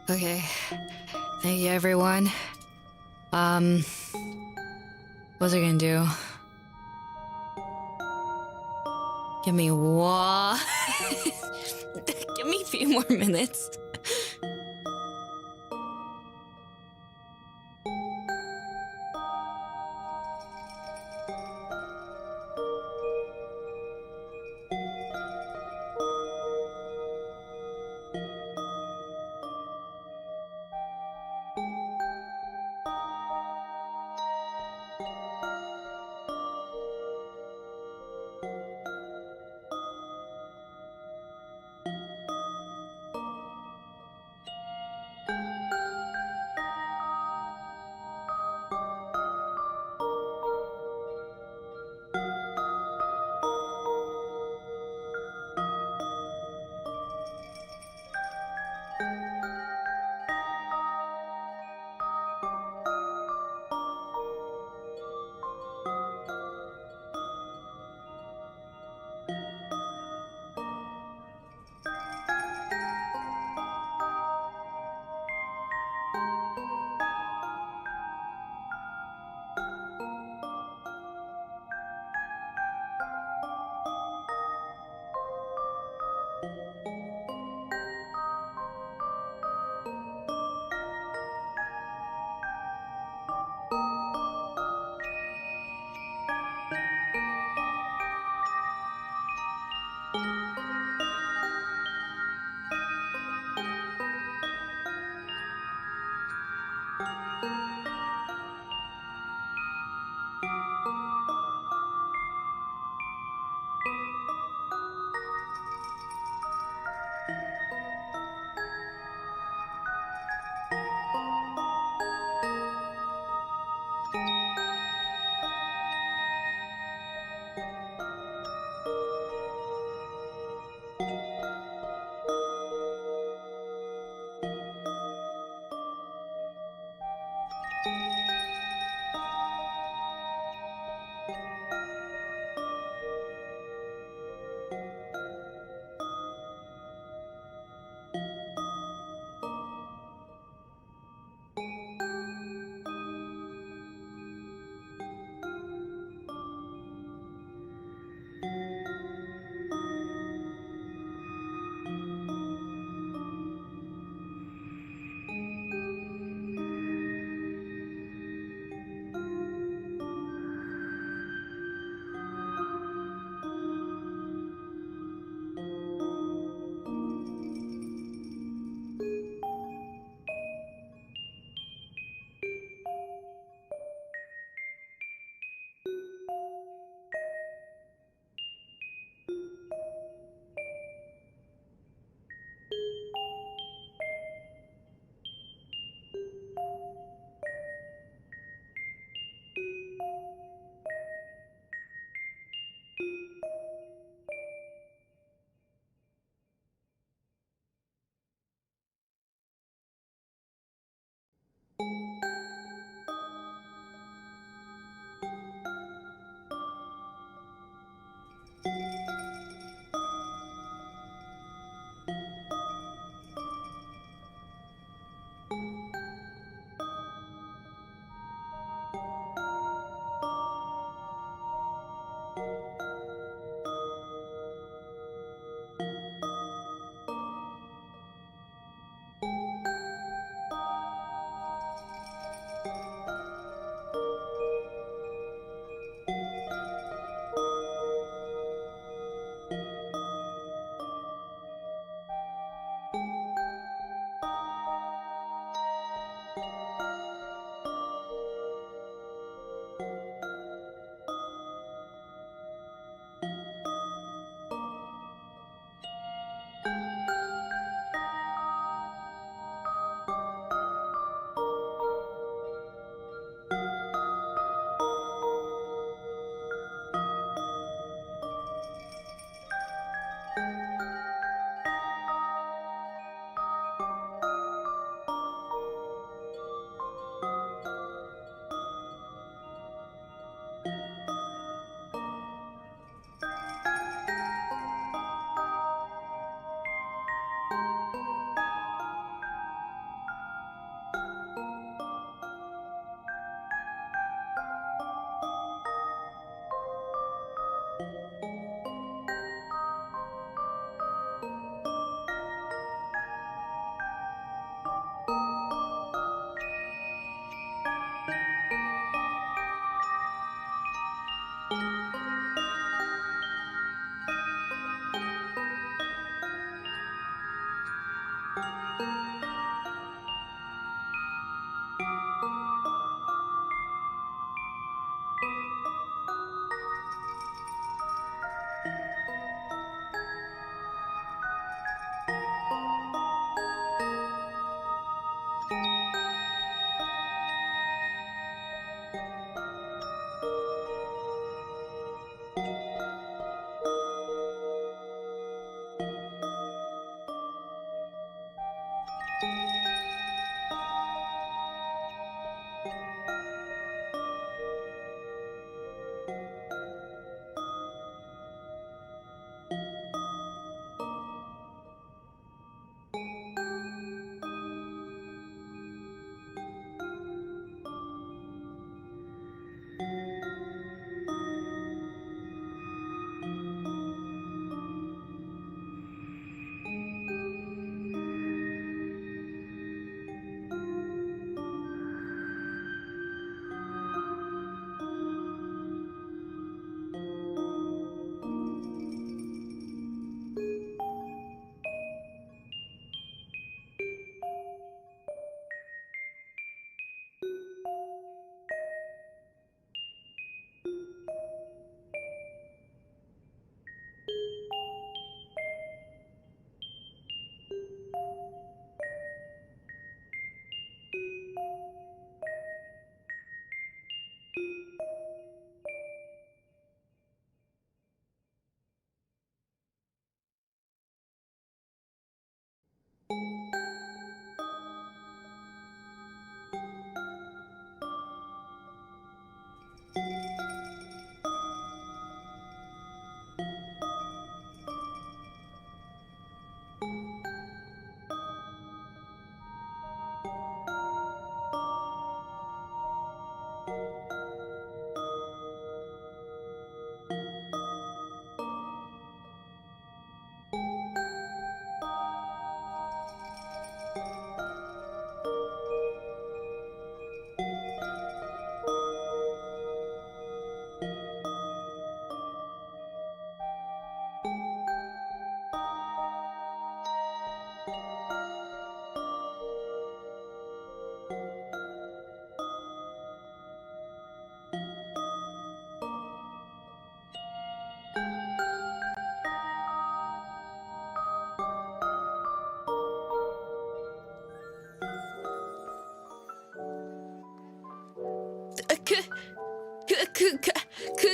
Okay. Thank you, everyone. What's I gonna do? Give me one. Give me a few more minutes.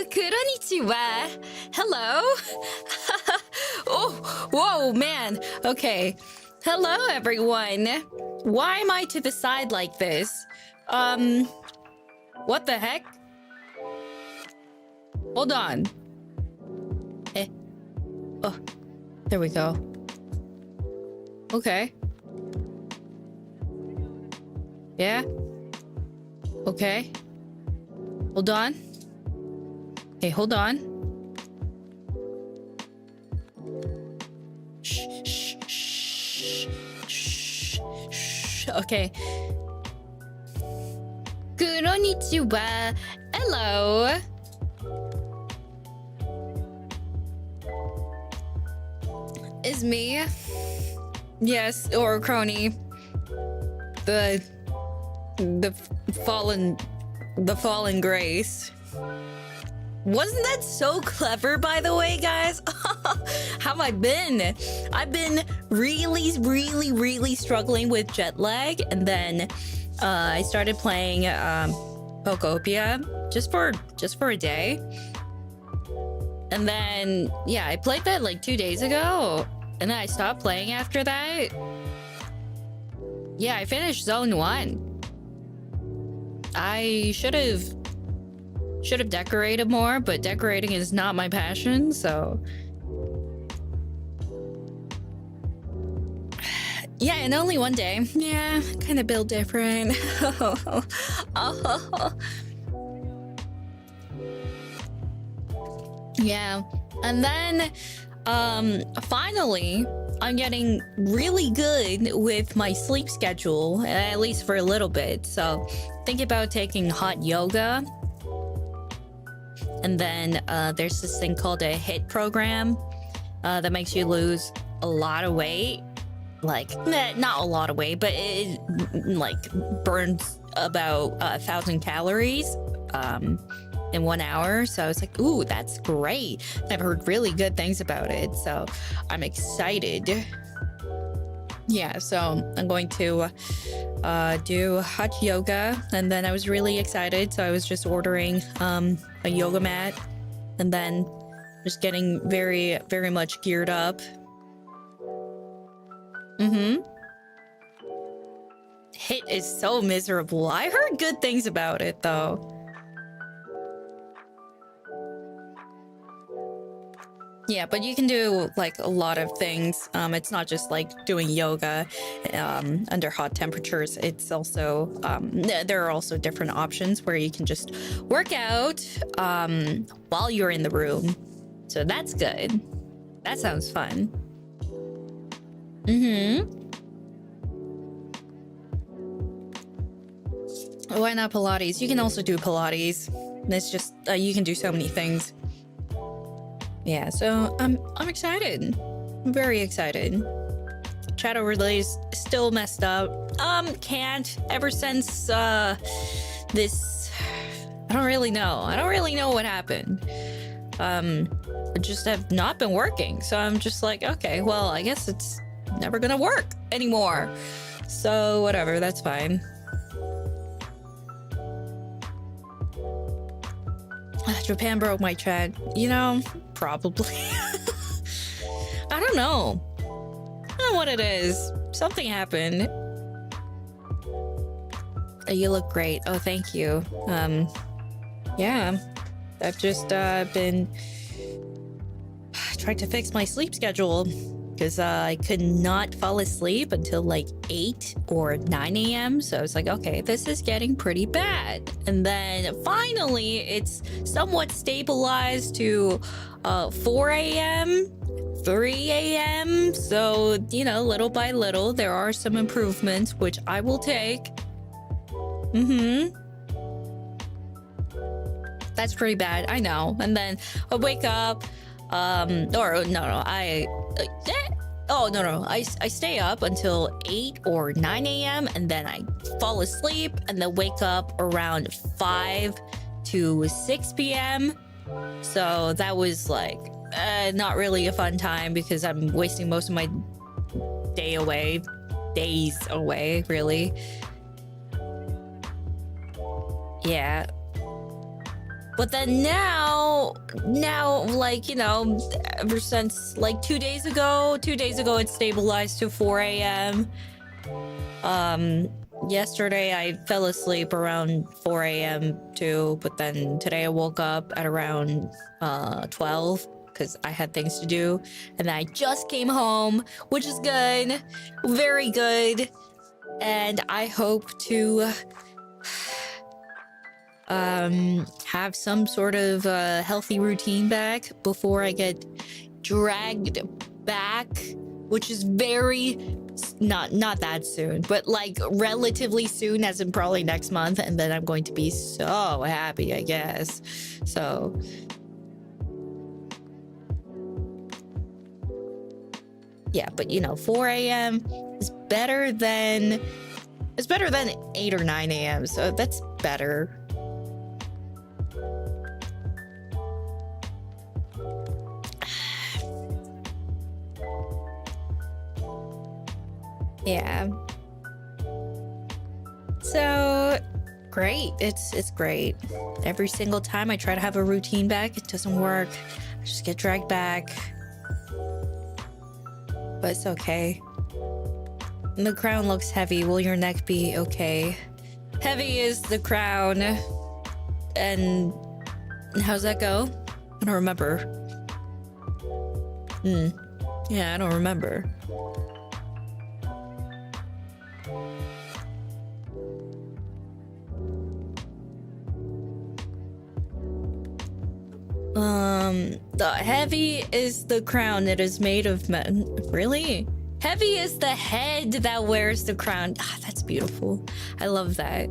Konnichiwa. Hello. Oh, whoa, man. Okay. Hello, everyone. Why am I to the side like this? What the heck? Hold on. Oh, there we go. Okay. Yeah. Okay. Hold on. Okay, hold on. Shh, shh, shh, shh, shh. Okay. Konnichiwa. Hello. It's me. Yes, or Kronii. The fallen grace. Wasn't that so clever, by the way, guys? How have I been? I've been really struggling with jet lag, and then I started playing Pokopia just for a day, and then yeah, I played that like 2 days ago, and then I stopped playing after that. Yeah, I finished Zone 1. I should have decorated more, but decorating is not my passion, so yeah, in only 1 day. Yeah, kind of built different. Yeah, and then finally I'm getting really good with my sleep schedule, at least for a little bit. So think about taking hot yoga. And then there's this thing called a HIIT program that makes you lose a lot of weight. Like, not a lot of weight, but it like burns about 1,000 calories in 1 hour. So I was like, ooh, that's great. I've heard really good things about it, so I'm excited. Yeah, so I'm going to do hot yoga, and then I was really excited, so I was just ordering a yoga mat, and then just getting very much geared up. HIIT is so miserable. I heard good things about it though. Yeah, but you can do like a lot of things. It's not just like doing yoga under hot temperatures. It's also there are also different options where you can just work out while you're in the room. So that's good. That sounds fun. Why not Pilates? You can also do Pilates. It's just you can do so many things. Yeah, so I'm excited. I'm very excited. Shadow Relay's still messed up. Can't ever since this. I don't really know. I don't really know what happened. It just have not been working. So I'm just like, okay, well, I guess it's never gonna work anymore. So whatever, that's fine. Japan broke my chat. You know, probably. I don't know. I don't know what it is. Something happened. You look great. Oh, thank you. Yeah. I've just been trying to fix my sleep schedule because I could not fall asleep until like 8 or 9 a.m. So I was like, okay, this is getting pretty bad. And then finally, it's somewhat stabilized to 4 a.m., 3 a.m. So, you know, little by little, there are some improvements, which I will take. That's pretty bad, I know. And then I wake up, I stay up until 8 or 9 a.m. and then I fall asleep and then wake up around 5 to 6 p.m. So that was like not really a fun time because I'm wasting most of my days away, really. Yeah. But then now, like, you know, ever since like 2 days ago, it stabilized to 4 a.m. Yesterday I fell asleep around 4 a.m. too, but then today I woke up at around 12 because I had things to do. And then I just came home, which is good, very good. And I hope to have some sort of healthy routine back before I get dragged back, which is very not that soon, but like relatively soon, as in probably next month, and then I'm going to be so happy, I guess. So yeah, but you know, 4 a.m. is better than 8 or 9 a.m. So that's better. Yeah. So great. It's great. Every single time I try to have a routine back, it doesn't work. I just get dragged back. But it's okay. The crown looks heavy. Will your neck be okay? Heavy is the crown. And how's that go? I don't remember. Yeah, I don't remember. The heavy is the crown. It is made of men. Really? Heavy is the head that wears the crown. Ah, that's beautiful. I love that.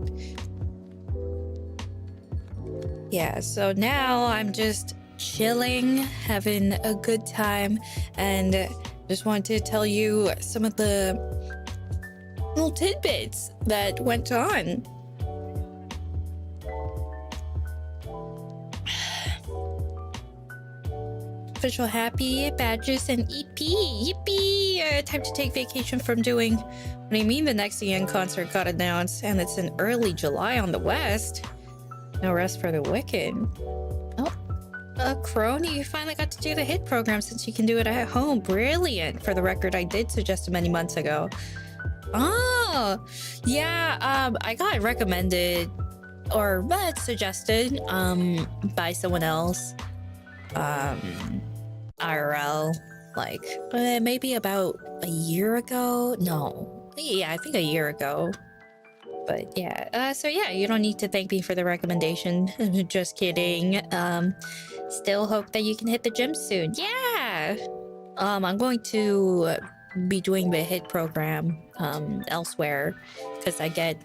Yeah, so now I'm just chilling, having a good time, and just want to tell you some of the little tidbits that went on. Official happy badges and EP. Yippee! Time to take vacation from doing. What do you mean the next EN concert got announced and it's in early July on the West? No rest for the wicked. Oh, Kronii, you finally got to do the hit program since you can do it at home. Brilliant. For the record, I did suggest it many months ago. Oh, yeah. I got recommended or suggested by someone else. IRL, like maybe about a year ago. No, yeah, I think a year ago. But yeah, so yeah, you don't need to thank me for the recommendation. Just kidding. Still hope that you can hit the gym soon. Yeah. I'm going to be doing the HIT program elsewhere because I get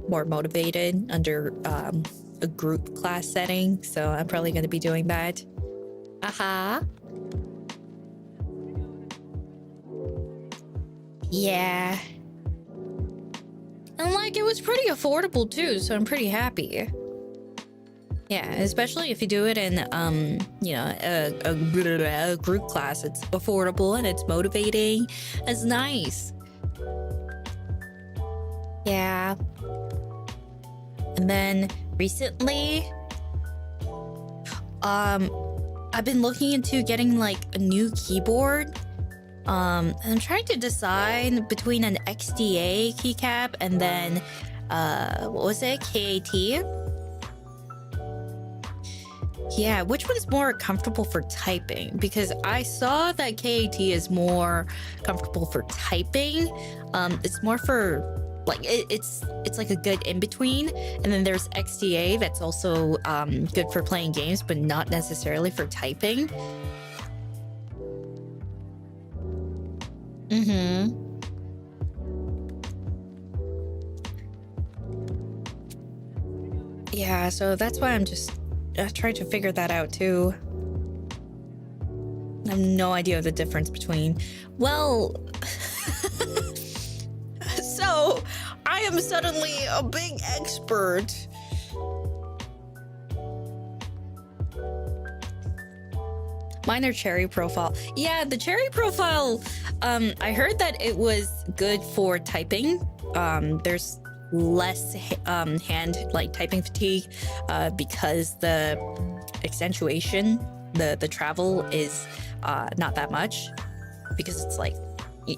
more motivated under a group class setting. So I'm probably going to be doing that. Yeah. And like, it was pretty affordable too, so I'm pretty happy. Yeah, especially if you do it in, you know, a group class. It's affordable and it's motivating. It's nice. Yeah. And then recently, I've been looking into getting like a new keyboard. And I'm trying to decide between an XDA keycap and then, what was it? KAT? Yeah, which one's more comfortable for typing? Because I saw that KAT is more comfortable for typing. It's more for like it's like a good in between, and then there's XDA that's also good for playing games, but not necessarily for typing. Yeah, so that's why I'm just trying to figure that out too. I have no idea the difference between. Well, so I am suddenly a big expert. Mine are cherry profile. Yeah, the cherry profile, I heard that it was good for typing. There's less hand like typing fatigue because the accentuation, the travel is not that much, because it's like,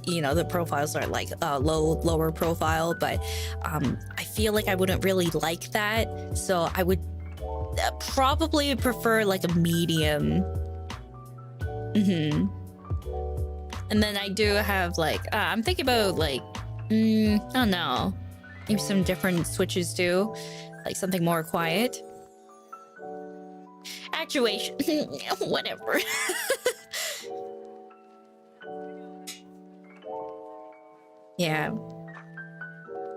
you know, the profiles are like lower profile, but I feel like I wouldn't really like that, so I would probably prefer like a medium. And then I do have like I'm thinking about like I don't know, maybe some different switches too, like something more quiet. Actuation. Whatever. Yeah,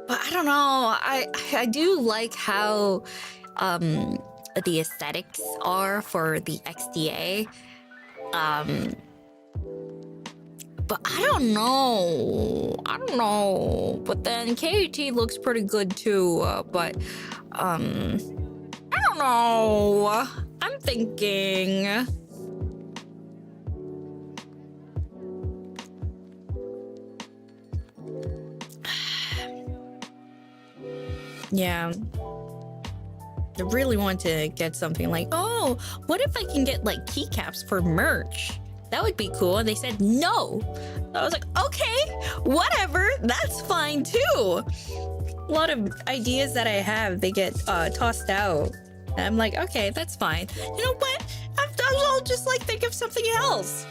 but I don't know, I do like how the aesthetics are for the XDA. But I don't know. But then KAT looks pretty good too. But I don't know. I'm thinking. Yeah. I really want to get something like, oh, what if I can get like keycaps for merch? That would be cool. And they said no. I was like, okay, whatever, that's fine too. A lot of ideas that I have, they get tossed out. And I'm like, okay, that's fine. You know what? I'll just like think of something else.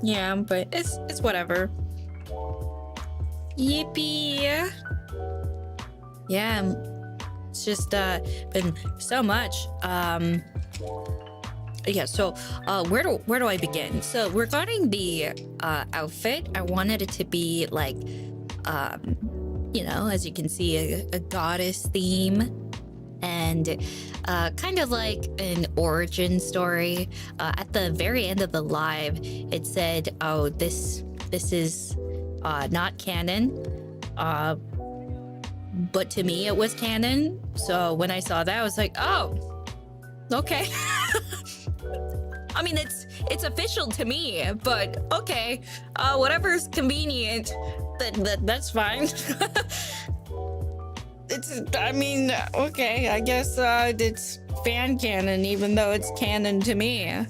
Yeah, but it's whatever. Yippee. Yeah, it's just been so much. Yeah, so where do I begin? So regarding the outfit, I wanted it to be like you know, as you can see, a goddess theme, and kind of like an origin story. At the very end of the live, it said, oh, this is not canon, but to me it was canon. So when I saw that, I was like, oh, okay. I mean, it's official to me, but okay, whatever's convenient, that's fine. I mean, okay, I guess it's fan canon, even though it's canon to me.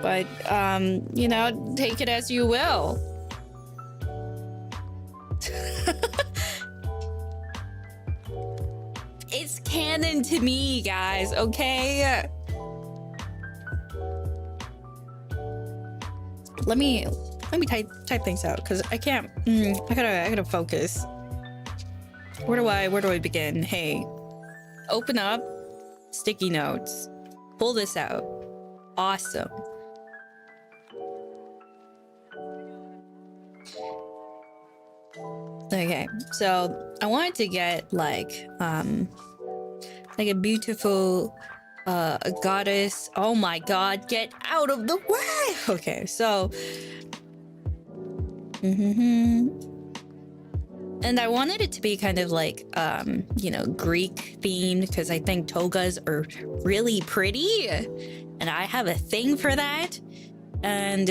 But you know, take it as you will. canon to me, guys, okay? Let me type things out because I can't. I gotta focus. Where do I begin? Hey, open up sticky notes. Pull this out. Awesome. Okay, so I wanted to get like a beautiful goddess. Oh my god, get out of the way. Okay, so and I wanted it to be kind of like Greek themed because I think togas are really pretty and I have a thing for that. And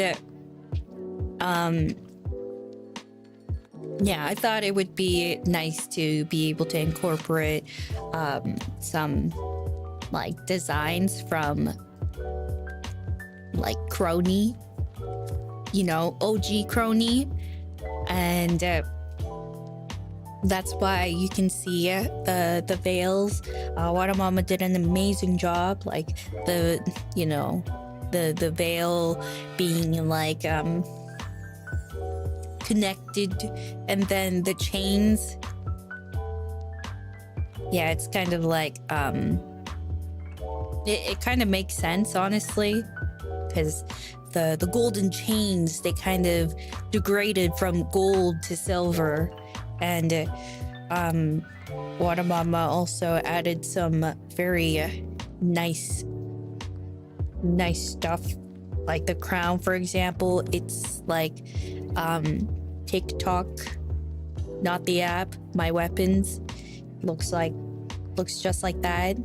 yeah, I thought it would be nice to be able to incorporate some like designs from like Kronii, OG Kronii, and that's why you can see the veils. Wada Mama did an amazing job, like the veil being like connected, and then the chains. Yeah, it's kind of like it kind of makes sense, honestly, because the golden chains, they kind of degraded from gold to silver. And Wada Mama also added some very nice stuff, like the crown, for example. It's like TikTok, not the app, my weapons. Looks just like that.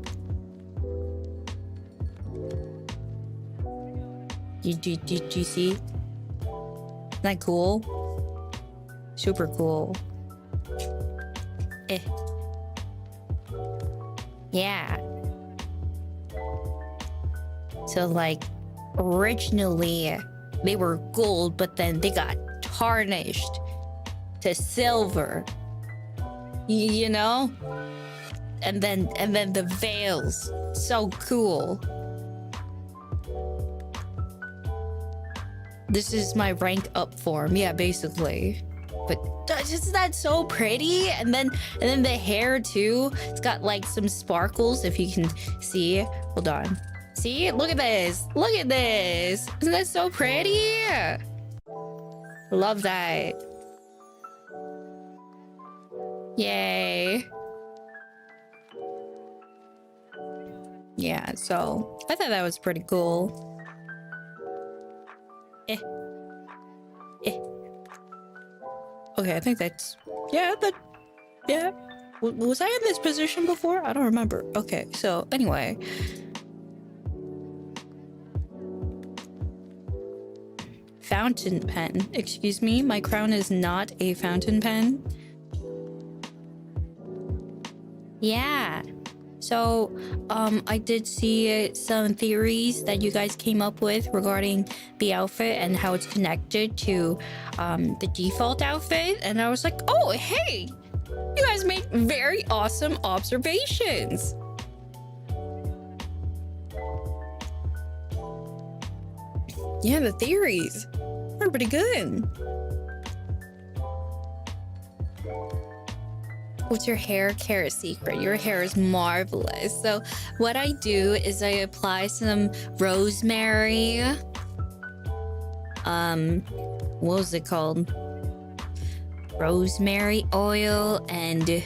Do you see? Isn't that cool? Super cool. Yeah. So like originally they were gold, but then they got tarnished to silver. You know? And then the veils. So cool. This is my rank up form. Yeah, basically. But isn't that so pretty? And then the hair too. It's got like some sparkles, if you can see. Hold on. See? Look at this. Look at this. Isn't that so pretty? Love that. Yay. Yeah, so I thought that was pretty cool. Okay, I think that's... Yeah. Was I in this position before? I don't remember. Okay, so anyway. Fountain pen. Excuse me, my crown is not a fountain pen. Yeah. So, I did see some theories that you guys came up with regarding the outfit and how it's connected to the default outfit. And I was like, oh, hey, you guys make very awesome observations. Yeah, the theories are pretty good. What's your hair care secret? Your hair is marvelous. So what I do is I apply some rosemary. What was it called? Rosemary oil and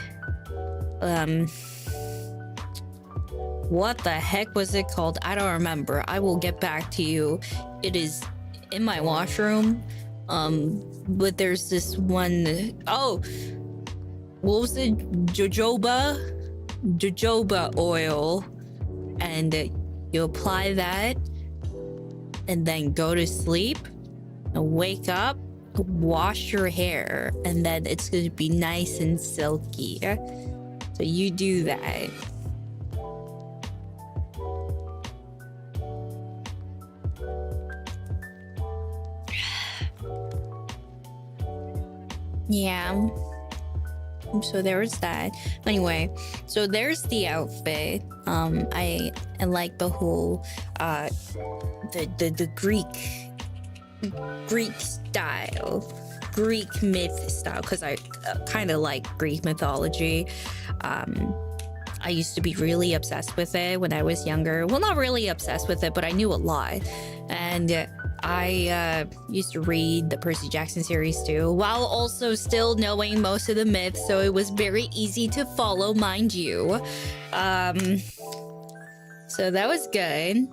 what the heck was it called? I don't remember. I will get back to you. It is in my washroom. But there's this one. Oh, what was it? Jojoba oil, and you apply that and then go to sleep and wake up, wash your hair, and then it's going to be nice and silky. So you do that. Yeah. So there was that. Anyway, so there's the outfit. I like the whole the Greek style, Greek myth style, because I kind of like Greek mythology. I used to be really obsessed with it when I was younger. Well, not really obsessed with it, but I knew a lot. And I used to read the Percy Jackson series too, while also still knowing most of the myths, so it was very easy to follow, mind you. So that was good.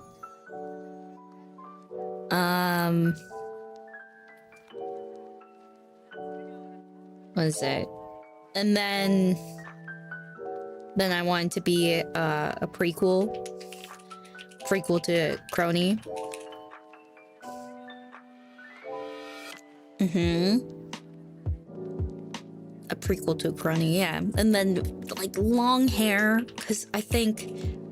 What is it? And then I wanted to be a prequel to Kronii. A prequel to Kronii, yeah. And then like long hair, because I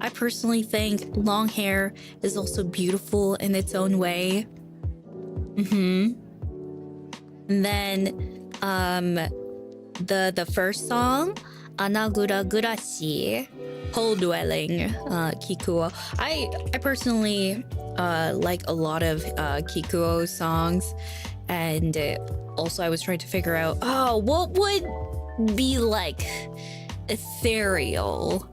personally think long hair is also beautiful in its own way. And then the first song, Anagura Gurashi, Hole Dwelling, Kikuo. I personally like a lot of Kikuo songs, and also I was trying to figure out, what would be like ethereal,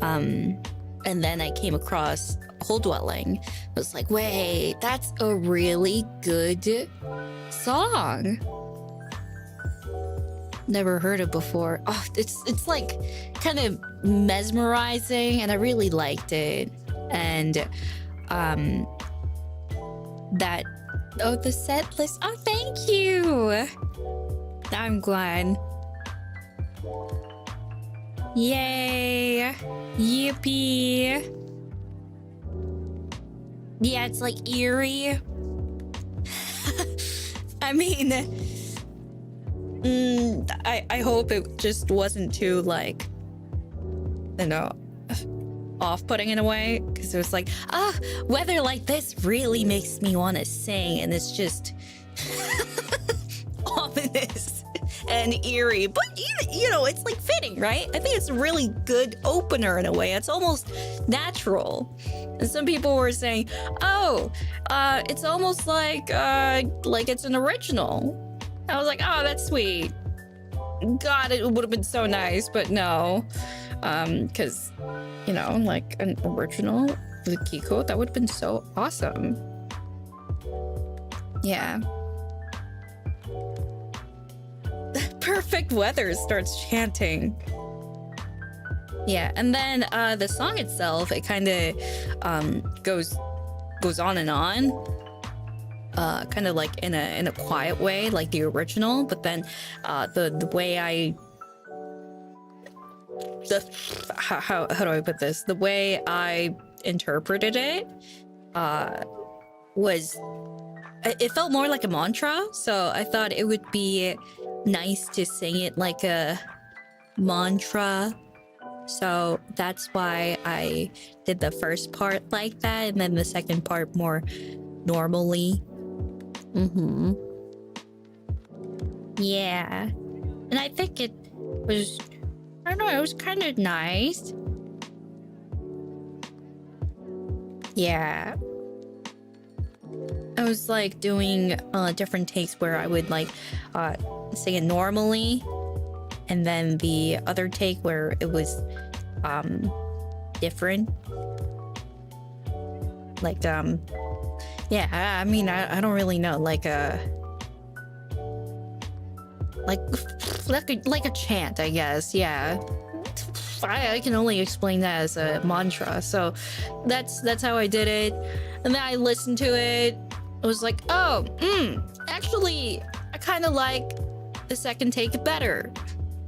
and then I came across Hole Dwelling. I was like, wait, that's a really good song. Never heard it before. Oh, it's like kind of mesmerizing, and I really liked it. And the set list. Oh, thank you. I'm glad. Yay. Yippee. Yeah, it's like eerie. I mean, I hope it just wasn't too, like, you know, off-putting in a way, because it was like, weather like this really makes me want to sing, and it's just ominous and eerie, but you know, it's like fitting, right? I think it's a really good opener in a way. It's almost natural. And some people were saying, it's almost like it's an original. I was like, oh, that's sweet. God, it would have been so nice, but no. Because, you know, like an original with Kiko, that would have been so awesome. Yeah. Perfect weather starts chanting. Yeah, and then the song itself, it kind of goes on and on. Kind of like in a quiet way, like the original, but then the way how do I put this? The way I interpreted it it felt more like a mantra, so I thought it would be nice to sing it like a mantra. So that's why I did the first part like that, and then the second part more normally. Yeah. And I think it was, I don't know, it was kind of nice. Yeah. I was like doing different takes where I would like sing it normally, and then the other take where it was different. Like yeah, I mean, I don't really know, like a chant, I guess. Yeah, I can only explain that as a mantra. So that's how I did it. And then I listened to it. I was like, actually, I kind of like the second take better.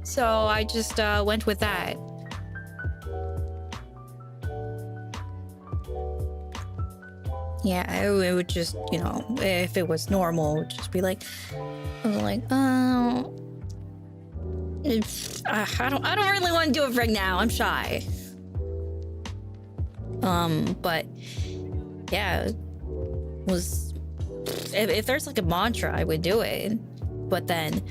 So I just went with that. Yeah, it would just, you know, if it was normal, it would just be like, I don't really want to do it right now. I'm shy. But yeah, was if there's like a mantra, I would do it. But then,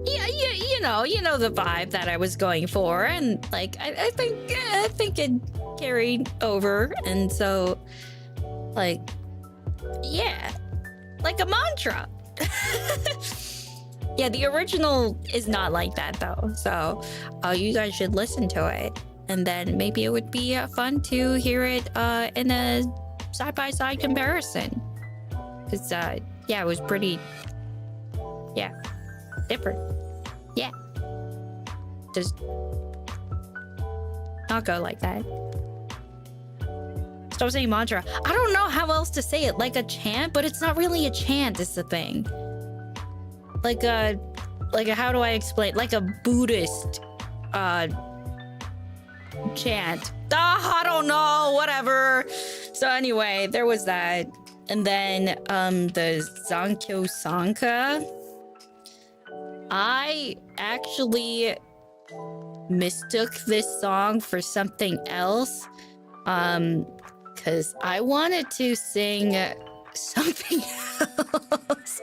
yeah, you know the vibe that I was going for, and like I think it carried over, and so like yeah, like a mantra. Yeah, the original is not like that though, so you guys should listen to it, and then maybe it would be fun to hear it in a side-by-side comparison, because yeah, it was pretty different. Yeah, just not go like that. Stop saying mantra. I don't know how else to say it. Like a chant, but it's not really a chant. Is the thing. Like a how do I explain? Like a Buddhist chant. I don't know. Whatever. So anyway, there was that, and then the Zankyo Sanka. I actually mistook this song for something else, because I wanted to sing something else.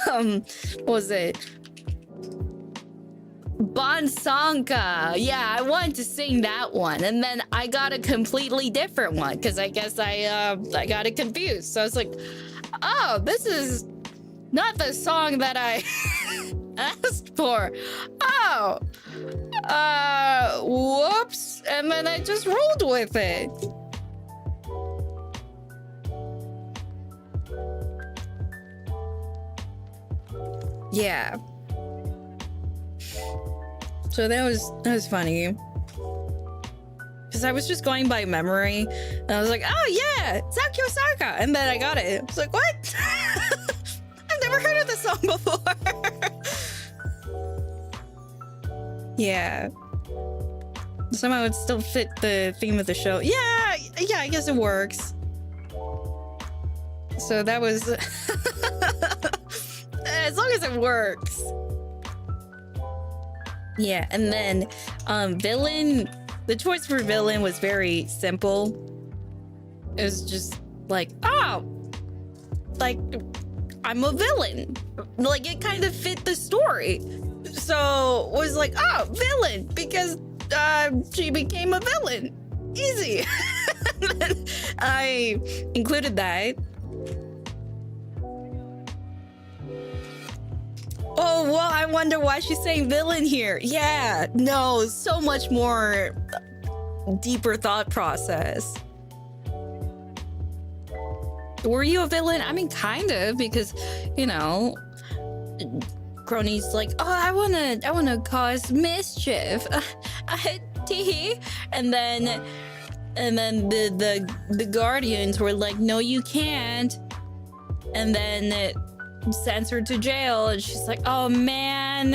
What was it? Bansanka. Yeah, I wanted to sing that one, and then I got a completely different one because I guess I got it confused. So I was like, oh, this is not the song that I asked for. Oh, whoops. And then I just rolled with it. Yeah. So that was funny. Because I was just going by memory. And I was like, oh yeah, Zankyo Sanka. And then I got it. I was like, what? I've never heard of this song before. Yeah. Somehow it still fit the theme of the show. Yeah, I guess it works. So that was as long as it works. Yeah, and then villain, the choice for villain was very simple. It was just like, oh, like I'm a villain. Like it kind of fit the story. So it was like, oh, villain, because she became a villain. Easy. I included that. Oh, well, I wonder why she's saying villain here. Yeah, no, so much more deeper thought process. Were you a villain? I mean, kind of, because, you know, Kronii's like, oh, I wanna cause mischief. And then the Guardians were like, no, you can't. And then it sends her to jail, and she's like, oh man,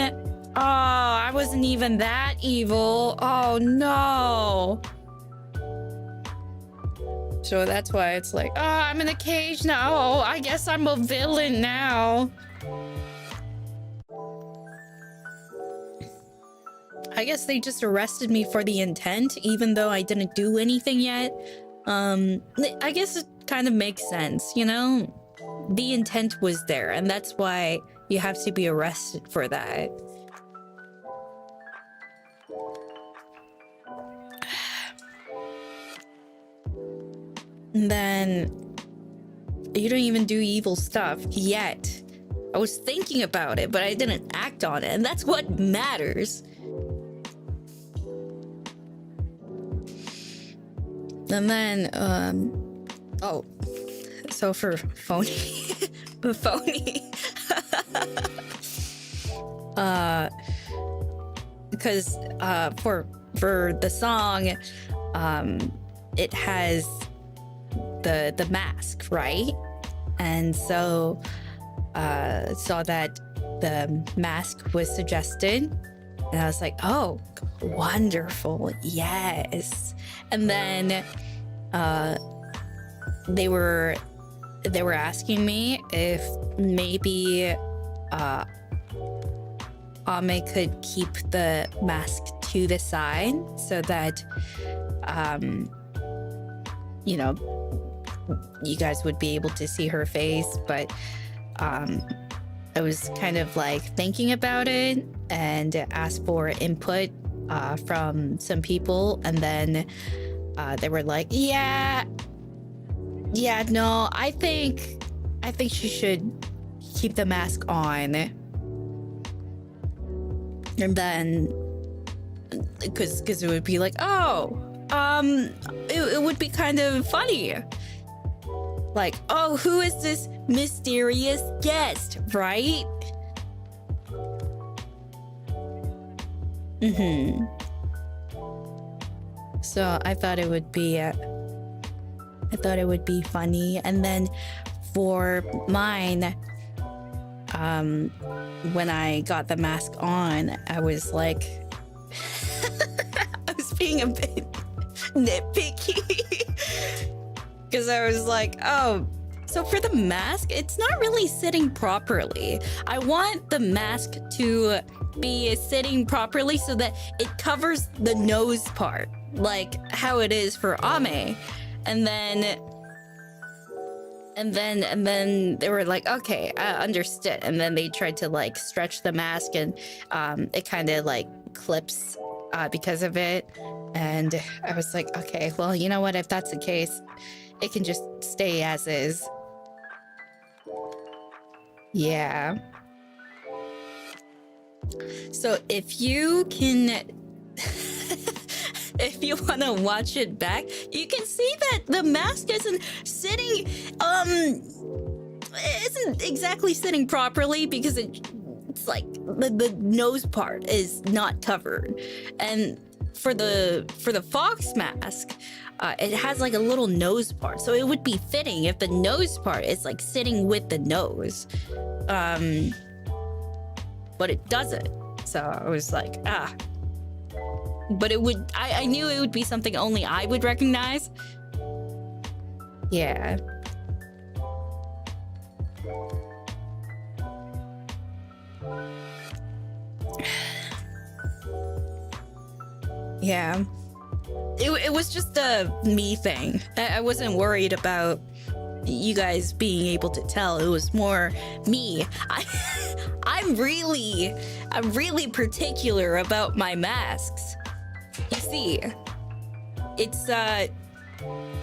oh, I wasn't even that evil. Oh no. So that's why it's like, oh, I'm in a cage now. Oh, I guess I'm a villain now. I guess they just arrested me for the intent, even though I didn't do anything yet. I guess it kind of makes sense, you know? The intent was there, and that's why you have to be arrested for that. And then you don't even do evil stuff yet. I was thinking about it, but I didn't act on it, and that's what matters. And then, oh, so for phony, because for the song, it has the mask, right? And so saw that the mask was suggested, and I was like, oh, wonderful, yes. And then they were asking me if maybe Ame could keep the mask to the side so that you know, you guys would be able to see her face, but I I was kind of like thinking about it and asked for input from some people, and then they were like, yeah, no, I think she should keep the mask on. And then because it would be like, it would be kind of funny, like, oh, who is this mysterious guest, right? So I thought it would be funny. And then for mine, when I got the mask on, I was like, I was being a bit nitpicky because I was like, oh, so for the mask, it's not really sitting properly. I want the mask to be sitting properly so that it covers the nose part, like how it is for Ame. And then they were like, okay, I understood. And then they tried to like stretch the mask, and it kind of like clips because of it. And I was like, okay, well, you know what? If that's the case, it can just stay as is. Yeah. So if you can, if you want to watch it back, you can see that the mask isn't sitting, isn't exactly sitting properly because it's like the nose part is not covered. And for the fox mask, it has like a little nose part, so it would be fitting if the nose part is like sitting with the nose, but it doesn't. So I was like, but it would, I knew it would be something only I would recognize. Yeah. Yeah. It was just a me thing. I wasn't worried about you guys being able to tell. It was more me. I'm really particular about my masks. You see, it's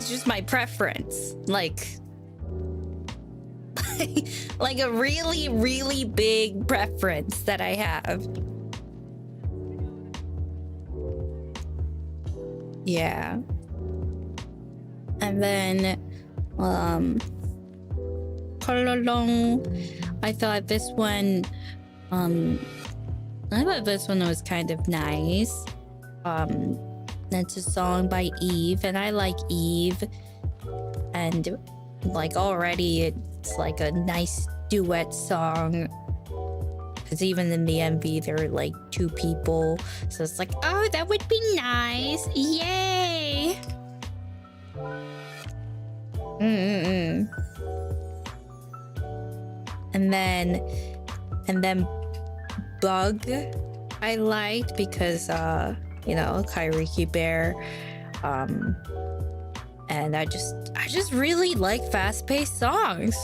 just my preference. Like like a really big preference that I have. Yeah. And then I thought this one was kind of nice. It's a song by Eve, and I like Eve, and like already it's like a nice duet song, because even in the MV there were like two people, so it's like, oh, that would be nice. Yay. And then Bug I liked because you know, Kairiki Bear, and I just really like fast-paced songs.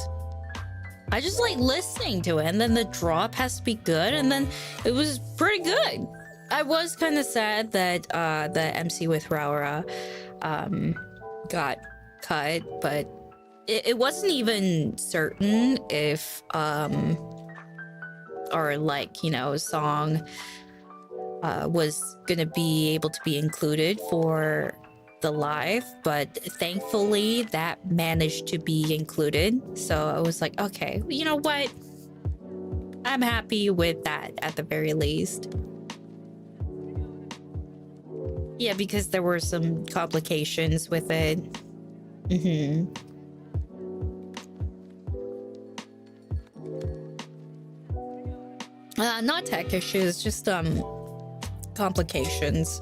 I just like listening to it, and then the drop has to be good, and then it was pretty good. I was kind of sad that the MC with Raura got cut, but it wasn't even certain if or like, you know, a song was gonna be able to be included for the live, but thankfully that managed to be included. So I was like, okay, you know what? I'm happy with that at the very least. Yeah, because there were some complications with it. Not tech issues, just complications.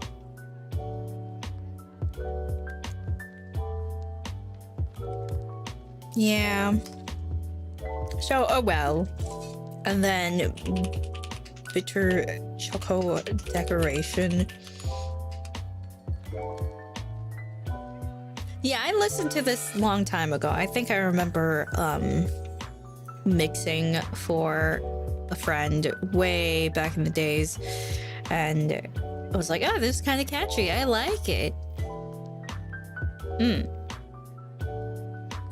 Yeah. So, oh well. And then bitter choco decoration. Yeah, I listened to this a long time ago. I think I remember mixing for a friend way back in the days, and I was like, oh, this is kind of catchy. I like it.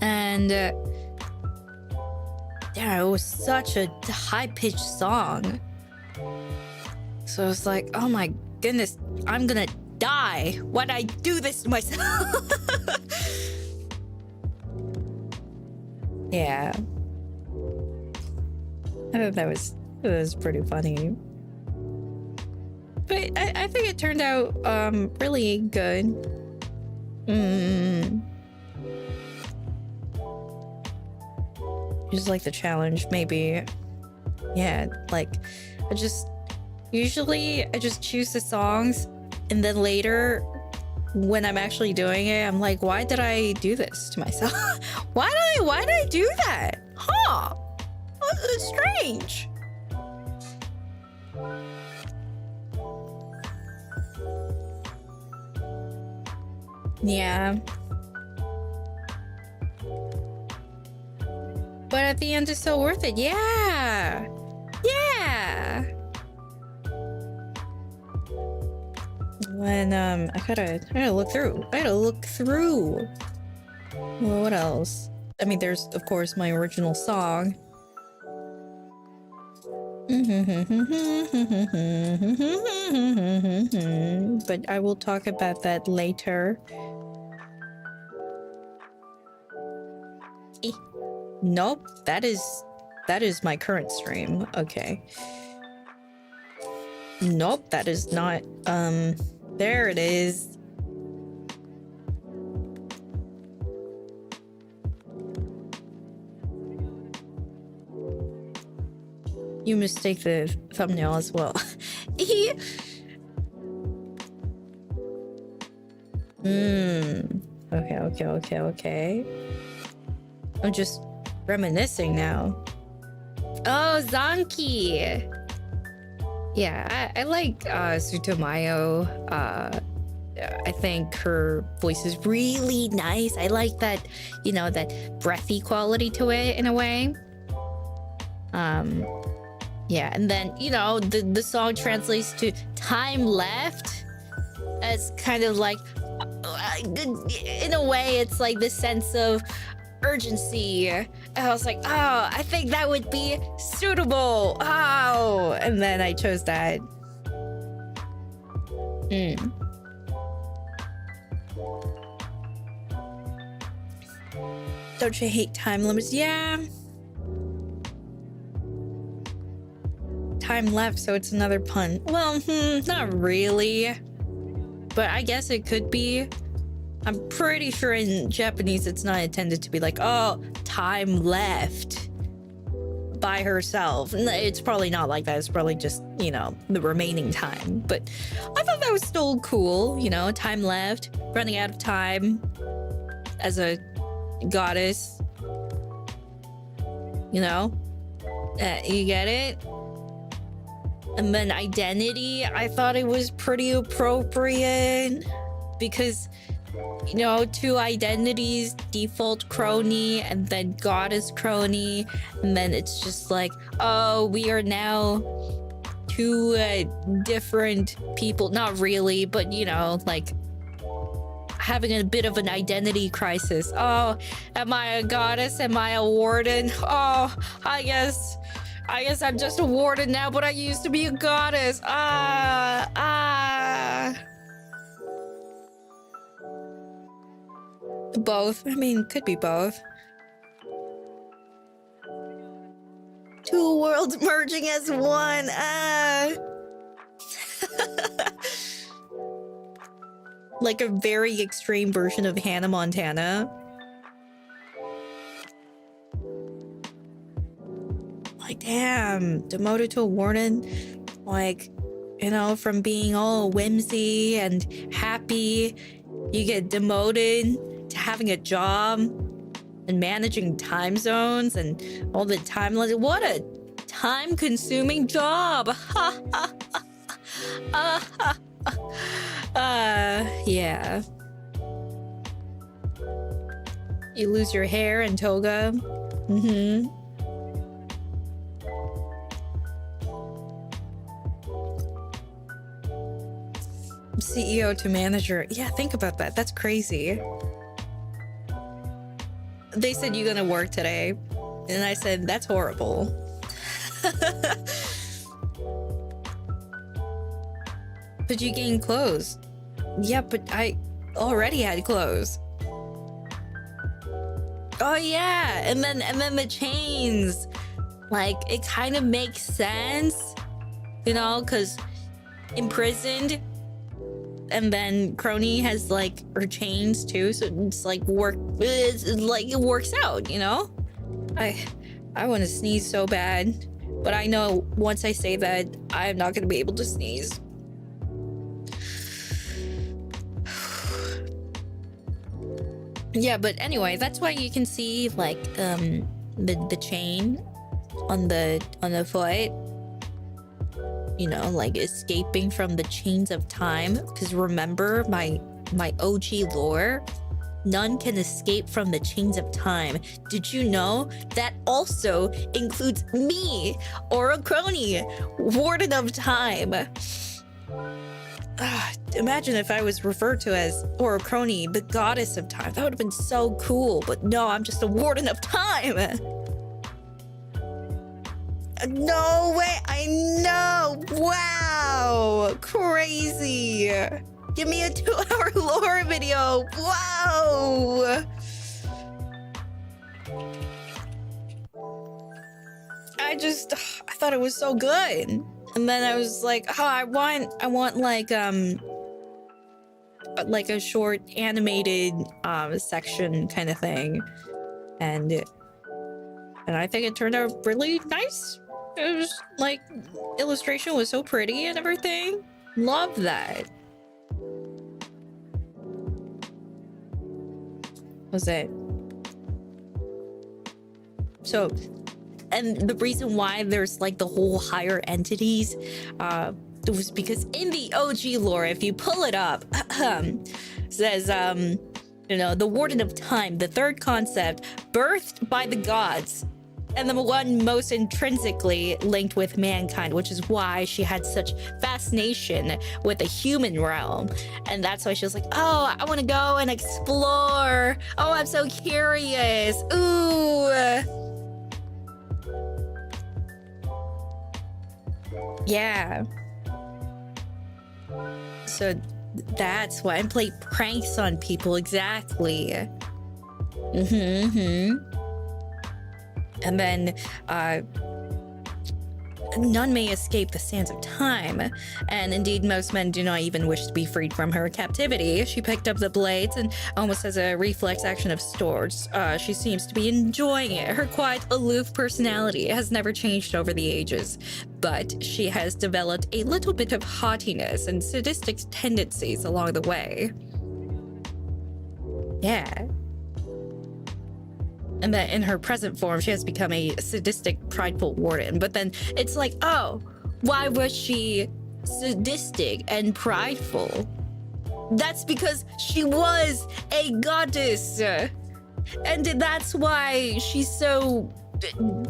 And yeah, it was such a high-pitched song. So I was like, oh my goodness, I'm gonna die. Why'd I do this to myself? Yeah. I thought that was pretty funny. But I think it turned out really good. Just like the challenge, maybe. Yeah, like I just choose the songs, and then later when I'm actually doing it, I'm like, why did I do this to myself? why did I do that? Huh? It's strange. Yeah. But at the end, it's so worth it. Yeah. Yeah. When I gotta look through. Well, what else? I mean, there's of course my original song. But I will talk about that later. Nope, that is my current stream. Okay. Nope, that is not. There it is. You mistake the thumbnail as well. Okay. I'm just reminiscing now. Oh, Zanki. Yeah, I like Sutomayo. I think her voice is really nice. I like that, that breathy quality to it in a way. Yeah, and then, the song translates to time left as kind of like, in a way, it's like the sense of urgency. And I was like, oh, I think that would be suitable. Oh, and then I chose that. Don't you hate time limits? Yeah. Time left, so it's another pun. Well, not really. But I guess it could be. I'm pretty sure in Japanese it's not intended to be like, oh, time left by herself. It's probably not like that. It's probably just, the remaining time. But I thought that was still cool, time left, running out of time as a goddess. You get it? And then identity, I thought it was pretty appropriate because, two identities, default Kronii and then goddess Kronii. And then it's just like, oh, we are now two different people. Not really, but, like having a bit of an identity crisis. Oh, am I a goddess? Am I a warden? Oh, I guess I'm just a warden now, but I used to be a goddess. Both. I mean, could be both. Two worlds merging as one. Like a very extreme version of Hannah Montana. Like, damn, demoted to a warden, like, from being all whimsy and happy, you get demoted to having a job and managing time zones and all the timelines. What a time-consuming job. Yeah. You lose your hair and toga. CEO to manager. Yeah, think about that. That's crazy. They said you're gonna work today. And I said, that's horrible. But you gained clothes. Yeah, but I already had clothes. Oh yeah, and then the chains. Like, it kind of makes sense, you know, because imprisoned, and then Kronii has like her chains too, so it's like it works out, you know. I want to sneeze so bad, but I know once I say that, I'm not going to be able to sneeze. Yeah, but anyway, that's why you can see like the chain on the foot, you know, like escaping from the chains of time. Because remember my OG lore, none can escape from the chains of time. Did you know that also includes me, Ouro Kronii, Warden of Time? Imagine if I was referred to as Ouro Kronii, the goddess of time. That would have been so cool. But no, I'm just a warden of time. No way. I know. Wow. Crazy. Give me a 2-hour lore video. Wow. I thought it was so good. And then I was like, oh, I want like a short animated section kind of thing. And I think it turned out really nice. It was like, illustration was so pretty and everything. Love that. Was it? So, and the reason why there's like the whole higher entities it was because in the OG lore, if you pull it up, says you know, the Warden of Time, the third concept, birthed by the gods, and the one most intrinsically linked with mankind, which is why she had such fascination with the human realm. And that's why she was like, oh, I want to go and explore. Oh, I'm so curious. Ooh. Yeah. So that's why I play pranks on people, exactly. And then none may escape the sands of time, and indeed most men do not even wish to be freed from her captivity. She picked up the blades and almost as a reflex action of swords. She seems to be enjoying it. Her quiet, aloof personality has never changed over the ages, but she has developed a little bit of haughtiness and sadistic tendencies along the way. Yeah. And that in her present form, she has become a sadistic, prideful warden. But then it's like, oh, why was she sadistic and prideful? That's because she was a goddess. And that's why she's so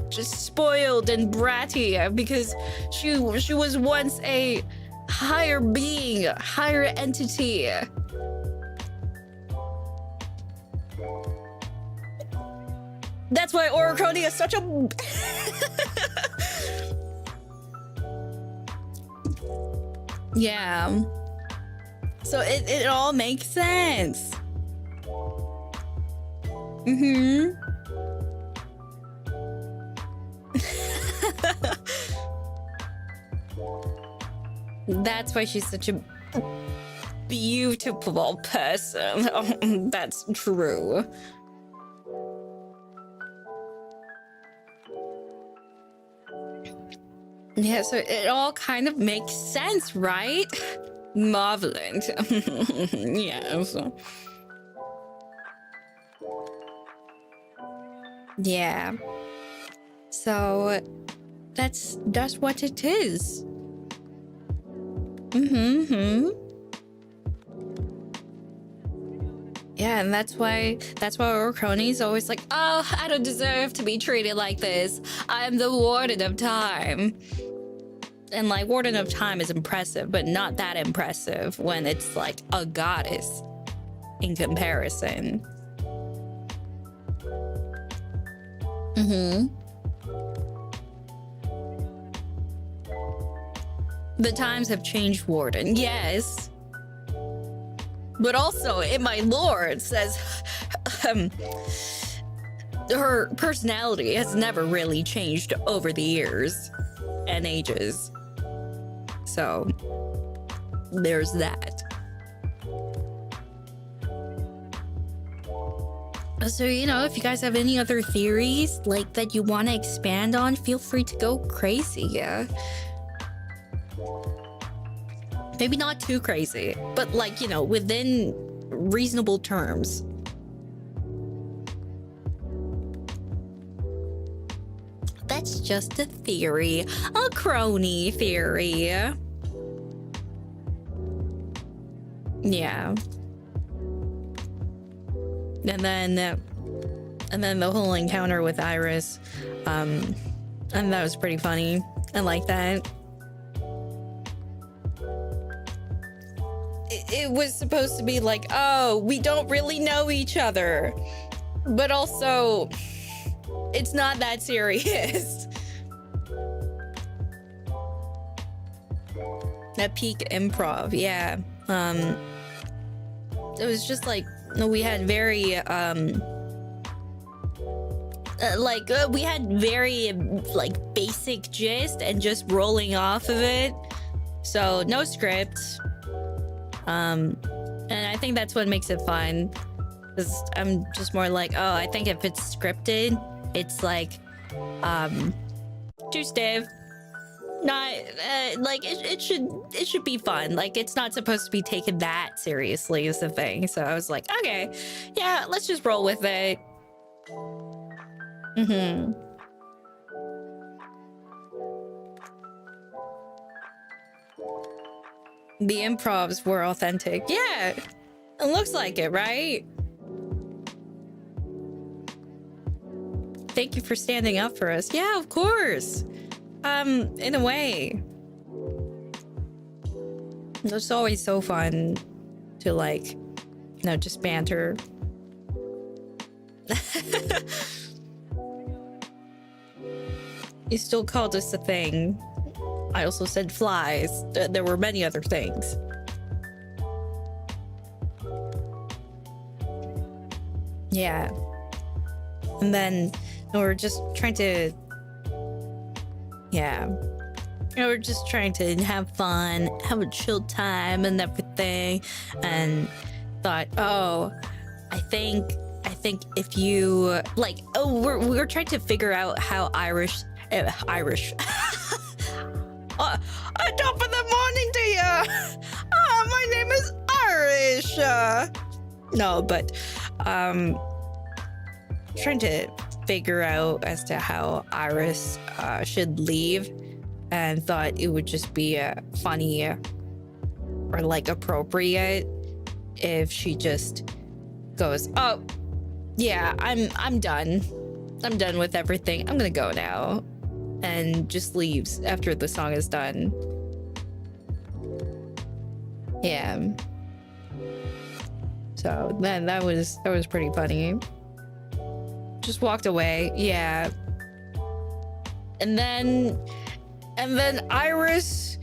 just spoiled and bratty, because she was once a higher being, higher entity. That's why Ouro Kronii is such a... Yeah. So it all makes sense. That's why she's such a beautiful person. That's true. Yeah, so it all kind of makes sense, right? Marvelous. Yes. Yeah. So that's what it is. Yeah, and that's why Ouro Kronii is always like, oh, I don't deserve to be treated like this. I'm the Warden of Time. And like Warden of Time is impressive, but not that impressive when it's like a goddess in comparison. The times have changed, Warden. Yes. But also, in my lore, it says her personality has never really changed over the years and ages. So, there's that. So, you know, if you guys have any other theories, like, that you want to expand on, feel free to go crazy, yeah? Maybe not too crazy, but, like, you know, within reasonable terms. That's just a theory. A Kronii theory. Yeah. And then the whole encounter with Iris, and that was pretty funny. I like that. It was supposed to be like, oh, we don't really know each other, but also it's not that serious. That peak improv, yeah. It was just like, we had very we had very like basic gist and just rolling off of it, so no script. And I think that's what makes it fun, because I'm just more like, oh, I think if it's scripted, it's like too stiff. Not like it should be fun. Like, it's not supposed to be taken that seriously is the thing. So I was like, okay, yeah, let's just roll with it. The improvs were authentic. Yeah, it looks like it, right? Thank you for standing up for us. Yeah, of course. In a way. It's always so fun to, like, you know, just banter. You still called us a thing. I also said flies. There were many other things. Yeah. And then we're just trying to... Yeah. We're just trying to have fun, have a chill time and everything. And thought, oh, I think if you... Like, oh, we're trying to figure out how Irish... top of the morning to you. Oh, my name is Irish. No, but trying to figure out as to how Iris should leave, and thought it would just be funny or like appropriate if she just goes, oh yeah, I'm done with everything, I'm gonna go now, and just leaves after the song is done. Yeah. So then that was pretty funny. Just walked away. Yeah. And then Iris,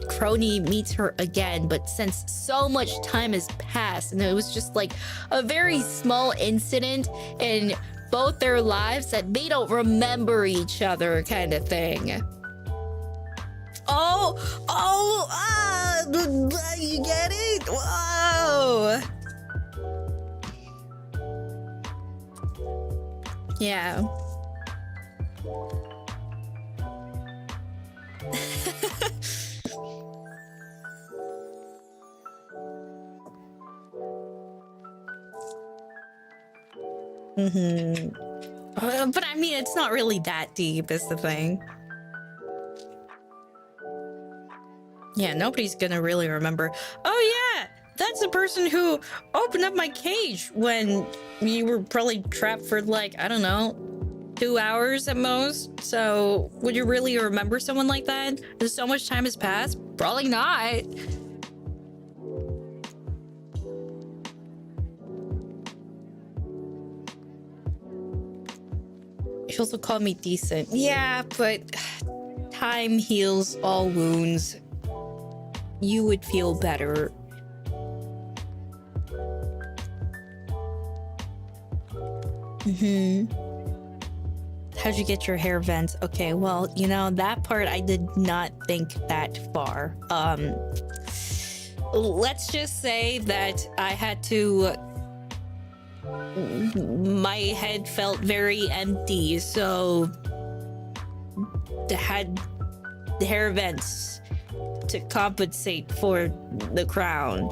Kronii meets her again, but since so much time has passed and it was just like a very small incident in both their lives that they don't remember each other, kind of thing. You get it? Whoa. Yeah. But I mean, it's not really that deep, is the thing. Yeah, nobody's gonna really remember. Oh yeah, that's the person who opened up my cage when you were probably trapped for like, I don't know, 2 hours at most. So would you really remember someone like that? There's so much time has passed. Probably not. She also called me decent. Yeah, but time heals all wounds. You would feel better. How'd you get your hair vents? Okay, well, you know, that part I did not think that far. Let's just say that I had to... My head felt very empty, so I had hair vents to compensate for the crown,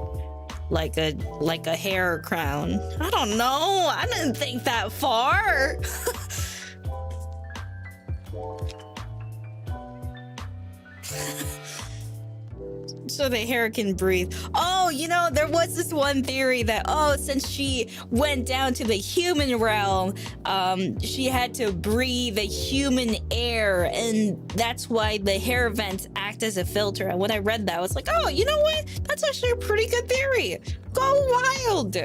like a hair crown. I don't know. I didn't think that far. So the hair can breathe. Oh, you know, there was this one theory that, oh, since she went down to the human realm, she had to breathe the human air, and that's why the hair vents act as a filter. And when I read that, I was like, oh, you know what? That's actually a pretty good theory. Go wild.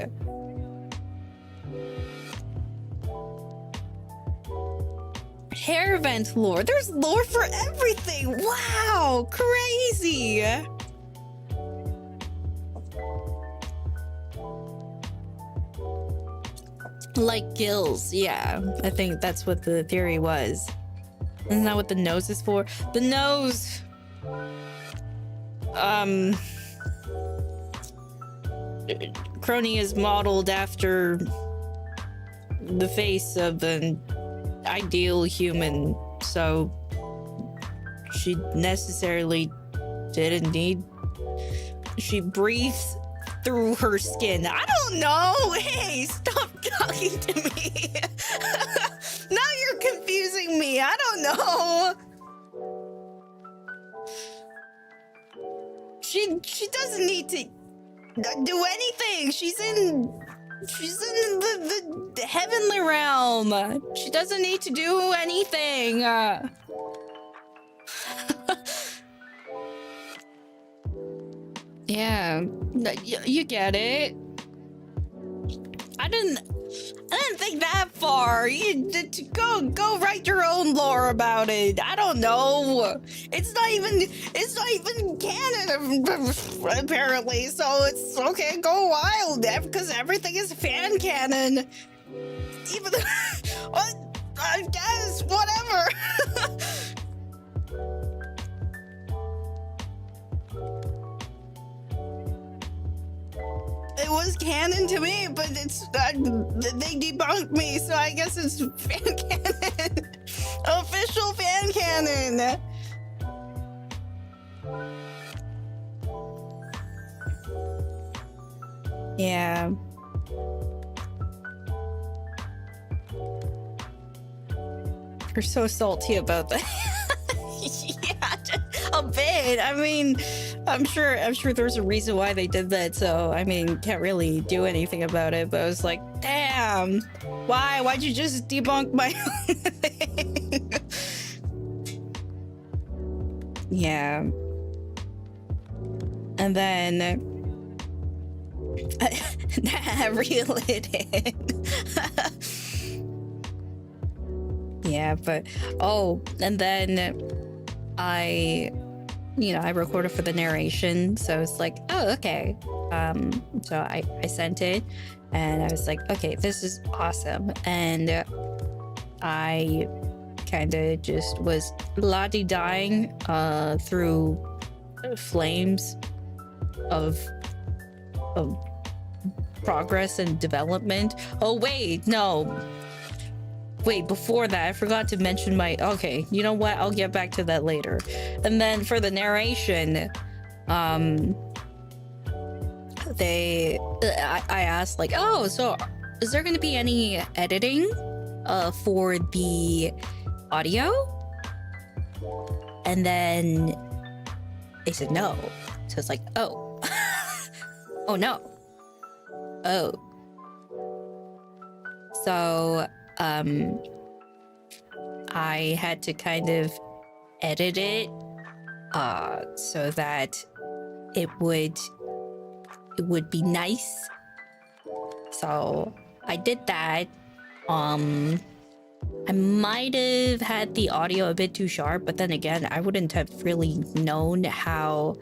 Hair vent lore. There's lore for everything. Wow, crazy. Like gills, yeah. I think that's what the theory was. Isn't that what the nose is for? The nose... Kronii is modeled after the face of an ideal human, so she necessarily didn't need... She breathes through her skin. I don't know. Hey, stop talking to me. Now you're confusing me. I don't know. She doesn't need to do anything. She's in the heavenly realm. She doesn't need to do anything. Yeah, you get it. I didn't think that far. You go write your own lore about it. I don't know. It's not even canon apparently. So it's okay. Go wild, because everything is fan canon. Even I guess whatever. It was canon to me, but it's they debunked me, so I guess it's fan canon. Official fan canon. Yeah. You're so salty about that. Yeah, a bit. I mean, I'm sure there's a reason why they did that, so I mean, can't really do anything about it, but I was like, damn, why'd you just debunk my own thing? Yeah. And then reel it in. Yeah, but and then I recorded for the narration, so it's like, oh, okay. So I sent it, and I was like, okay, this is awesome. And I kind of just was la-di-dying through flames of progress and development. Oh, wait, no. Wait, before that, I forgot to mention okay, you know what? I'll get back to that later. And then for the narration, I asked like, oh, so is there going to be any editing for the audio? And then they said no. So it's like, oh. Oh no. Oh. So, I had to kind of edit it, so that it would be nice. So I did that. I might have had the audio a bit too sharp, but then again, I wouldn't have really known how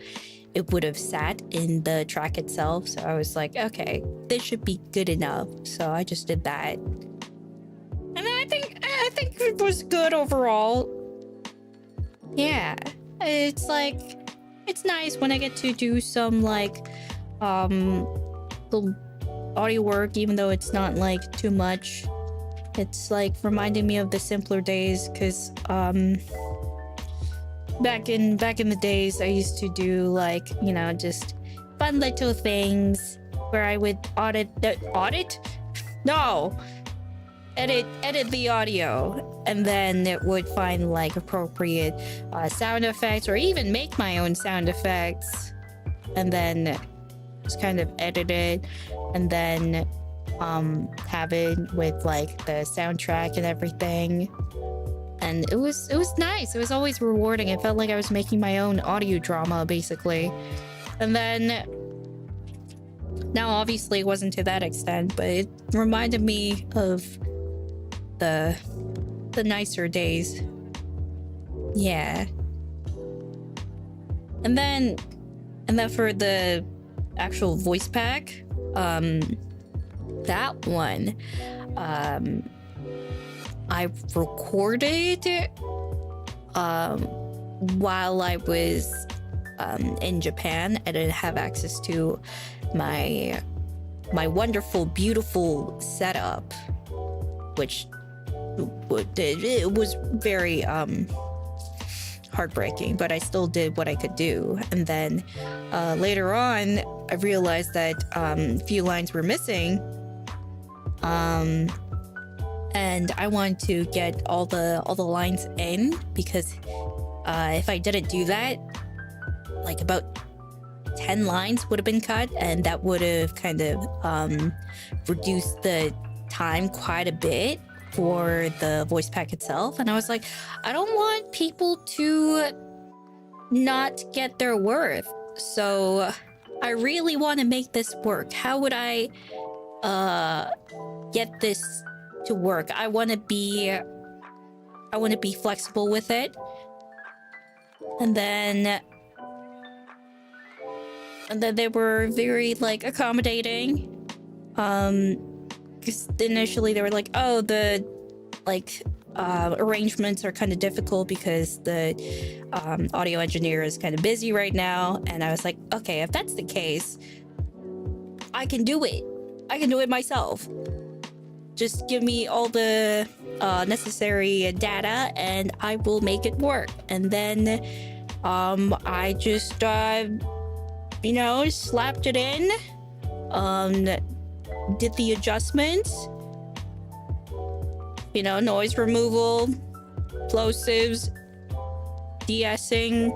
it would have sat in the track itself. So I was like, okay, this should be good enough. So I just did that. And I think it was good overall. Yeah. It's like, it's nice when I get to do some like little audio work, even though it's not like too much. It's like reminding me of the simpler days, because back in the days I used to do like, you know, just fun little things where I would edit the audio, and then it would find like appropriate sound effects, or even make my own sound effects, and then just kind of edit it, and then have it with like the soundtrack and everything. And it was nice. It was always rewarding. It felt like I was making my own audio drama, basically. And then now obviously it wasn't to that extent, but it reminded me of the nicer days. Yeah. And then for the actual voice pack, that one, I recorded while I was in Japan. I didn't have access to my wonderful, beautiful setup, which it was very heartbreaking, but I still did what I could do. And then later on, I realized that a few lines were missing. And I wanted to get all the lines in, because if I didn't do that, like about 10 lines would have been cut, and that would have kind of reduced the time quite a bit for the voice pack itself. And I was like, I don't want people to not get their worth, so I really want to make this work. How would I get this to work? I want to be flexible with it. And then they were very like accommodating, because initially they were like, oh, the like arrangements are kind of difficult because the audio engineer is kind of busy right now. And I was like, okay, if that's the case, I can do it myself. Just give me all the necessary data and I will make it work. And then I just slapped it in, did the adjustments, noise removal, plosives, de-essing.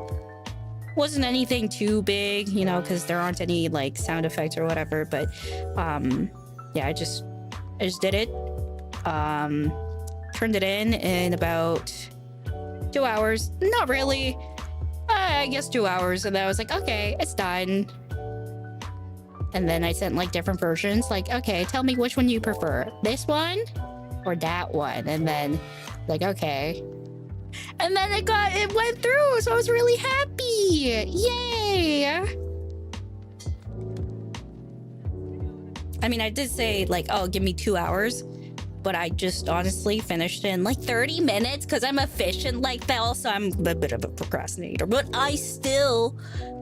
Wasn't anything too big, because there aren't any like sound effects or whatever, but yeah, I just did it. Turned it in about 2 hours. Not really. I guess 2 hours. And then I was like, okay, it's done. And then I sent like different versions. Like, okay, tell me which one you prefer. This one or that one? And then like, okay. And then it went through. So I was really happy. Yay. I mean, I did say like, oh, give me 2 hours. But I just honestly finished in like 30 minutes because I'm efficient like that. Also, I'm a bit of a procrastinator, but I still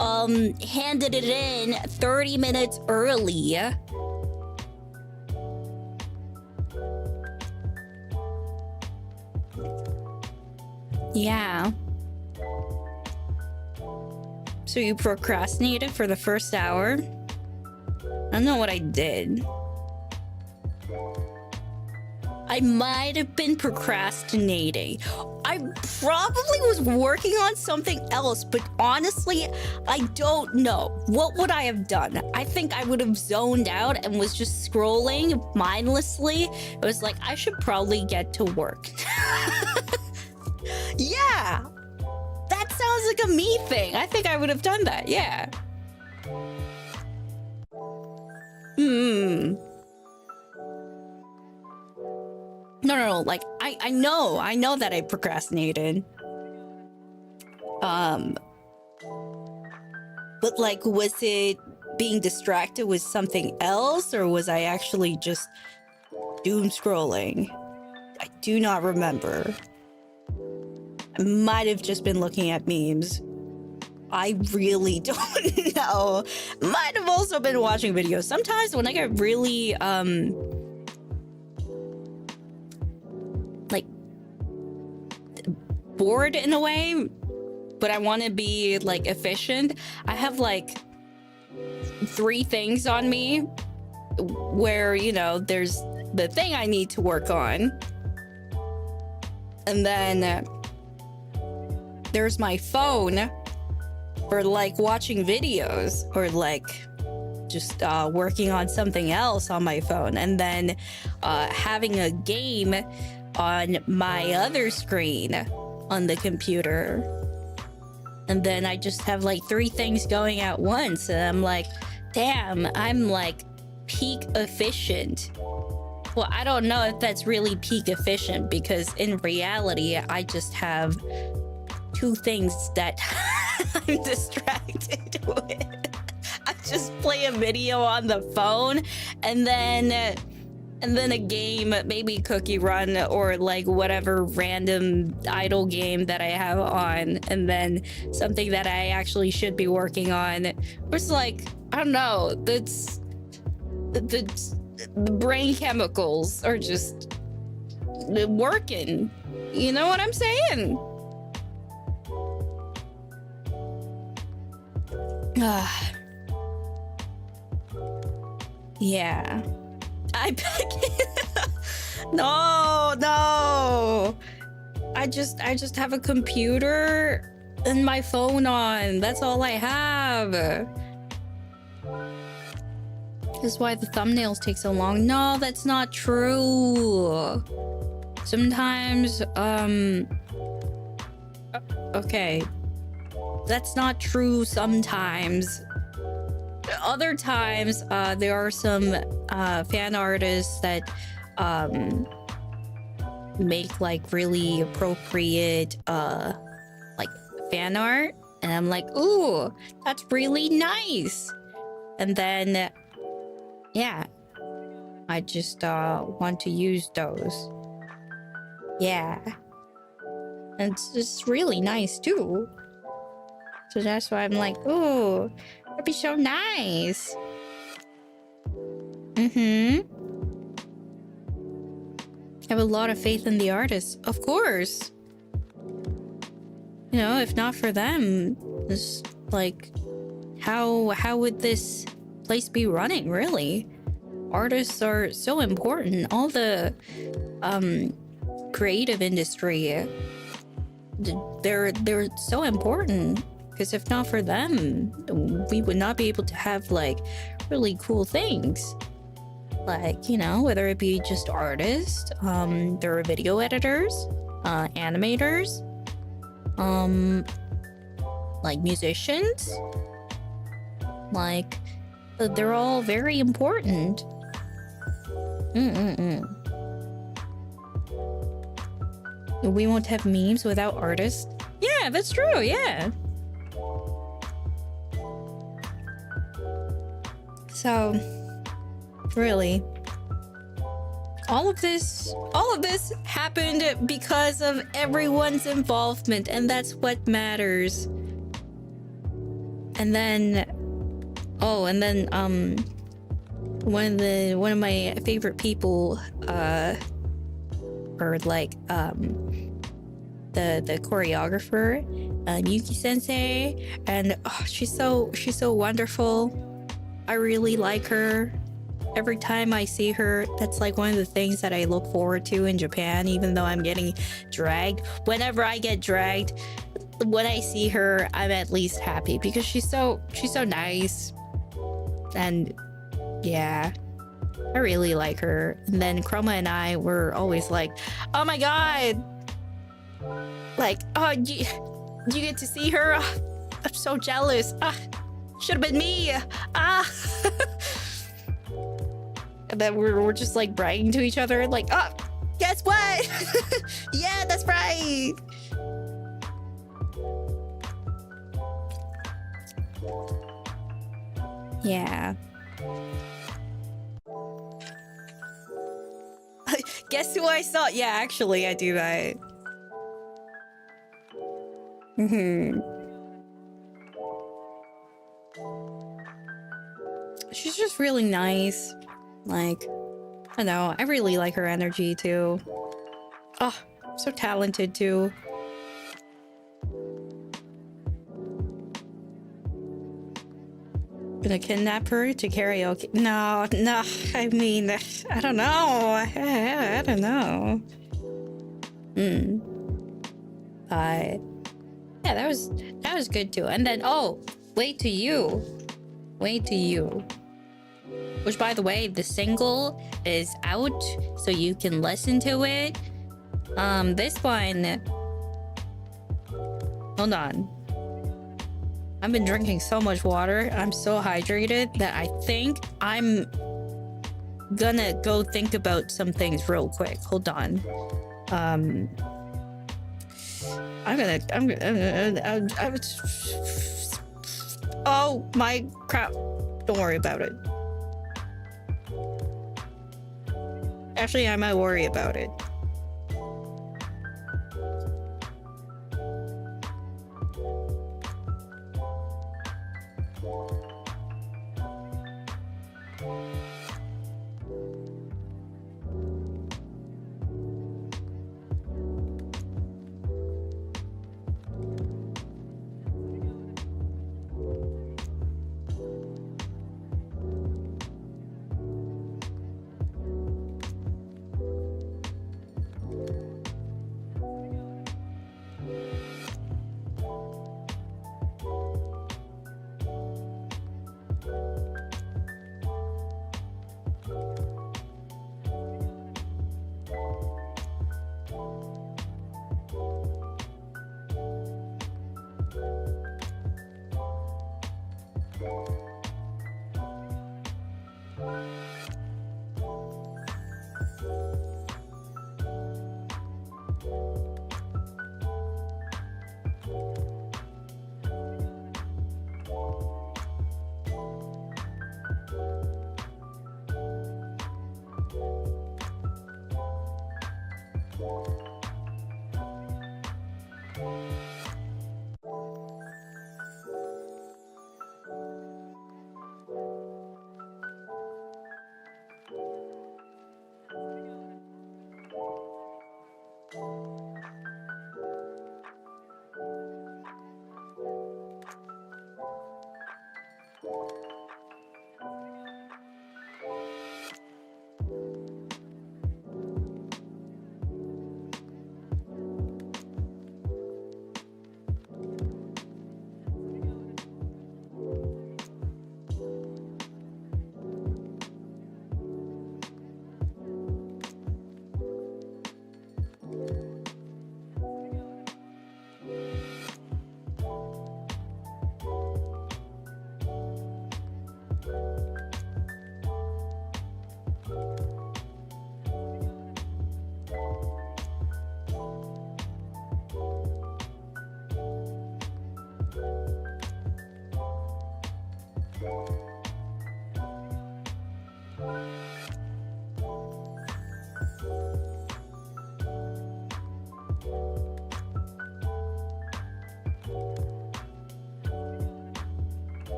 handed it in 30 minutes early. Yeah. So you procrastinated for the first hour? I don't know what I did. I I might have been procrastinating. I probably was working on something else, but honestly, I don't know. What would I have done? I think I would have zoned out and was just scrolling mindlessly. It was like, I should probably get to work. Yeah, that sounds like a me thing. I think I would have done that, yeah. No, like, I know that I procrastinated. But like, was it being distracted with something else, or was I actually just doom scrolling? I do not remember. I might have just been looking at memes. I really don't know. Might have also been watching videos. Sometimes when I get really, like, bored in a way, but I want to be, like, efficient, I have, like, 3 things on me where, you know, there's the thing I need to work on. And then there's my phone for like watching videos or like just working on something else on my phone, and then having a game on my other screen on the computer. And then I just have like 3 things going at once, and I'm like, damn, I'm like peak efficient. Well, I don't know if that's really peak efficient, because in reality, I just have 2 things that I'm distracted with. I just play a video on the phone, and then a game, maybe Cookie Run or like whatever random idle game that I have on, and then something that I actually should be working on. It's like, I don't know, that's the brain chemicals are just working. You know what I'm saying? Yeah. I no. I just have a computer and my phone on. That's all I have. That's why the thumbnails take so long. No, that's not true. Sometimes, okay. That's not true sometimes. Other times, there are some fan artists that make like really appropriate like fan art, and I'm like, ooh, that's really nice. And then yeah, I just want to use those. Yeah, and it's just really nice too. So that's why I'm like, ooh, that'd be so nice. I have a lot of faith in the artists, of course. You know, if not for them, it's like, how would this place be running, really? Artists are so important. All the creative industry, they're so important. Because if not for them, we would not be able to have like really cool things. Like, you know, whether it be just artists, there are video editors, animators, like musicians. Like, they're all very important. We won't have memes without artists. Yeah, that's true, yeah. So, really, all of this happened because of everyone's involvement, and that's what matters. And then, one of my favorite people, or like the choreographer, Yuki Sensei, and she's so wonderful. I really like her, every time I see her, that's like one of the things that I look forward to in Japan, even though I'm getting dragged. Whenever I get dragged, when I see her, I'm at least happy because she's so nice. And yeah, I really like her. And then Chroma and I were always like, oh my god, like, oh, you get to see her? I'm so jealous. Should have been me. And then we're just like bragging to each other, like, oh, guess what? Yeah, that's right. Yeah. Guess who I saw? Yeah, actually, I do that. She's just really nice. Like, I don't know, I really like her energy too. Oh, so talented too. Gonna kidnap her to karaoke? No, I mean, I don't know. I don't know. But yeah, that was good too. And then, oh, wait to you. Which, by the way, the single is out, so you can listen to it. This one, hold on. I've been drinking so much water. I'm so hydrated that I think I'm gonna go think about some things real quick. Hold on. Oh my crap. Don't worry about it. Actually, I might worry about it.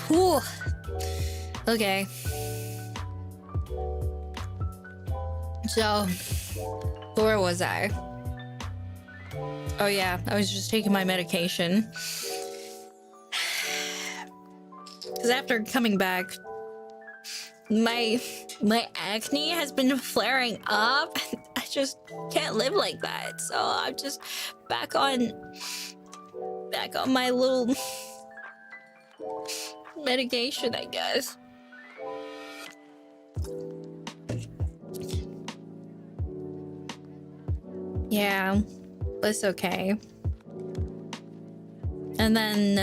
Whew. Okay. So, where was I? Oh yeah, I was just taking my medication. Because after coming back, my acne has been flaring up. I just can't live like that. So I'm just back on my little medication, I guess. Yeah, that's okay. And then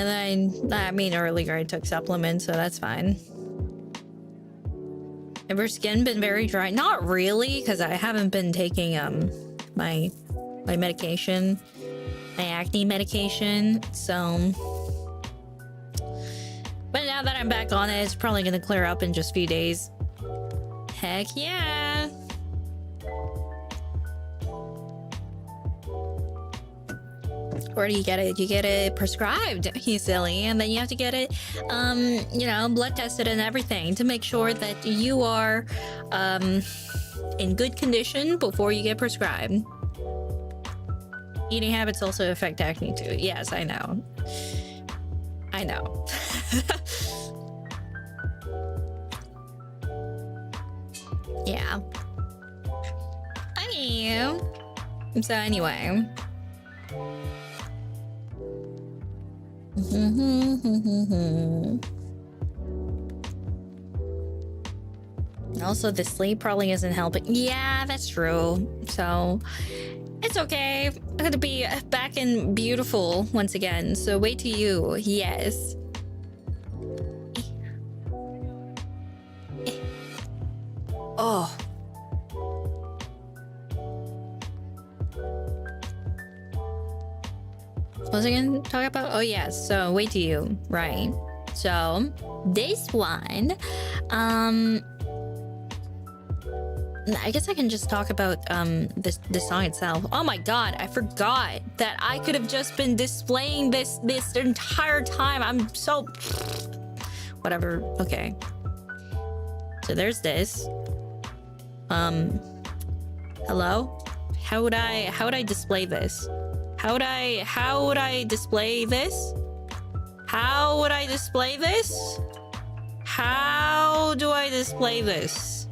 I mean earlier I took supplements, so that's fine. Have your skin been very dry? Not really, because I haven't been taking my medication, my acne medication. So, but now that I'm back on it, it's probably gonna clear up in just a few days. Heck yeah! Where do you get it? You get it prescribed, you silly, and then you have to get it, you know, blood tested and everything to make sure that you are in good condition before you get prescribed. Eating habits also affect acne too. Yes, I know. I know. Yeah. I know. So anyway. Also, the sleep probably isn't helping. Yeah, that's true. So it's okay. I'm gonna be back and beautiful once again. So wait till you. Yes. Oh. was I gonna talk about? Oh yeah, so Wait to You, right? So this one, I guess I can just talk about the song itself. Oh my god, I forgot that I could have just been displaying this entire time. I'm so whatever. Okay. So there's this. Hello? How would I display this? How would I display this? How would I display this? How do I display this?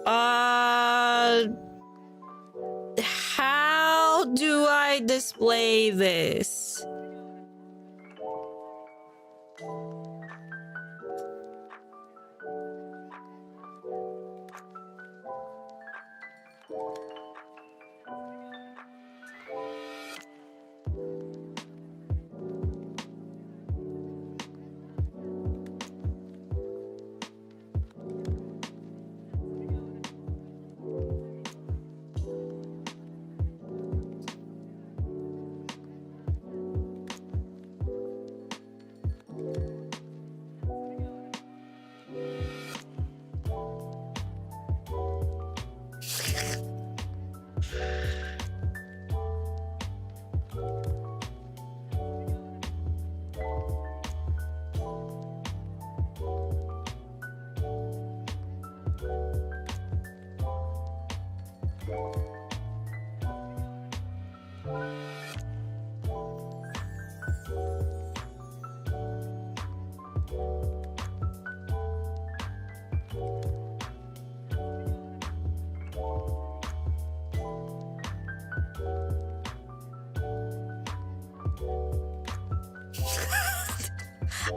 How do I display this?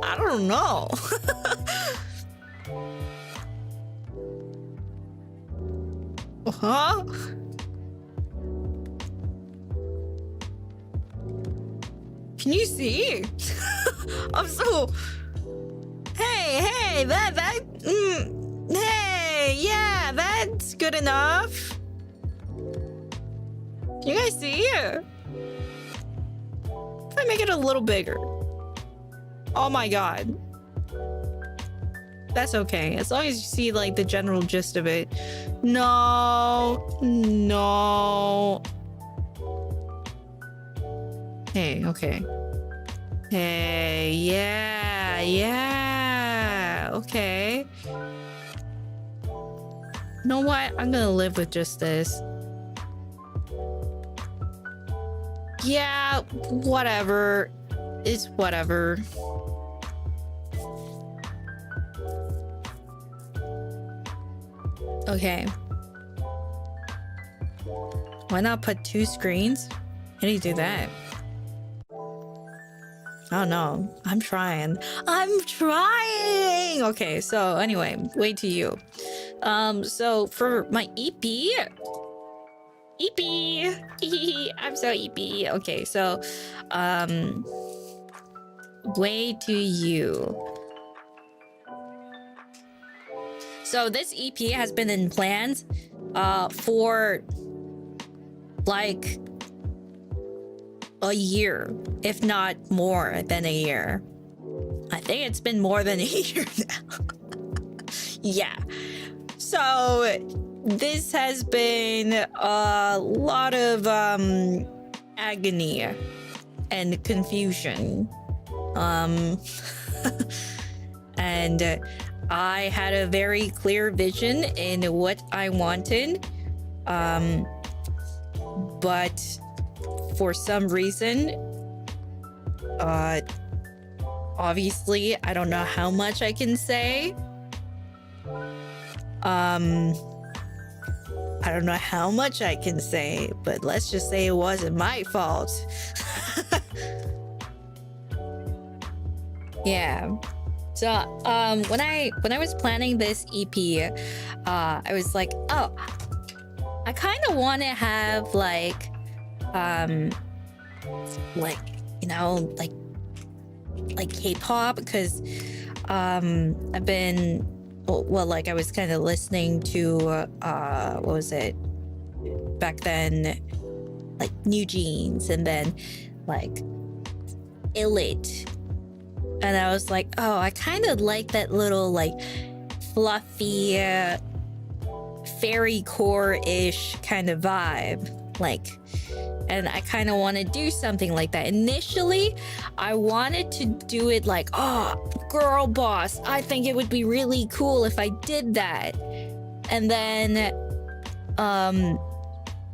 I don't know. Huh? Can you see? I'm so... Hey, hey, yeah, that's good enough. Can you guys see? If I make it a little bigger. Oh my god. That's okay, as long as you see like the general gist of it. No. Hey, okay. Hey, yeah, okay. You know what? I'm gonna live with just this. Yeah, whatever. It's whatever. Okay. Why not put 2 screens? How do you do that? Oh no, I'm trying. Okay, so anyway, Wait to You. So for my EP, I'm so EP. Okay, so Wait to You. So this EP has been in plans for like a year, if not more than a year. I think it's been more than a year now. Yeah. So this has been a lot of agony and confusion. And I had a very clear vision in what I wanted. But for some reason, obviously, I don't know how much I can say. I don't know how much I can say, but let's just say it wasn't my fault. Yeah. So when I was planning this EP, I was like, oh, I kind of want to have like you know, like K-pop, because I've been, well, like I was kind of listening to what was it back then, like New Jeans, and then like Illit. And I was like, oh, I kind of like that little like fluffy fairy core-ish kind of vibe, like, and I kind of want to do something like that. Initially I wanted to do it like, oh, girl boss, I think it would be really cool if I did that. And then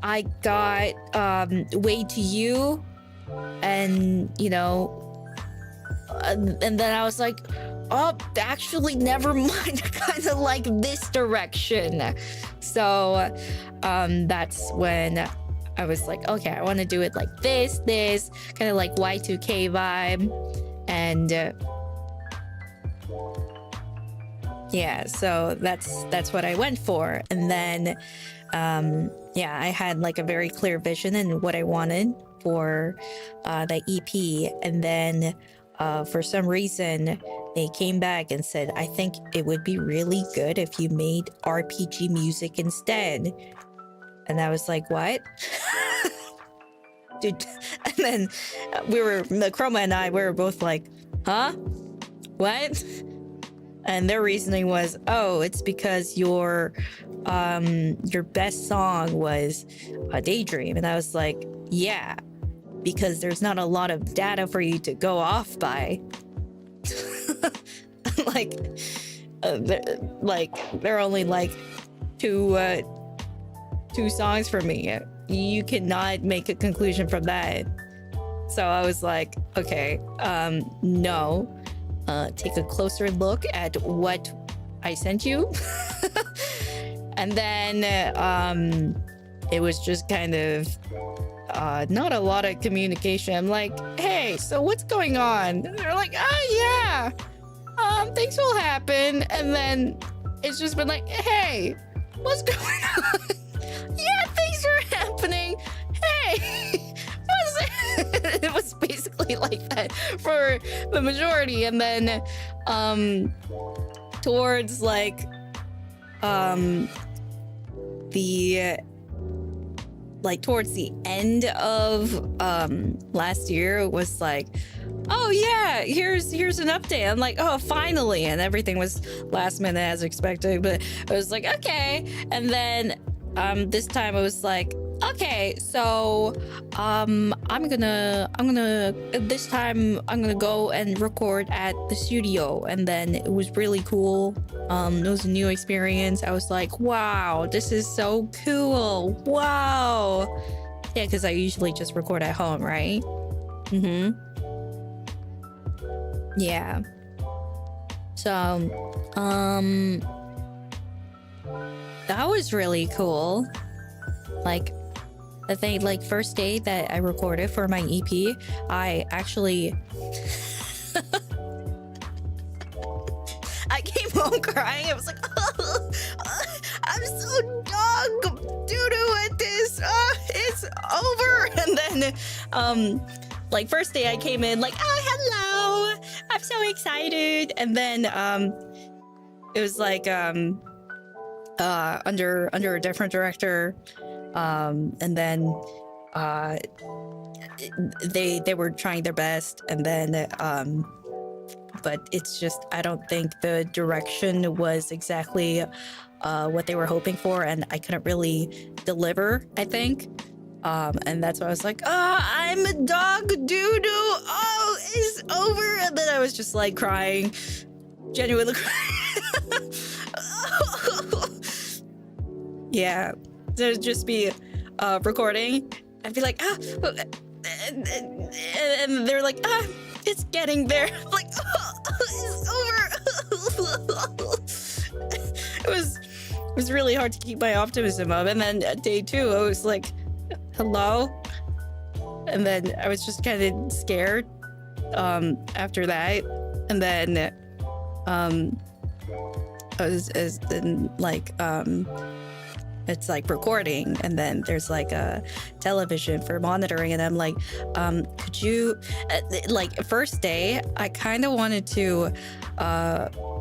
I got Way to You, and you know, and then I was like, oh, actually never mind, I kind of like this direction. So that's when I was like, okay, I want to do it like this kind of like Y2K vibe. And yeah, so that's what I went for. And then yeah, I had like a very clear vision and what I wanted for the EP. And then for some reason they came back and said, I think it would be really good if you made RPG music instead. And I was like, what? Dude. And then Chroma and I, we were both like, huh? What? And their reasoning was, oh, it's because your best song was a Daydream. And I was like, yeah, because there's not a lot of data for you to go off by. like there are only like two songs for me. You cannot make a conclusion from that. So I was like, okay, no. Take a closer look at what I sent you. And then it was just kind of not a lot of communication. I'm like, hey, so what's going on? And they're like, oh yeah, things will happen. And then it's just been like, hey, what's going on? Yeah, things are happening. Hey, what's it? It was basically like that for the majority. And then towards like towards the end of last year, it was like, oh yeah, here's an update. I'm like, oh, finally. And everything was last minute as expected, but I was like, okay. And then this time I was like, okay, so I'm gonna this time I'm gonna go and record at the studio. And then it was really cool. It was a new experience. I was like, wow, this is so cool. Wow. Yeah, because I usually just record at home, right? Yeah. So that was really cool. Like, I think like first day that I recorded for my EP, I actually I came home crying. I was like, oh, I'm so dog doo-doo at this. It's over. And then like first day I came in like, oh, hello, I'm so excited. And then it was like under a different director. And then they were trying their best, and then but it's just, I don't think the direction was exactly what they were hoping for, and I couldn't really deliver, I think. And that's why I was like, oh, I'm a dog doo-doo, oh, it's over. And then I was just like crying, genuinely crying. Yeah, there'd just be recording. I'd be like, and they're like, it's getting there. I'm like, it's over. It was really hard to keep my optimism up. And then at day 2, I was like, hello. And then I was just kind of scared after that. And then I was like it's like recording, and then there's like a television for monitoring, and I'm like, could you like first day I kind of wanted to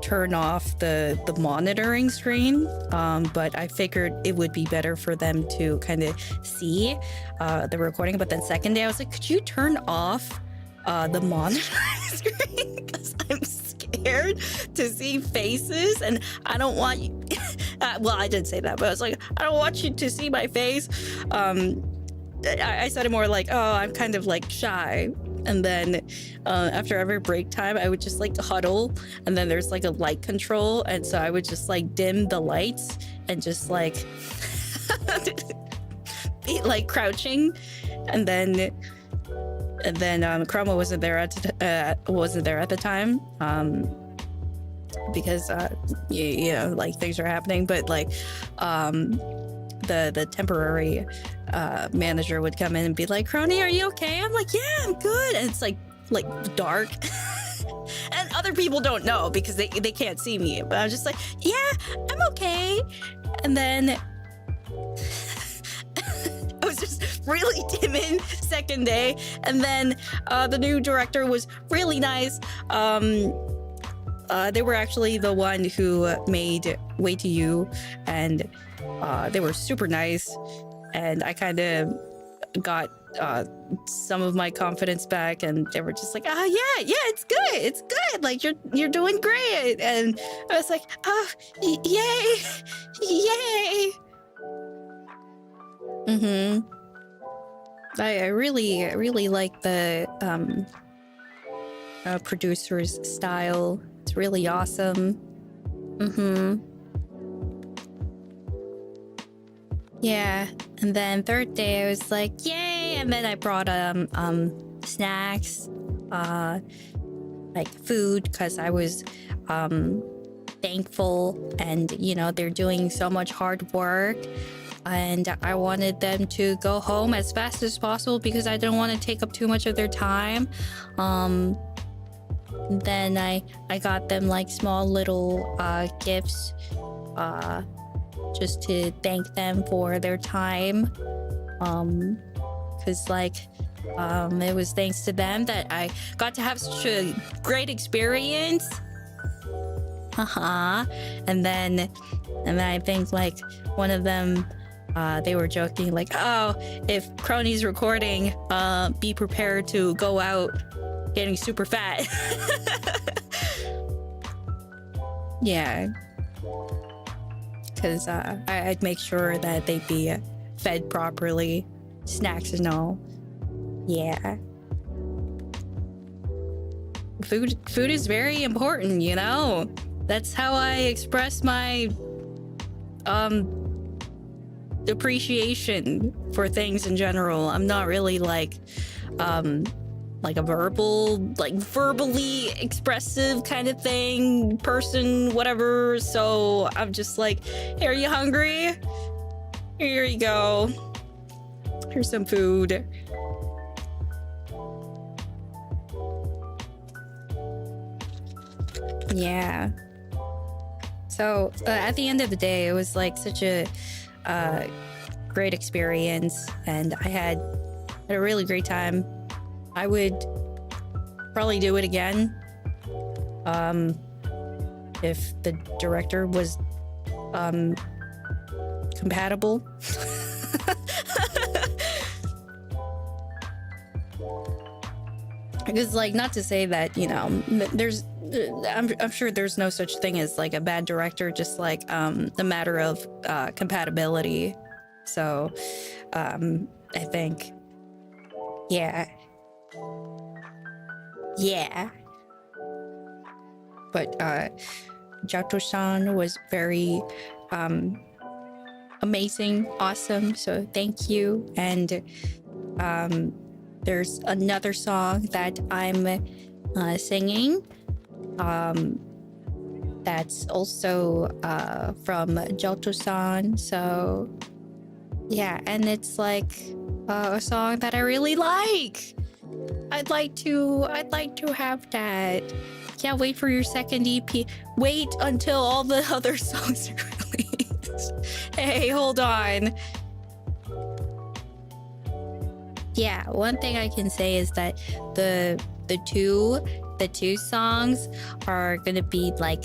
turn off the monitoring screen, but I figured it would be better for them to kind of see the recording. But then second day I was like, could you turn off the monitoring screen, because I'm scared to see faces, and I don't want you well, I didn't say that, but I was like, I don't want you to see my face. I said it more like, oh, I'm kind of like shy. And then after every break time, I would just like huddle, and then there's like a light control, and so I would just like dim the lights and just like be like crouching, and then Chroma wasn't there at the time, because you know, like things are happening, but like the temporary manager would come in and be like, Kronii, are you okay? I'm like, yeah, I'm good. And it's like dark. And other people don't know because they can't see me, but I'm just like, yeah, I'm okay. And then I was just really timid second day, and then the new director was really nice. They were actually the one who made Way to You, and they were super nice, and I kind of got some of my confidence back, and they were just like, yeah, it's good, like you're doing great. And I was like, yay. I really like the producer's style. It's really awesome. Yeah, and then third day I was like, yay, and then I brought snacks, like food, because I was thankful, and you know, they're doing so much hard work, and I wanted them to go home as fast as possible because I didn't want to take up too much of their time. Then I got them like small little gifts, just to thank them for their time, because like it was thanks to them that I got to have such a great experience. And then I think like one of them, they were joking like, oh, if Kronii's recording, be prepared to go out getting super fat. Yeah, because I'd make sure that they'd be fed properly, snacks and all. Yeah, food is very important, you know. That's how I express my appreciation for things in general. I'm not really like a verbally expressive kind of thing person, whatever. So I'm just like, hey, are you hungry? Here you go. Here's some food. Yeah. So at the end of the day, it was like such a great experience, and I had a really great time. I would probably do it again if the director was compatible. Because like, not to say that, you know, there's I'm sure there's no such thing as like a bad director, just like a matter of compatibility. So I think yeah. But Jato-san was very amazing, awesome, so thank you. And there's another song that I'm singing that's also from Jato-san. So yeah, and it's like a song that I really like. I'd like to have that. Can't wait for your second EP. Wait until all the other songs are released. Hey, hold on. Yeah, one thing I can say is that the two songs are gonna be like,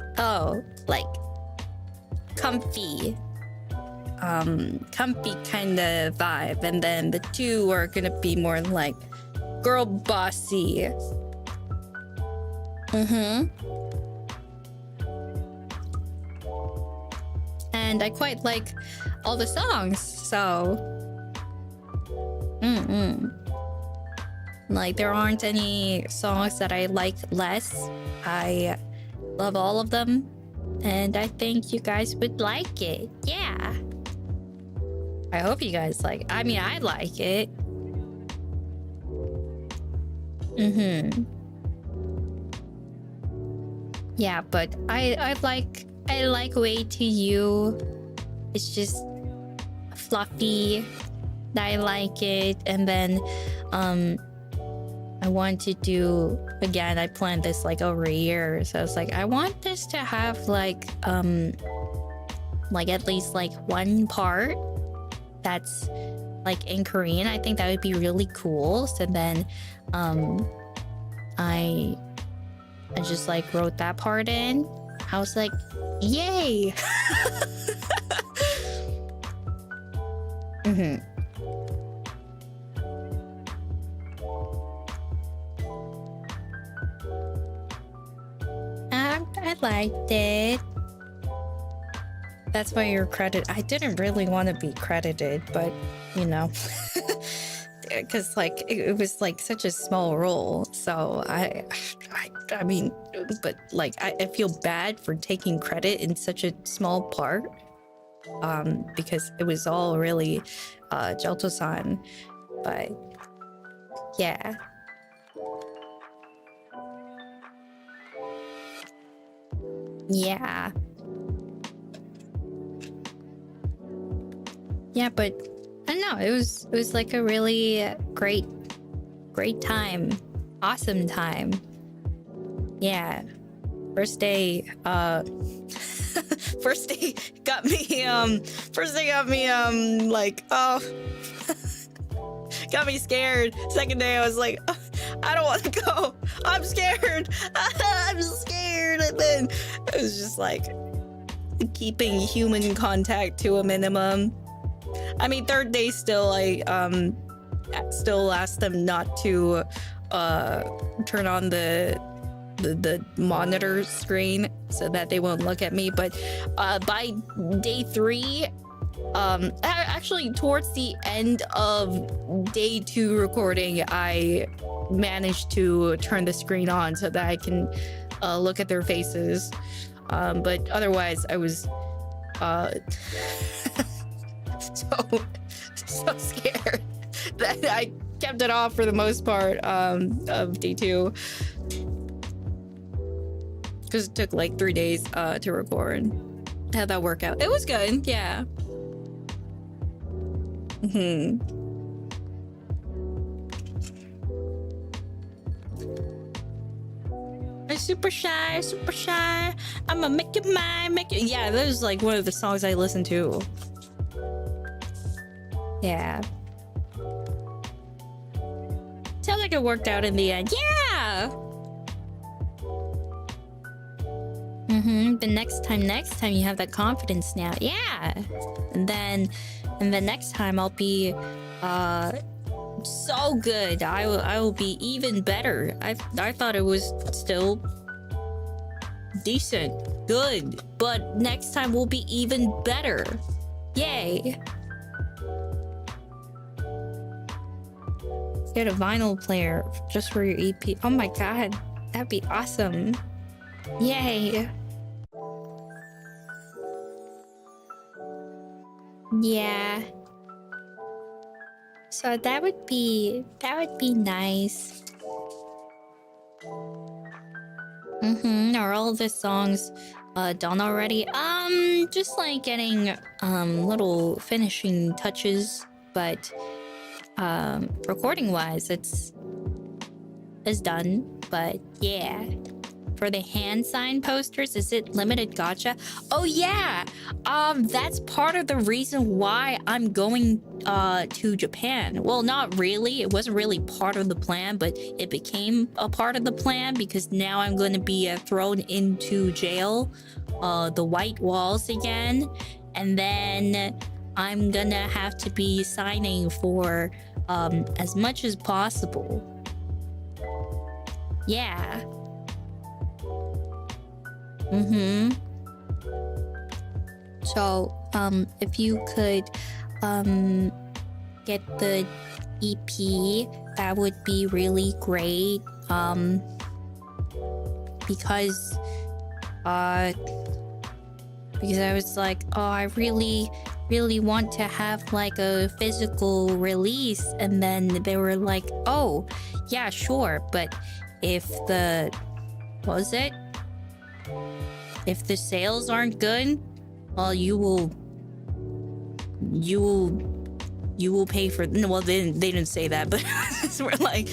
like comfy kind of vibe, and then the two are gonna be more like girl bossy. And I quite like all the songs, so like there aren't any songs that I like less. I love all of them, and I think you guys would like it. Yeah, I hope you guys like. I mean, I like it. Yeah, but I like Way to You. It's just fluffy. I like it. And then I want to do, again, I planned this like over a year, so I was like, I want this to have like at least like one part that's like in Korean. I think that would be really cool. So then I just like wrote that part in. I was like, yay. I liked it. That's why you're credited. I didn't really want to be credited, but you know, because like it was like such a small role. So I mean, but like I feel bad for taking credit in such a small part, because it was all really Jelto-san. But yeah. Yeah. Yeah, but I don't know, it was like a really great time. Awesome time. Yeah. First day got me like, oh, got me scared. Second day I was like, oh, I don't want to go. I'm scared. I'm scared. And then it was just like keeping human contact to a minimum. I mean, third day still, I still asked them not to turn on the monitor screen so that they won't look at me. But by day 3, actually towards the end of day 2 recording, I managed to turn the screen on so that I can look at their faces. But otherwise, I was so scared that I kept it off for the most part of day 2, because it took like 3 days to record. How'd that work out? It was good, yeah. I'm super shy. I'ma make it mine, yeah, that was like one of the songs I listened to. Yeah. Sounds like it worked out in the end. Yeah. The next time you have that confidence now. Yeah. And then next time I'll be so good. I will be even better. I thought it was still decent, good, but next time will be even better. Yay. Get a vinyl player just for your EP. Oh my god, that'd be awesome. Yay. Yeah. So that would be nice. Are all the songs done already? Just like getting little finishing touches, but recording wise it's done. But yeah. For the hand sign posters, is it limited gacha? Oh yeah, that's part of the reason why I'm going to Japan. Well, not really. It wasn't really part of the plan, but it became a part of the plan because now I'm going to be thrown into jail, the White Walls again, and then I'm gonna have to be signing for as much as possible. Yeah. So, if you could get the EP, that would be really great. Because I was like, oh, I really want to have like a physical release, and then they were like, oh yeah, sure, but if the if the sales aren't good, well, you will pay for, no, well, they didn't say that, but we're like,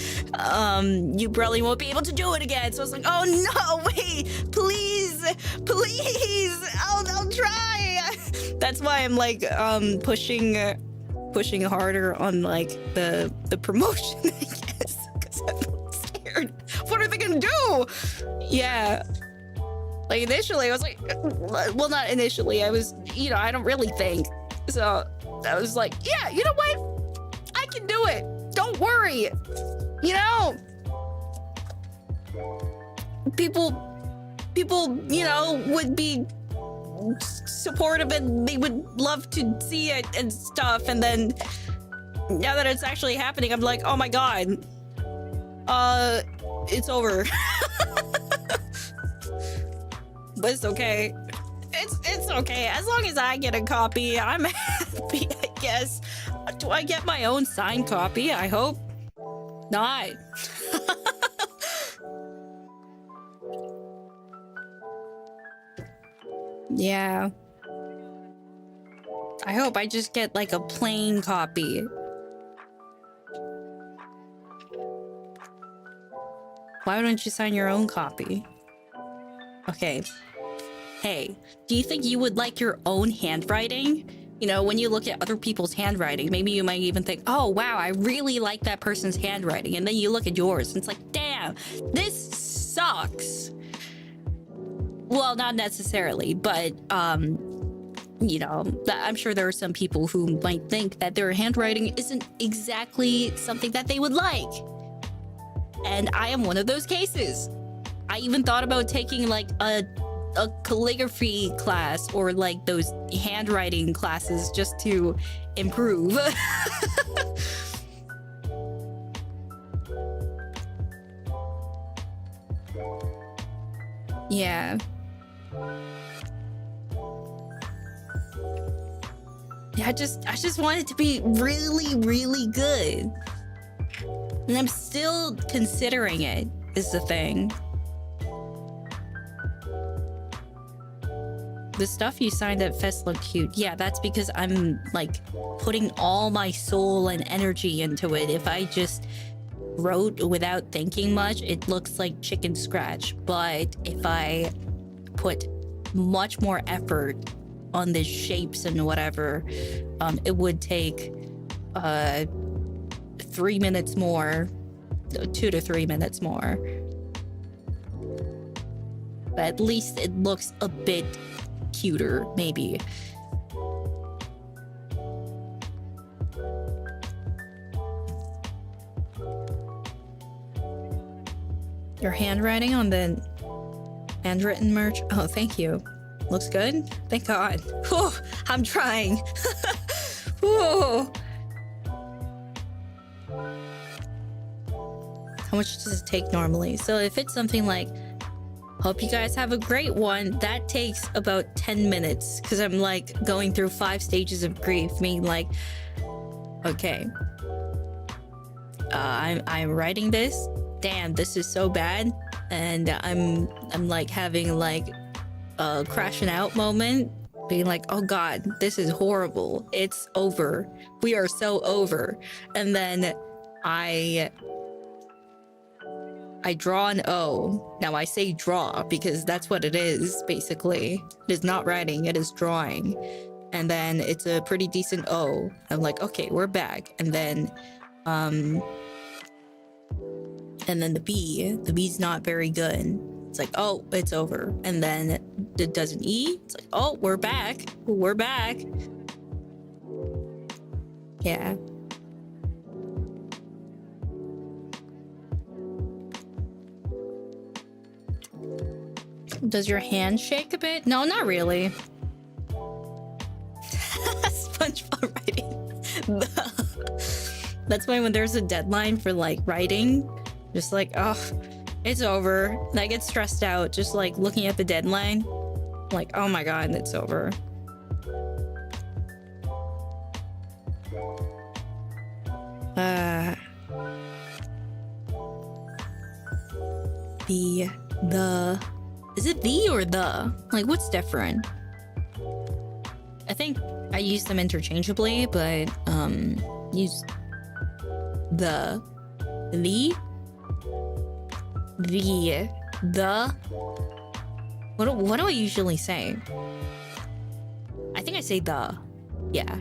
you probably won't be able to do it again. So I was like, oh no, wait, please, I'll try. That's why I'm like pushing harder on like the promotion, I guess, because I'm scared. What are they gonna do? Yeah. Like initially I was like, well, not initially, I was, I don't really think. So I was like, yeah, you know what? I can do it. Don't worry. People, would be supportive and they would love to see it and stuff. And then now that it's actually happening, I'm like, oh my God, it's over. But it's okay. It's okay. As long as I get a copy, I'm happy, I guess. Do I get my own signed copy? I hope not. Yeah. I hope I just get like a plain copy. Why don't you sign your own copy? Okay. Hey, do you think you would like your own handwriting? When you look at other people's handwriting, maybe you might even think, oh, wow, I really like that person's handwriting. And then you look at yours and it's like, damn, this sucks. Well, not necessarily, but, I'm sure there are some people who might think that their handwriting isn't exactly something that they would like. And I am one of those cases. I even thought about taking like a calligraphy class or like those handwriting classes just to improve. Yeah. Yeah, I just want it to be really, really good. And I'm still considering it, is the thing. The stuff you signed at Fest looked cute. Yeah, that's because I'm like putting all my soul and energy into it. If I just wrote without thinking much, it looks like chicken scratch. But if I put much more effort on the shapes and whatever, it would take 3 minutes more, 2 to 3 minutes more. But at least it looks a bit cuter, maybe. Your handwriting on the handwritten merch? Oh, thank you. Looks good? Thank God. Whew, I'm trying. Whew. How much does it take normally? So if it's something like, hope you guys have a great one, that takes about 10 minutes because I'm like going through 5 stages of grief, meaning like, okay, I'm writing this. Damn, this is so bad. And I'm like having like a crashing out moment, being like, oh God, this is horrible. It's over. We are so over. And then I draw an O. Now I say draw because that's what it is, basically. It is not writing, it is drawing. And then it's a pretty decent O. I'm like, okay, we're back. And then the B. The B's not very good. It's like, oh, it's over. And then it does an E. It's like, oh, we're back. We're back. Yeah. Does your hand shake a bit? No, not really. SpongeBob writing. That's why when there's a deadline for like writing, just like, oh, it's over. And I get stressed out just like looking at the deadline. Like, oh my god, it's over. Is it the or the? Like, what's different? I think I use them interchangeably, but use the what do I usually say? I think I say the. Yeah.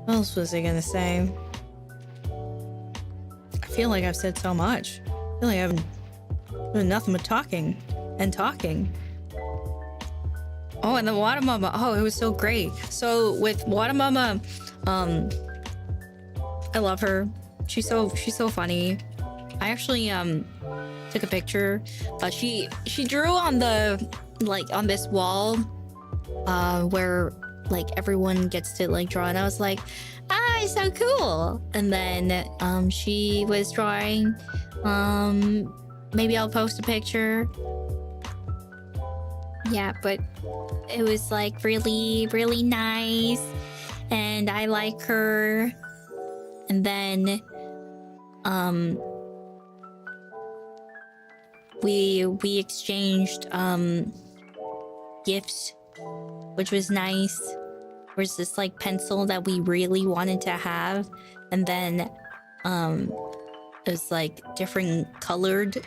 What else was I gonna say? I feel like I've said so much. I feel like I've doing nothing but talking and talking. Oh, and the Wada Mama. Oh, it was so great. So with Wada Mama, I love her. She's so funny. I actually took a picture. She drew on on this wall where like everyone gets to like draw, and I was like, it's so cool. And then she was drawing, maybe I'll post a picture. Yeah, but it was like really nice, and I like her. And then we exchanged gifts, which was nice. There's this like pencil that we really wanted to have, and then it was like different colored.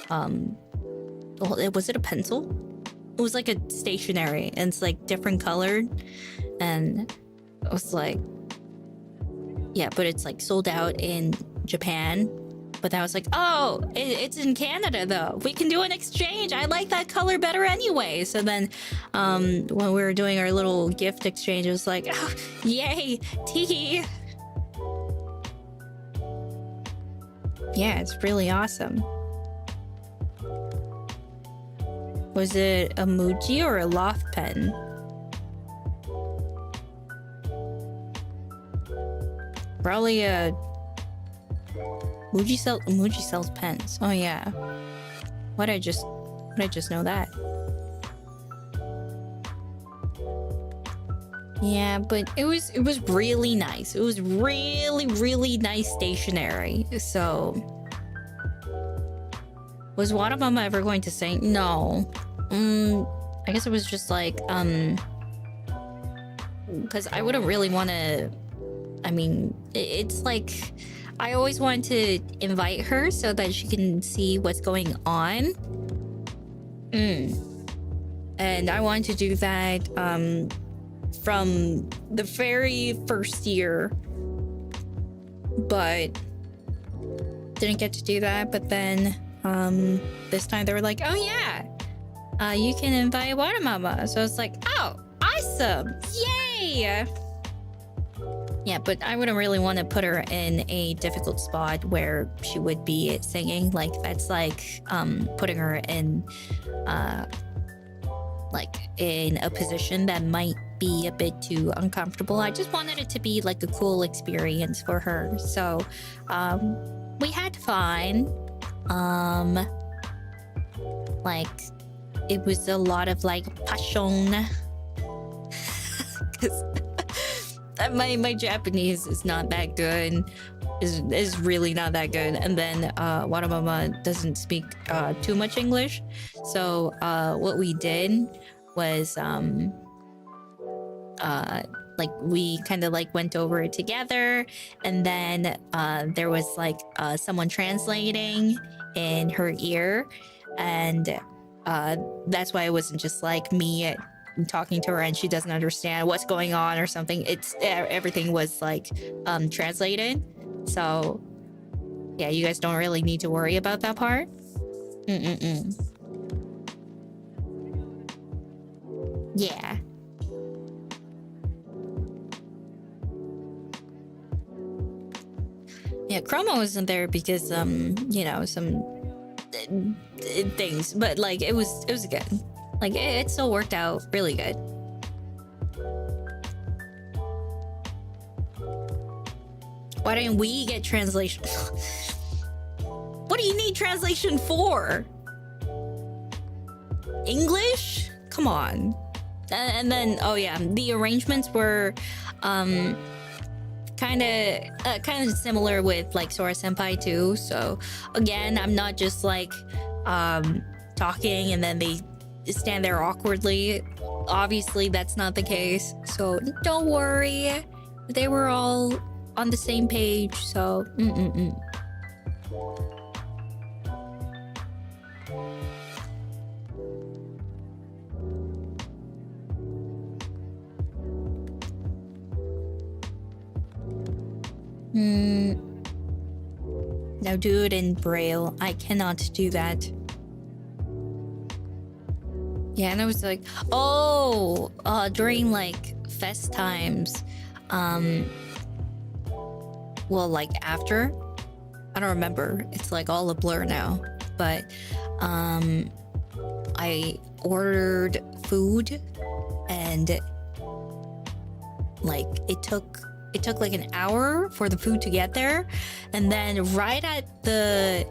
Was it a pencil? It was like a stationery, and it's like different colored, and it was like, yeah, but it's like sold out in Japan. But I was like, oh, it's in Canada though. We can do an exchange. I like that color better anyway. So then when we were doing our little gift exchange, it was like, oh, yay, tea. Yeah, it's really awesome. Was it a Muji or a Loft pen? Probably a Muji sells pens. Oh yeah. Why'd I just know that? Yeah, but it was really nice. It was really nice stationery. So was Wada Mama ever going to say no? I guess it was just like because I wouldn't really want to. I mean, it's like I always want to invite her so that she can see what's going on. And I wanted to do that from the very first year, but didn't get to do that. But then this time they were like, oh yeah, you can invite Wada Mama. So it's like, oh, awesome, yay. Yeah, but I wouldn't really want to put her in a difficult spot where she would be singing. Like, that's like putting her in in a position that might be a bit too uncomfortable. I just wanted it to be like a cool experience for her. So we had fun. Like, it was a lot of like passion. my Japanese is not that good. Is really not that good. And then Wada Mama doesn't speak too much English. So what we did was like we kind of like went over it together, and then there was like someone translating in her ear, and that's why it wasn't just like me talking to her and she doesn't understand what's going on or something. It's everything was like translated. So yeah, you guys don't really need to worry about that part. Yeah. Yeah, Chroma wasn't there because you know, some things, but like it was good. Like it still worked out really good. Why didn't we get translation? What do you need translation for? English? Come on. And then oh yeah, the arrangements were kind of similar with like Sora Senpai too. So again, I'm not just like talking and then they stand there awkwardly. Obviously that's not the case, so don't worry, they were all on the same page. So now do it in Braille. I cannot do that. Yeah, and I was like, oh, during like fest times, well, like after, I don't remember. It's like all a blur now. But I ordered food, and like it took like an hour for the food to get there, and then right at the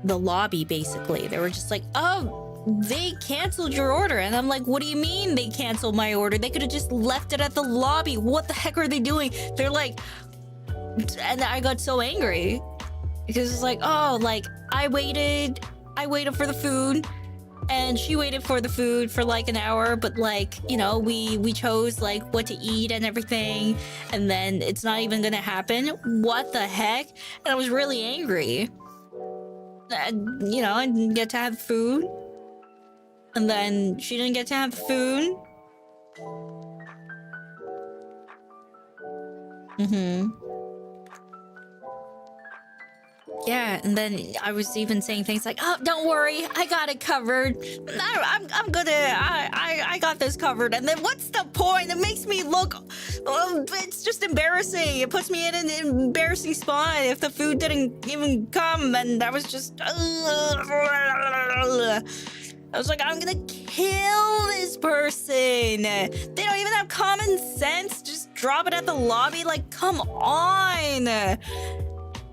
lobby, basically, they were just like, oh, they canceled your order. And I'm like, what do you mean they canceled my order? They could have just left it at the lobby. What the heck are they doing? They're like, and I got so angry because it's like, oh, like I waited for the food, and she waited for the food for like an hour, but like, you know, we chose like what to eat and everything, and then it's not even gonna happen. What the heck? And I was really angry. And, you know, I didn't get to have food, and then she didn't get to have the food. Yeah, and then I was even saying things like, "Oh, don't worry, I got it covered. I'm gonna, I got this covered." And then what's the point? It makes me look, it's just embarrassing. It puts me in an embarrassing spot if the food didn't even come, and I was just, I was like, I'm gonna kill this person. They don't even have common sense. Just drop it at the lobby. Like, come on.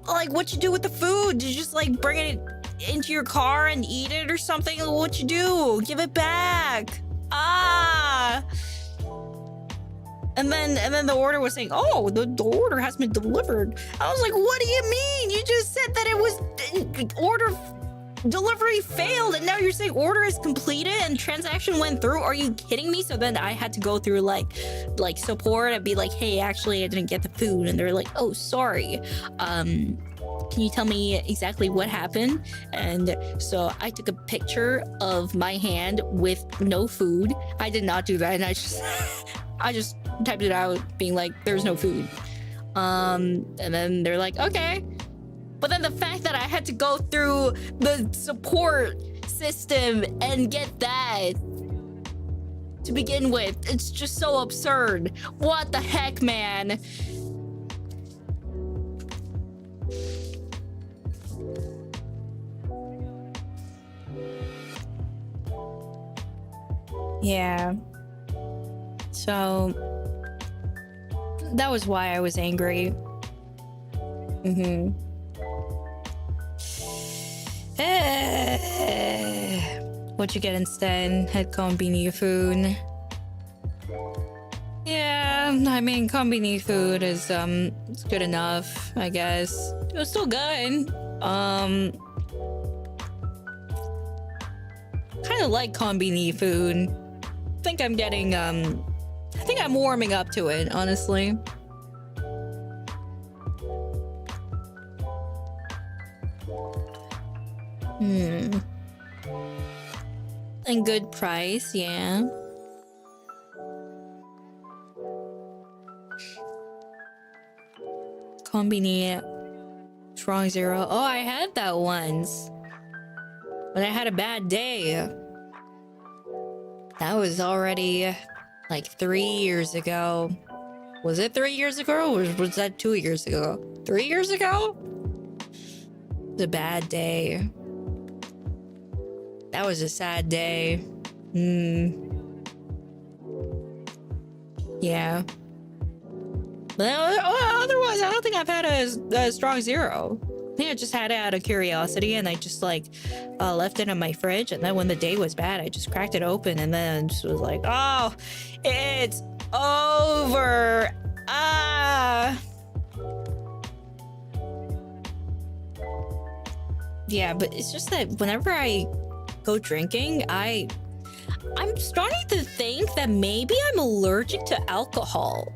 Like, what you do with the food? You just like bring it into your car and eat it or something? What you do? Give it back. And then the order was saying, oh, the order has been delivered. I was like, what do you mean? You just said that it was order delivery failed, and now you're saying order is completed and transaction went through. Are you kidding me? So then I had to go through like support and be like, hey, actually I didn't get the food, and they're like, oh, sorry, can you tell me exactly what happened? And so I took a picture of my hand with no food. I did not do that, and I just typed it out being like, there's no food. And then they're like, okay. But then the fact that I had to go through the support system and get that to begin with, it's just so absurd. What the heck, man? Yeah. So that was why I was angry. What you get instead? Head cone beanie food. Yeah. I mean, combini food is it's good enough, I guess. It was still good. Kind of like combini food. I think I'm getting I think I'm warming up to it, honestly. And good price, yeah. Combini strong zero. Oh, I had that once. But I had a bad day. That was already like 3 years ago. Was it 3 years ago? Or was that 2 years ago? 3 years ago? It was a bad day. That was a sad day. Yeah. But otherwise, I don't think I've had a strong zero. I think I just had it out of curiosity, and I just like left it in my fridge. And then when the day was bad, I just cracked it open, and then just was like, "Oh, it's over!" Yeah, but it's just that whenever I go drinking, I'm starting to think that maybe I'm allergic to alcohol.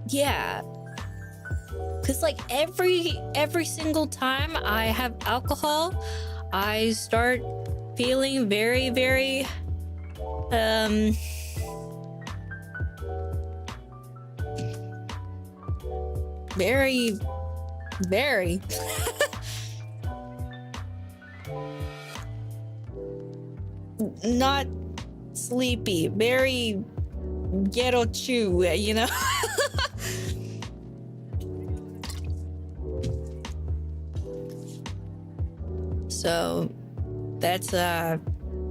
Yeah. Cause like every single time I have alcohol, I start feeling very, very very not sleepy, very ghetto chew, you know. So that's I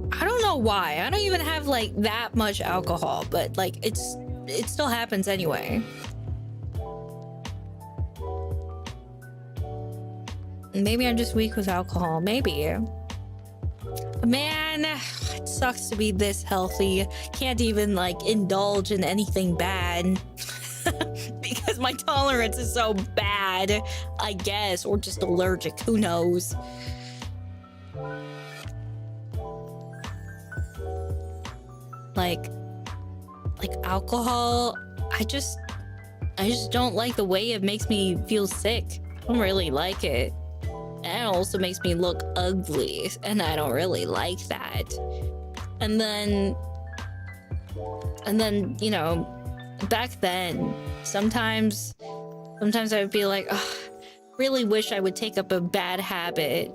don't know why. I don't even have like that much alcohol, but like it still happens anyway. Maybe I'm just weak with alcohol. Maybe. Man, it sucks to be this healthy. Can't even like indulge in anything bad. Because my tolerance is so bad, I guess, or just allergic. Who knows? Like alcohol, I just don't like the way it makes me feel sick. I don't really like it. And it also makes me look ugly, and I don't really like that. And then, you know, back then, sometimes I would be like, oh, really wish I would take up a bad habit.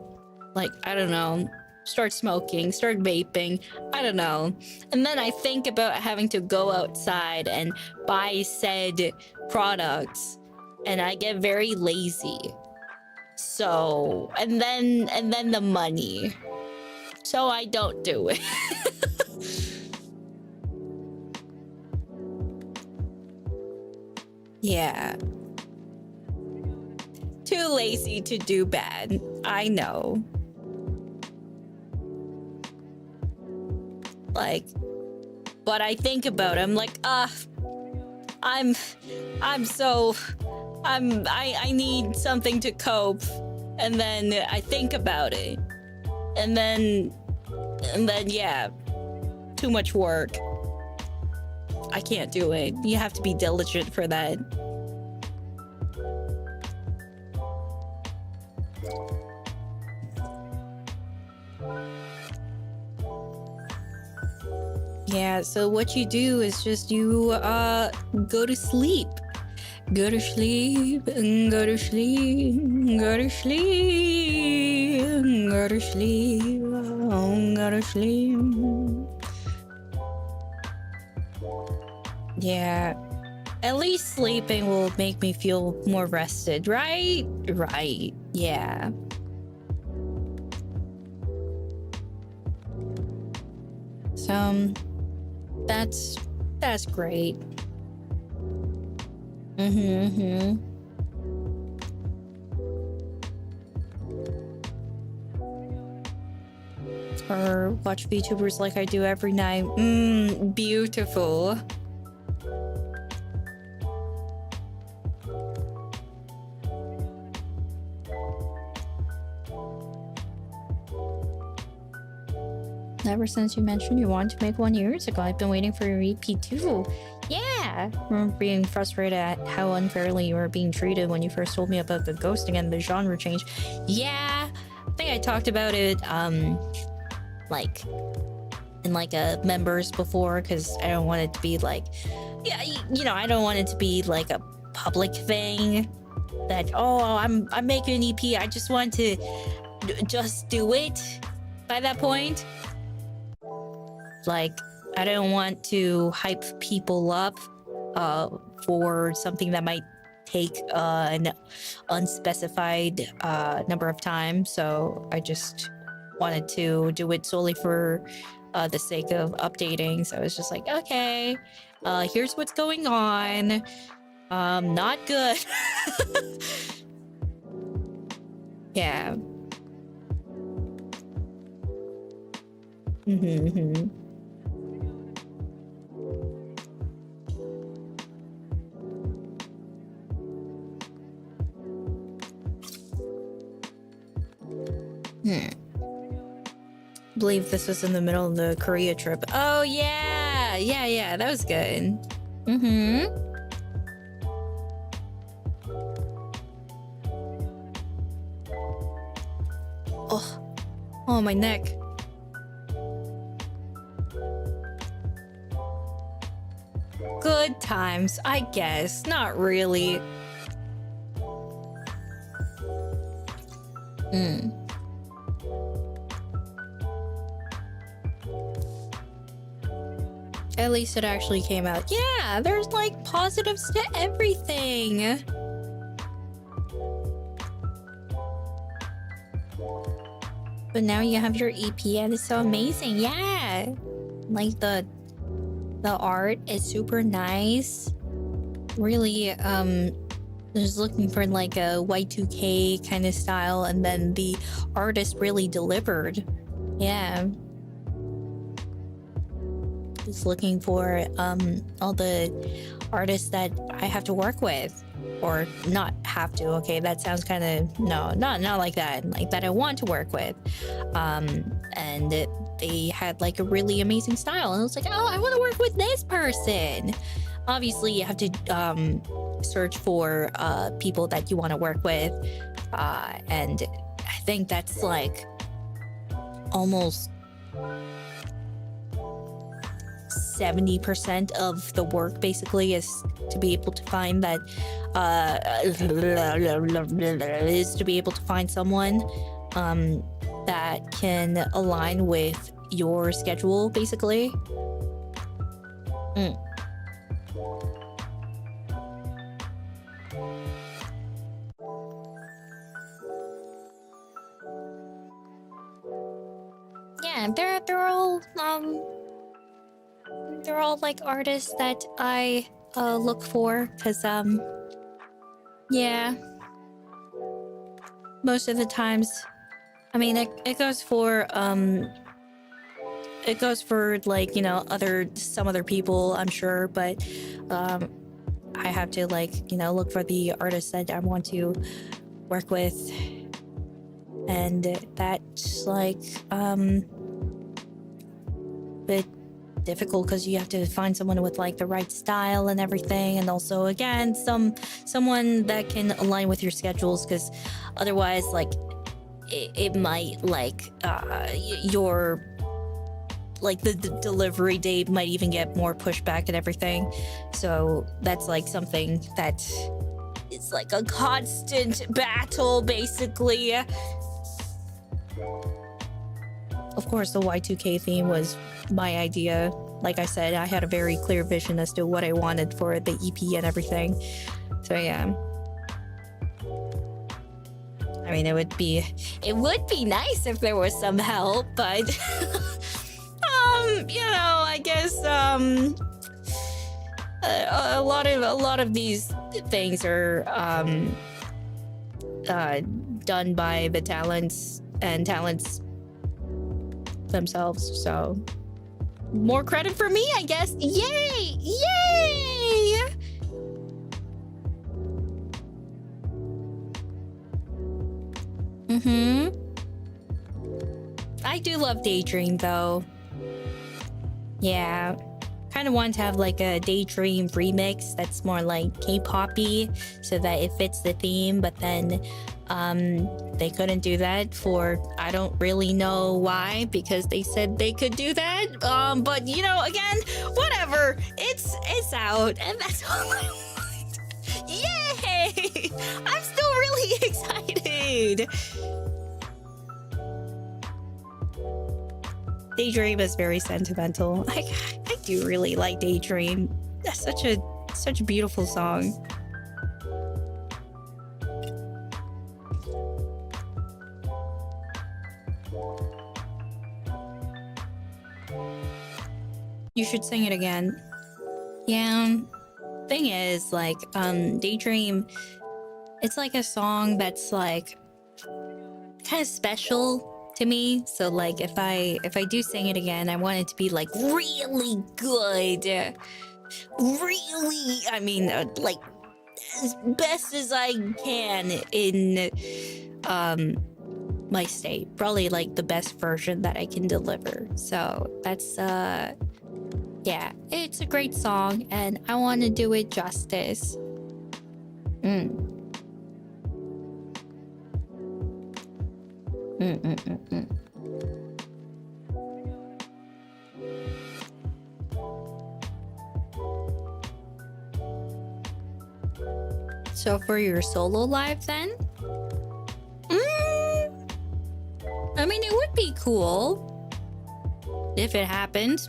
Like, I don't know, start smoking, start vaping, I don't know. And then I think about having to go outside and buy said products, and I get very lazy. So, and then the money. So I don't do it. Yeah. Too lazy to do bad. I know. Like, but I think about it. I'm like, I need something to cope, and then I think about it, and then yeah, too much work. I can't do it. You have to be diligent for that. Yeah, so what you do is just you go to sleep. Go to sleep, go to sleep, go to sleep, go to sleep, go to sleep. Yeah, at least sleeping will make me feel more rested, right? Right, yeah. So, that's great. Or watch VTubers like I do every night. Beautiful. Ever since you mentioned you wanted to make one years ago, I've been waiting for your EP too. Yeah! Remember being frustrated at how unfairly you were being treated when you first told me about the ghosting and the genre change. Yeah! I think I talked about it, like, in like a members before, because I don't want it to be like, yeah, you know, I don't want it to be like a public thing that, oh, I'm making an EP, I just want to just do it by that point. Like, I don't want to hype people up for something that might take an unspecified number of times. So I just wanted to do it solely for the sake of updating. So it's just like, okay, here's what's going on. Not good. Yeah. Believe this was in the middle of the Korea trip. Oh yeah, that was good. Oh, my neck. Good times, I guess. Not really. At least it actually came out. Yeah, there's like positives to everything. But now you have your EP and it's so amazing. Yeah. Like the art is super nice. Really, just looking for like a Y2K kind of style, and then the artist really delivered. Yeah. Just looking for all the artists that I have to work with, or not have to. Okay, that sounds kind of not like that. Like that I want to work with, and they had like a really amazing style, and I was like, oh, I want to work with this person. Obviously, you have to search for people that you want to work with, and I think that's like almost 70% of the work basically is to be able to find that is to be able to find someone that can align with your schedule basically. Yeah, they're all like artists that I look for, because yeah, most of the times, I mean, it goes for like, you know, some other people, I'm sure, but I have to like, you know, look for the artists that I want to work with, and that's like bit difficult because you have to find someone with like the right style and everything, and also again someone that can align with your schedules, because otherwise like it might like your like the delivery date might even get more pushback and everything. So that's like something that is like a constant battle basically. Of course, the Y2K theme was my idea. Like I said, I had a very clear vision as to what I wanted for the EP and everything. So yeah. I mean, it would be nice if there was some help, but you know, I guess a lot of these things are done by the talents themselves, so more credit for me, I guess. Yay! I do love Daydream though. Yeah. Kind of want to have like a Daydream remix that's more like K-poppy so that it fits the theme, but then they couldn't do that for I don't really know why, because they said they could do that, but you know, again, whatever, it's out, and that's all I want. Yay! I'm still really excited. Daydream is very sentimental. I do really like Daydream. That's such a beautiful song. You should sing it again. Yeah. Thing is, like, Daydream, it's like a song that's like kind of special to me. So like if I do sing it again, I want it to be like really good. Really, I mean, like as best as I can in my state. Probably like the best version that I can deliver. So that's yeah, it's a great song and I want to do it justice. So for your solo live then? I mean, it would be cool if it happened.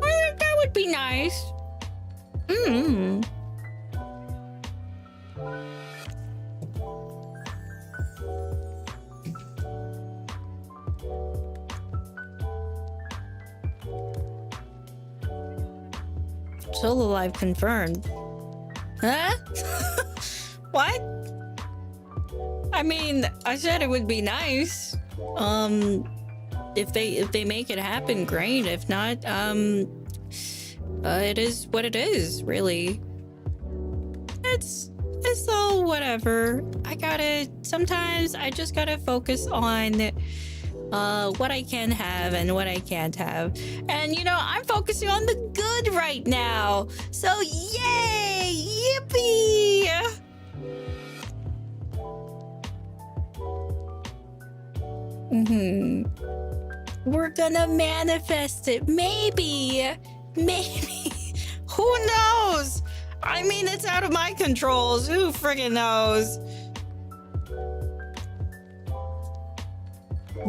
That would be nice. Solo live confirmed. Huh? What? I mean, I said it would be nice. If they make it happen, great. If not, it is what it is, really. It's all whatever. Sometimes I just gotta focus on what I can have and what I can't have. And you know, I'm focusing on the good right now. So yay! Yippee! We're gonna manifest it. Maybe. Who knows? I mean, it's out of my controls. Who friggin' knows?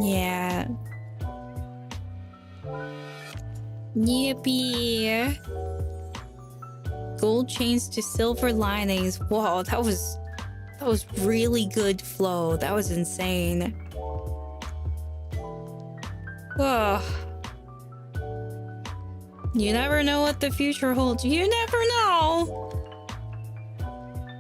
Yeah. Yippee. Gold chains to silver linings. Whoa, that was really good flow. That was insane. Whoa. You never know what the future holds. You never know.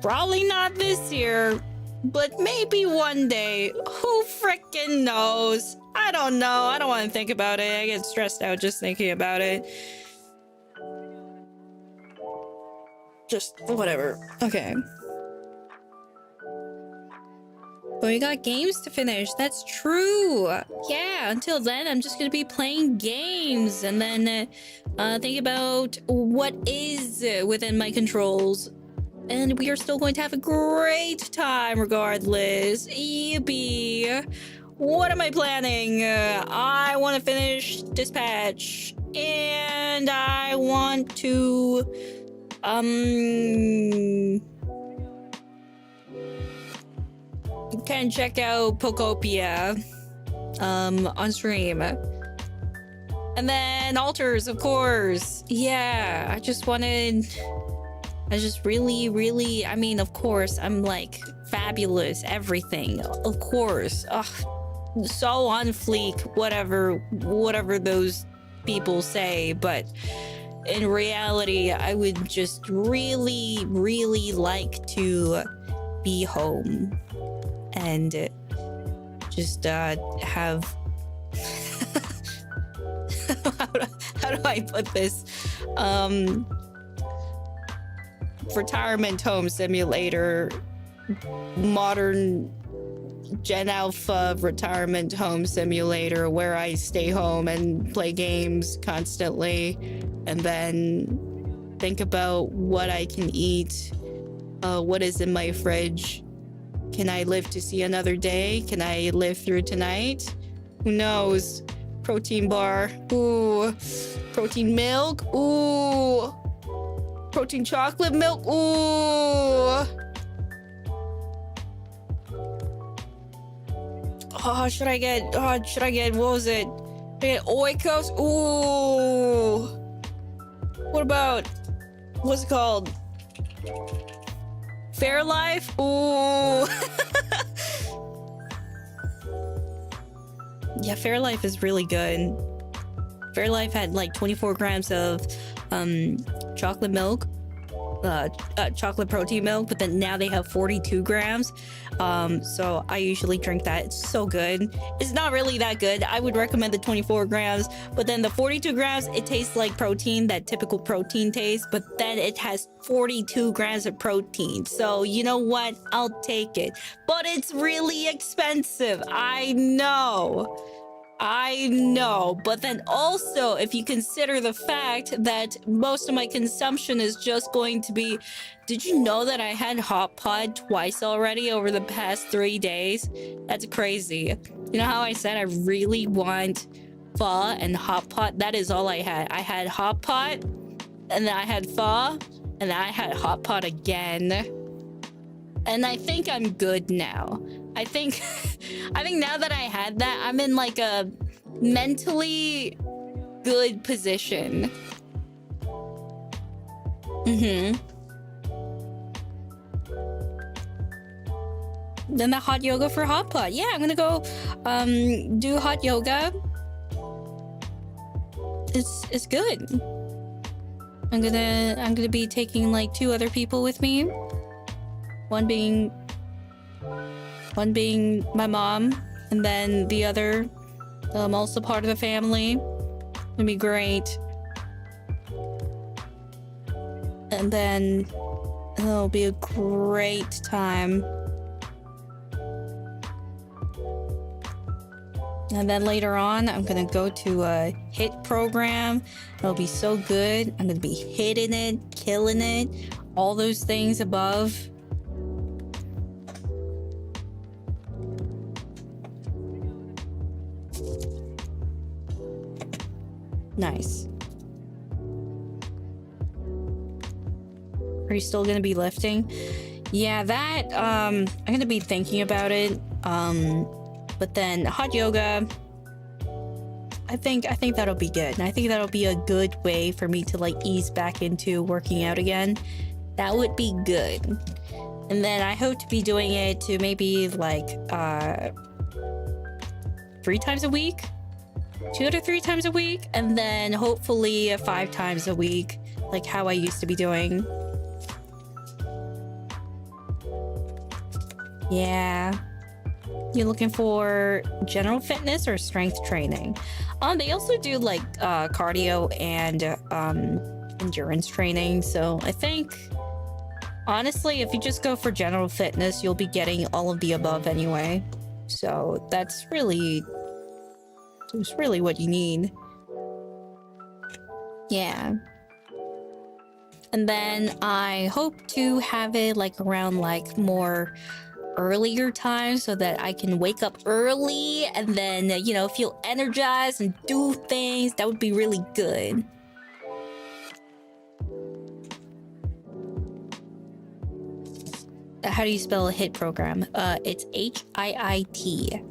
Probably not this year, but maybe one day. Who frickin' knows? I don't know. I don't want to think about it. I get stressed out just thinking about it. Just whatever. Okay. But we got games to finish. That's true. Yeah, until then, I'm just going to be playing games and then think about what is within my controls. And we are still going to have a great time regardless. Yippee. What am I planning? I want to finish Dispatch. And I want to... can check out Pokopia on stream. And then Alters, of course. Yeah, I just really, I mean, of course, I'm like fabulous, everything. Of course. Ugh, so on fleek, whatever those people say, but in reality, I would just really, really like to be home and just have how do I put this? Retirement home simulator, modern Gen Alpha retirement home simulator where I stay home and play games constantly, and then think about what I can eat, what is in my fridge. Can I live to see another day? Can I live through tonight? Who knows? Protein bar. Ooh. Protein milk. Ooh. Protein chocolate milk. Ooh. Oh, should I get, what was it? Should I get Oikos? Ooh. What about, what's it called? Fairlife? Ooh. Yeah, Fairlife is really good. Fairlife had like 24 grams of chocolate milk, chocolate protein milk, but then now they have 42 grams. So I usually drink that. It's so good. It's not really that good. I would recommend the 24 grams, but then the 42 grams, it tastes like protein, that typical protein taste, but then it has 42 grams of protein. So you know what? I'll take it. But it's really expensive. I know. But then also, if you consider the fact that most of my consumption is just going to be... Did you know that I had hot pot twice already over the past 3 days? That's crazy. You know how I said I really want pho and hot pot? That is all I had. I had hot pot, and then I had pho, and then I had hot pot again. And I think I'm good now. I think now that I had that, I'm in like a mentally good position. Then the hot yoga for hot pot. Yeah, I'm gonna go do hot yoga. It's good. I'm gonna be taking like 2 other people with me. One being my mom, and then the other also part of the family. It'll be great. And then it'll be a great time. And then later on, I'm gonna go to a HIIT program. It'll be so good. I'm gonna be hitting it, killing it, all those things above. Nice. Are you still gonna be lifting? Yeah, that I'm gonna be thinking about it. But then hot yoga, I think that'll be good. And I think that'll be a good way for me to like ease back into working out again. That would be good. And then I hope to be doing it to maybe like 3 times a week, 2 to 3 times a week, and then hopefully 5 times a week, like how I used to be doing. Yeah. You looking for general fitness or strength training? They also do like cardio and endurance training. So I think honestly, if you just go for general fitness, you'll be getting all of the above anyway. So that's really what you need. Yeah. And then I hope to have it like around like more earlier time so that I can wake up early and then, you know, feel energized and do things. That would be really good. How do you spell a HIIT program? It's HIIT.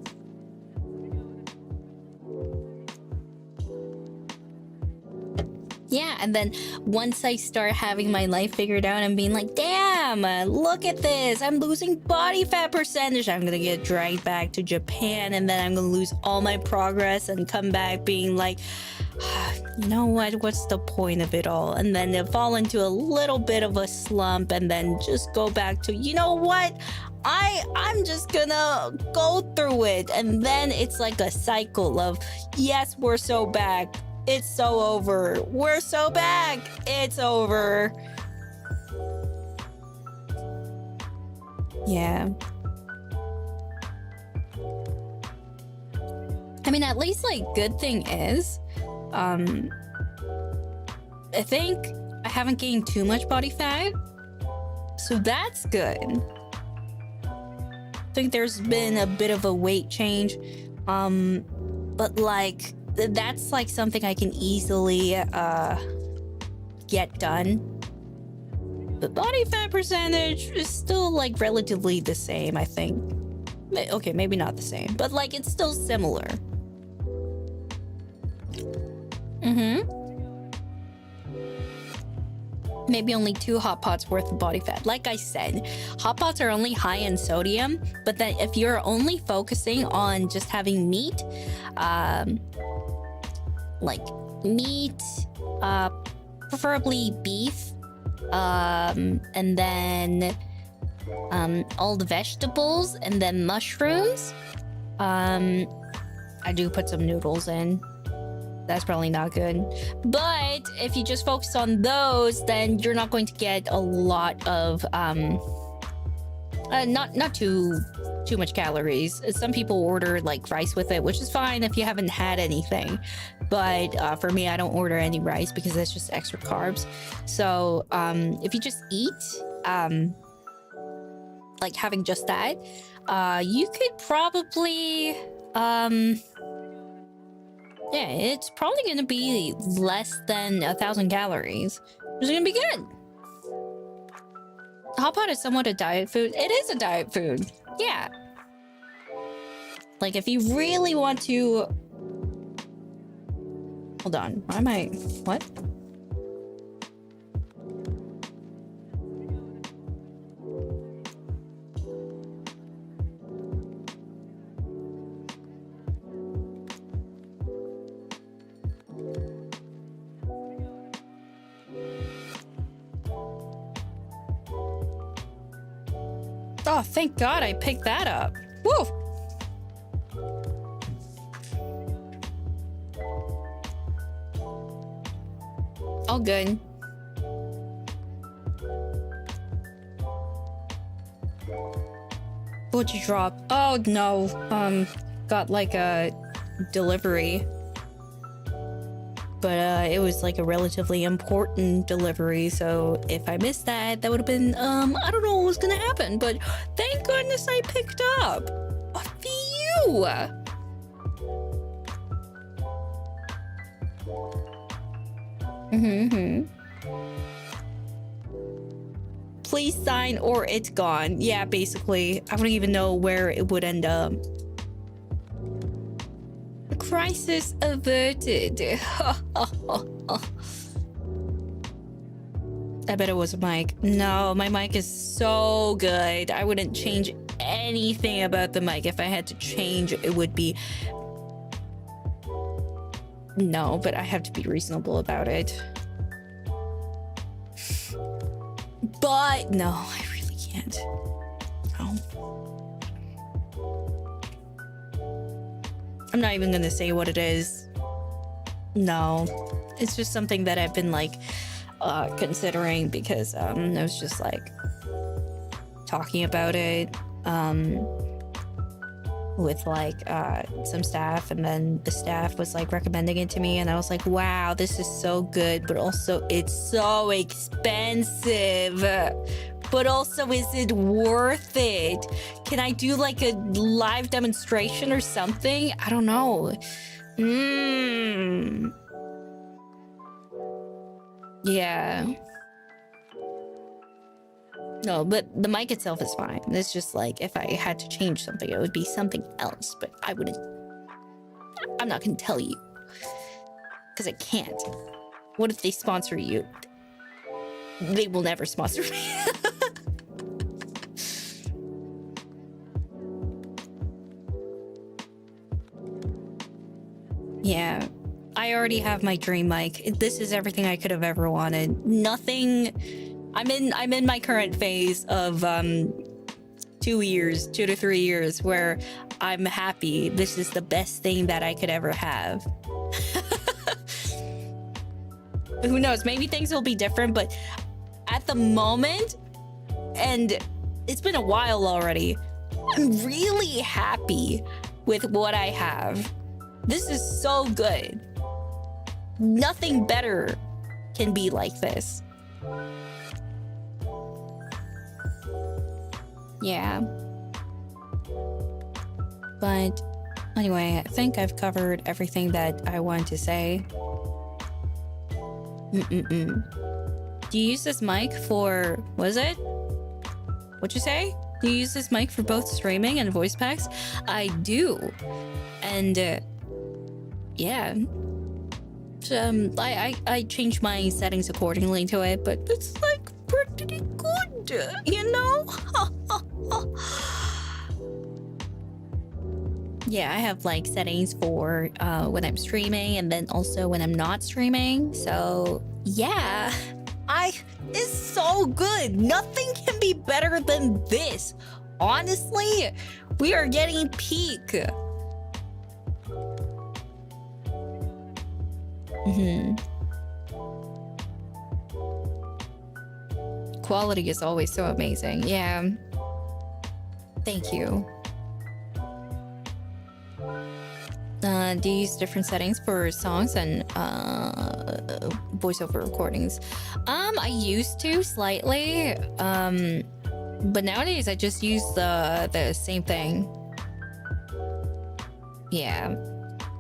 Yeah, and then once I start having my life figured out and being like, damn, look at this, I'm losing body fat percentage, I'm gonna get dragged back to Japan, and then I'm gonna lose all my progress and come back being like, you know what's the point of it all? And then they'll fall into a little bit of a slump and then just go back to, you know what? I'm just gonna go through it. And then it's like a cycle of, yes, we're so back. It's so over. We're so back. It's over. Yeah. I mean, at least like good thing is, I think I haven't gained too much body fat, so that's good. I think there's been a bit of a weight change, but like that's like something I can easily get done. The body fat percentage is still like relatively the same, I think. Okay, maybe not the same, but like it's still similar. Maybe only 2 hot pots worth of body fat. Like I said, hot pots are only high in sodium, but then if you're only focusing on just having meat, like meat, preferably beef, and then all the vegetables, and then mushrooms. I do put some noodles in. That's probably not good. But if you just focus on those, then you're not going to get a lot of not too much calories. Some people order like rice with it, which is fine if you haven't had anything. But for me, I don't order any rice because that's just extra carbs. So if you just eat like having just that, you could probably yeah, it's probably gonna be less than 1,000 calories. It's gonna be good. Hot pot is somewhat a diet food. It is a diet food. Yeah. Like if you really want to... Hold on. Why am I... What? Oh, thank God I picked that up. Woo! All good. What'd you drop? Oh no. Got like a delivery. But it was like a relatively important delivery, so if I missed that, that would have been I don't know what was gonna happen, but thank goodness I picked up a few. Please sign or it's gone. Yeah, basically. I wouldn't even know where it would end up. Crisis averted. I bet it was a mic. No, my mic is so good. I wouldn't change anything about the mic. If I had to change, it would be... No, but I have to be reasonable about it. But no, I really can't. No. I'm not even gonna say what it is. No, it's just something that I've been like considering because I was just like talking about it with like some staff, and then the staff was like recommending it to me, and I was like, wow, this is so good, but also it's so expensive. But also, is it worth it? Can I do like a live demonstration or something? I don't know. Yeah. No, but the mic itself is fine. It's just like if I had to change something, it would be something else, but I wouldn't. I'm not gonna tell you because I can't. What if they sponsor you? They will never sponsor me. Yeah, I already have my dream mic. This is everything I could have ever wanted. Nothing. I'm in my current phase of 2 to 3 years where I'm happy. This is the best thing that I could ever have. Who knows? Maybe things will be different, but at the moment, and it's been a while already, I'm really happy with what I have. This is so good. Nothing better can be like this. Yeah. But anyway, I think I've covered everything that I wanted to say. Do you use this mic for, what is it? What'd you say? Do you use this mic for both streaming and voice packs? I do. And yeah. I changed my settings accordingly to it, but it's like pretty good, you know? Yeah, I have like settings for when I'm streaming and then also when I'm not streaming. So yeah, it's so good. Nothing can be better than this. Honestly, we are getting peak. Quality is always so amazing. Yeah. Thank you. Do you use different settings for songs and voiceover recordings? I used to slightly, but nowadays I just use the same thing. Yeah,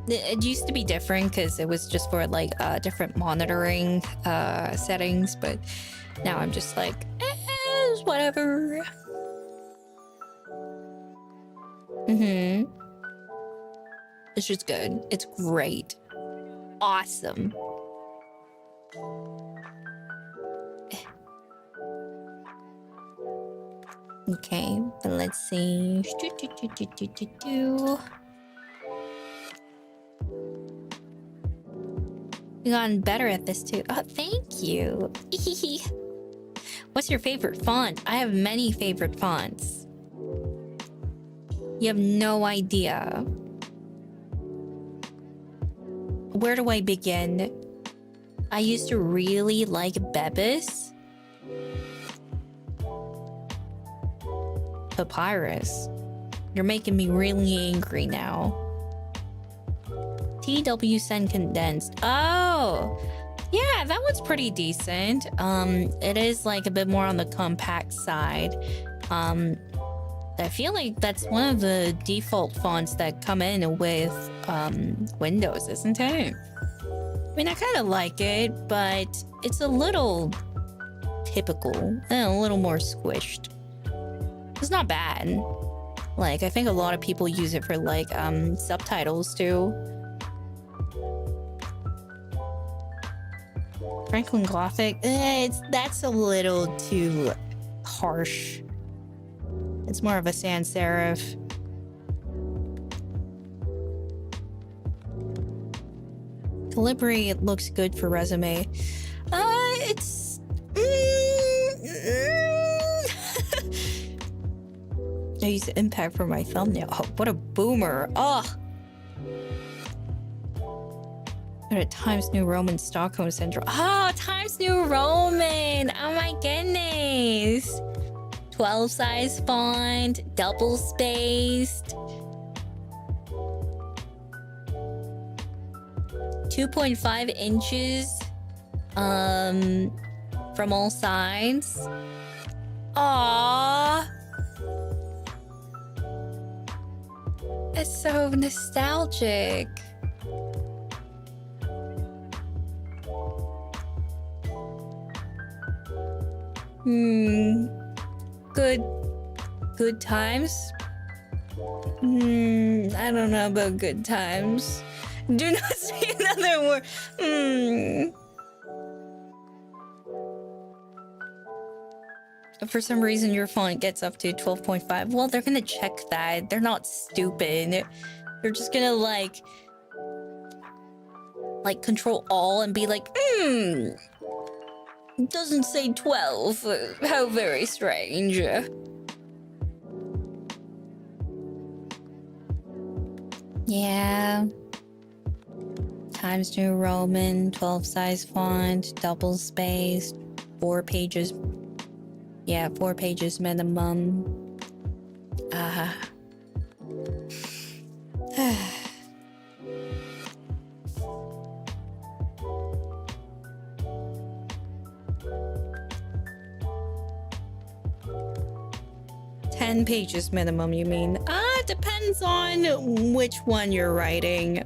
it used to be different because it was just for like different monitoring settings, but now I'm just like, whatever. It's just good. It's great. Awesome. Okay, but let's see. You've gotten better at this too. Oh, thank you. What's your favorite font? I have many favorite fonts. You have no idea. Where do I begin? I used to really like Bebis. Papyrus. You're making me really angry now. TW Send Condensed. Oh, yeah, that one's pretty decent. It is like a bit more on the compact side. I feel like that's one of the default fonts that come in with Windows, isn't it? I mean, I kind of like it, but it's a little typical and a little more squished. It's not bad. Like, I think a lot of people use it for like subtitles too. Franklin Gothic, that's a little too harsh. It's more of a sans serif. Calibri looks good for resume. It's... I use Impact for my thumbnail. Oh, what a boomer. Oh. At Times New Roman Stockholm Syndrome. Oh, Times New Roman. Oh my goodness. 12 size font, double spaced. 2.5 inches from all sides. Aww. It's so nostalgic. Good times? I don't know about good times. Do not say another word. For some reason, your font gets up to 12.5. Well, they're gonna check that. They're not stupid. They're just gonna like control all and be like, it doesn't say 12. How very strange. Yeah. Times New Roman, 12 size font, double spaced, 4 pages. Yeah, 4 pages minimum. 10 pages minimum, you mean? Depends on which one you're writing.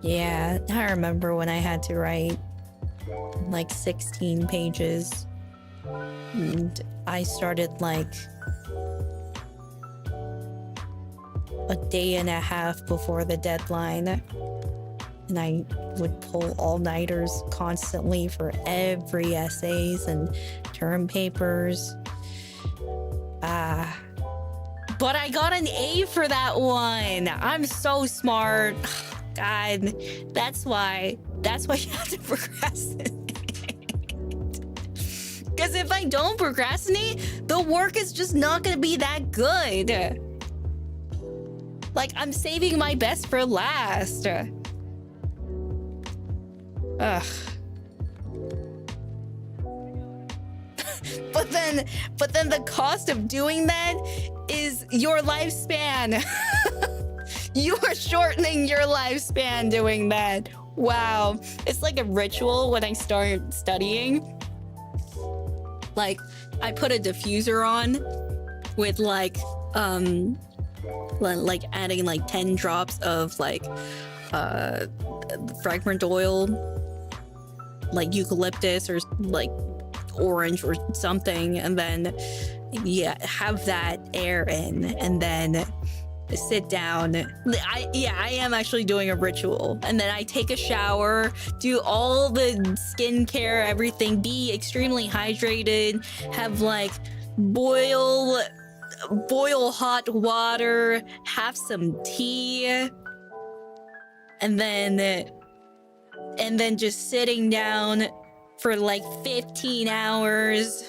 Yeah, I remember when I had to write like 16 pages. And I started like a day and a half before the deadline. And I would pull all-nighters constantly for every essays and term papers. But I got an A for that one. I'm so smart. God, that's why you have to procrastinate. Because if I don't procrastinate, the work is just not gonna be that good. Like, I'm saving my best for last. Ugh. But then the cost of doing that is your lifespan. You are shortening your lifespan doing that. Wow. It's like a ritual when I start studying. Like, I put a diffuser on with like adding like 10 drops of like fragrant oil, like eucalyptus or like orange or something, and then have that air in, and then sit down. I am actually doing a ritual, and then I take a shower, do all the skincare, everything, be extremely hydrated, have like boil hot water, have some tea, and then just sitting down for like 15 hours.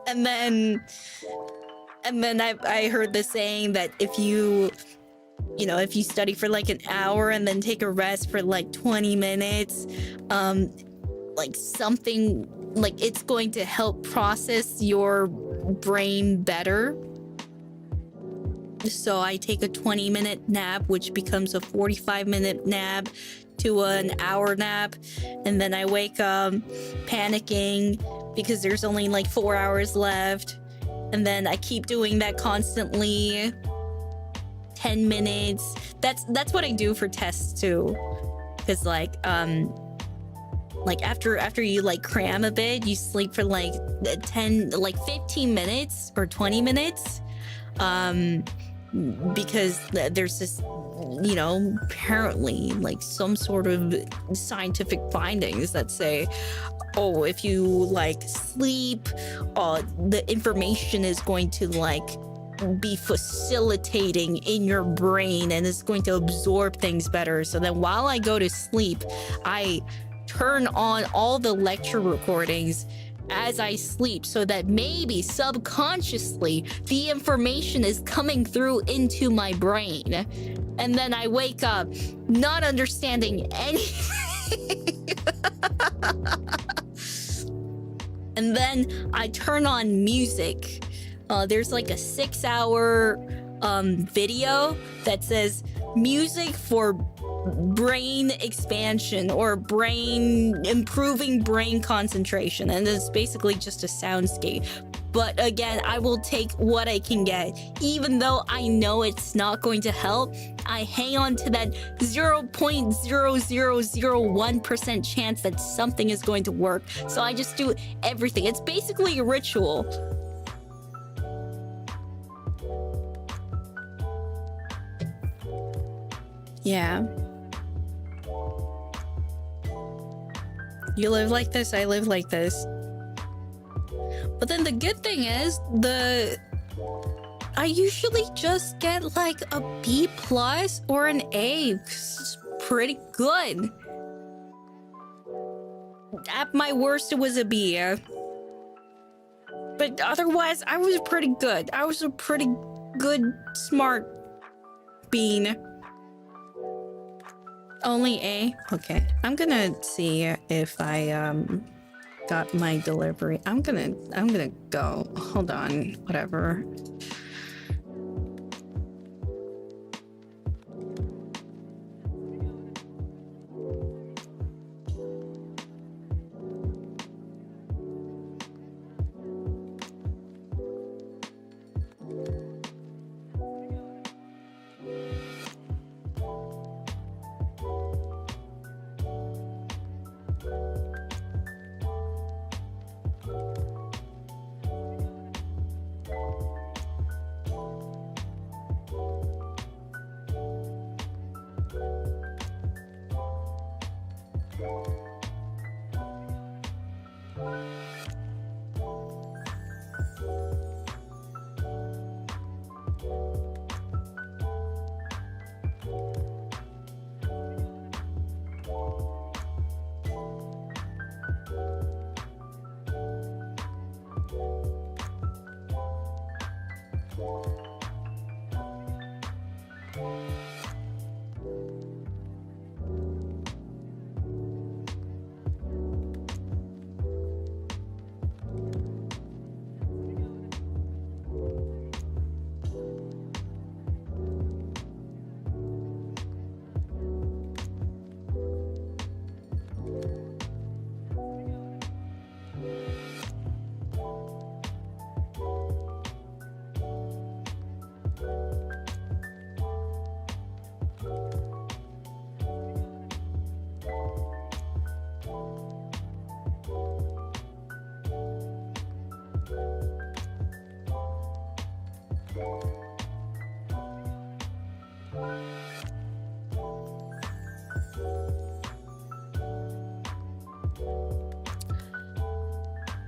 and then I heard the saying that if you study for like an hour and then take a rest for like 20 minutes, like something like it's going to help process your brain better. So I take a 20-minute nap, which becomes a 45-minute nap to an hour nap, and then I wake up panicking because there's only like 4 hours left, and then I keep doing that constantly. 10 minutes. That's what I do for tests too, because like after you like cram a bit, you sleep for like 15 minutes or 20 minutes, because there's this, apparently like some sort of scientific findings that say, oh, if you like sleep, the information is going to like be facilitating in your brain and it's going to absorb things better. So then while I go to sleep, I turn on all the lecture recordings as I sleep, so that maybe subconsciously the information is coming through into my brain, and then I wake up not understanding anything. And then I turn on music. There's like a 6-hour video that says music for brain expansion or improving brain concentration, and it's basically just a soundscape. But again, I will take what I can get. Even though I know it's not going to help, I hang on to that 0.0001% chance that something is going to work. So I just do everything. It's basically a ritual. Yeah. You live like this, I live like this. But then the good thing is, I usually just get like a B+ or an A. It's pretty good. At my worst, it was a B. But otherwise, I was pretty good. I was a pretty good, smart bean. Only A? Okay. I'm gonna see if I got my delivery. I'm gonna go. Hold on. Whatever.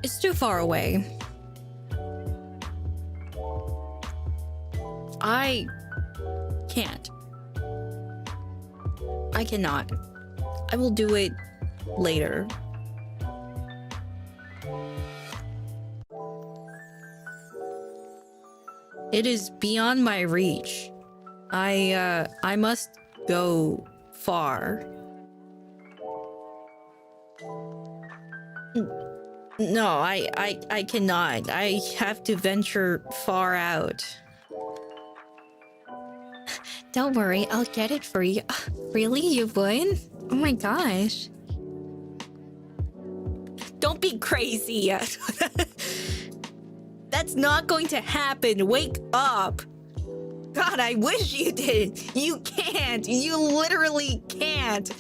It's too far away. I can't. I cannot. I will do it later. It is beyond my reach. I must go far. No, I cannot. I have to venture far out. Don't worry, I'll get it for you. Really? You would? Oh my gosh. Don't be crazy. That's not going to happen. Wake up. God, I wish you did. You can't. You literally can't.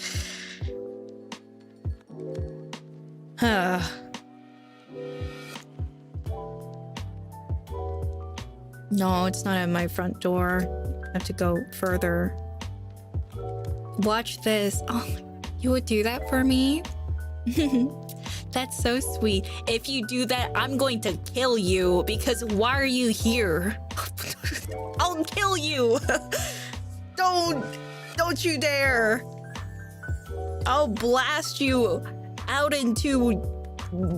No, it's not at my front door. I have to go further. Watch this. Oh, you would do that for me? That's so sweet. If you do that, I'm going to kill you because why are you here? I'll kill you. Don't you dare. I'll blast you out into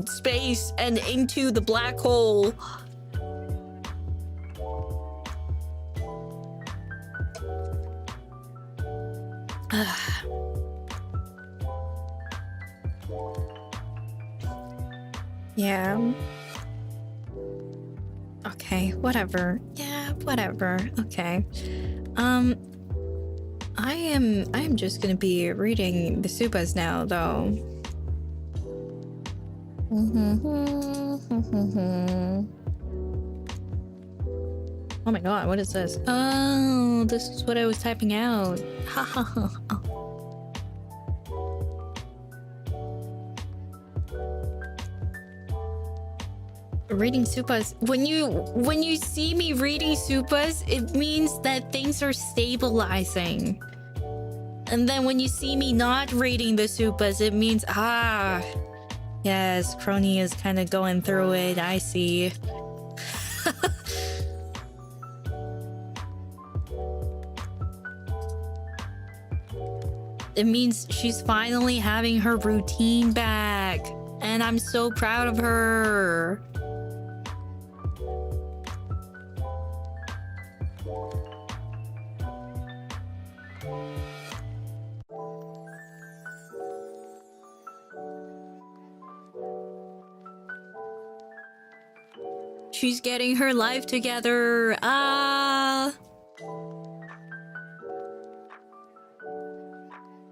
space and into the black hole. Yeah. Okay, whatever. Yeah, whatever. Okay. I am just gonna be reading the Supas now, though. Oh my god, what is this? Oh, this is what I was typing out. Ha ha ha. Reading Supas. When you see me reading Supas, it means that things are stabilizing. And then when you see me not reading the Supas, it means yes, Kronii is kind of going through it. I see. It means she's finally having her routine back. And I'm so proud of her. She's getting her life together.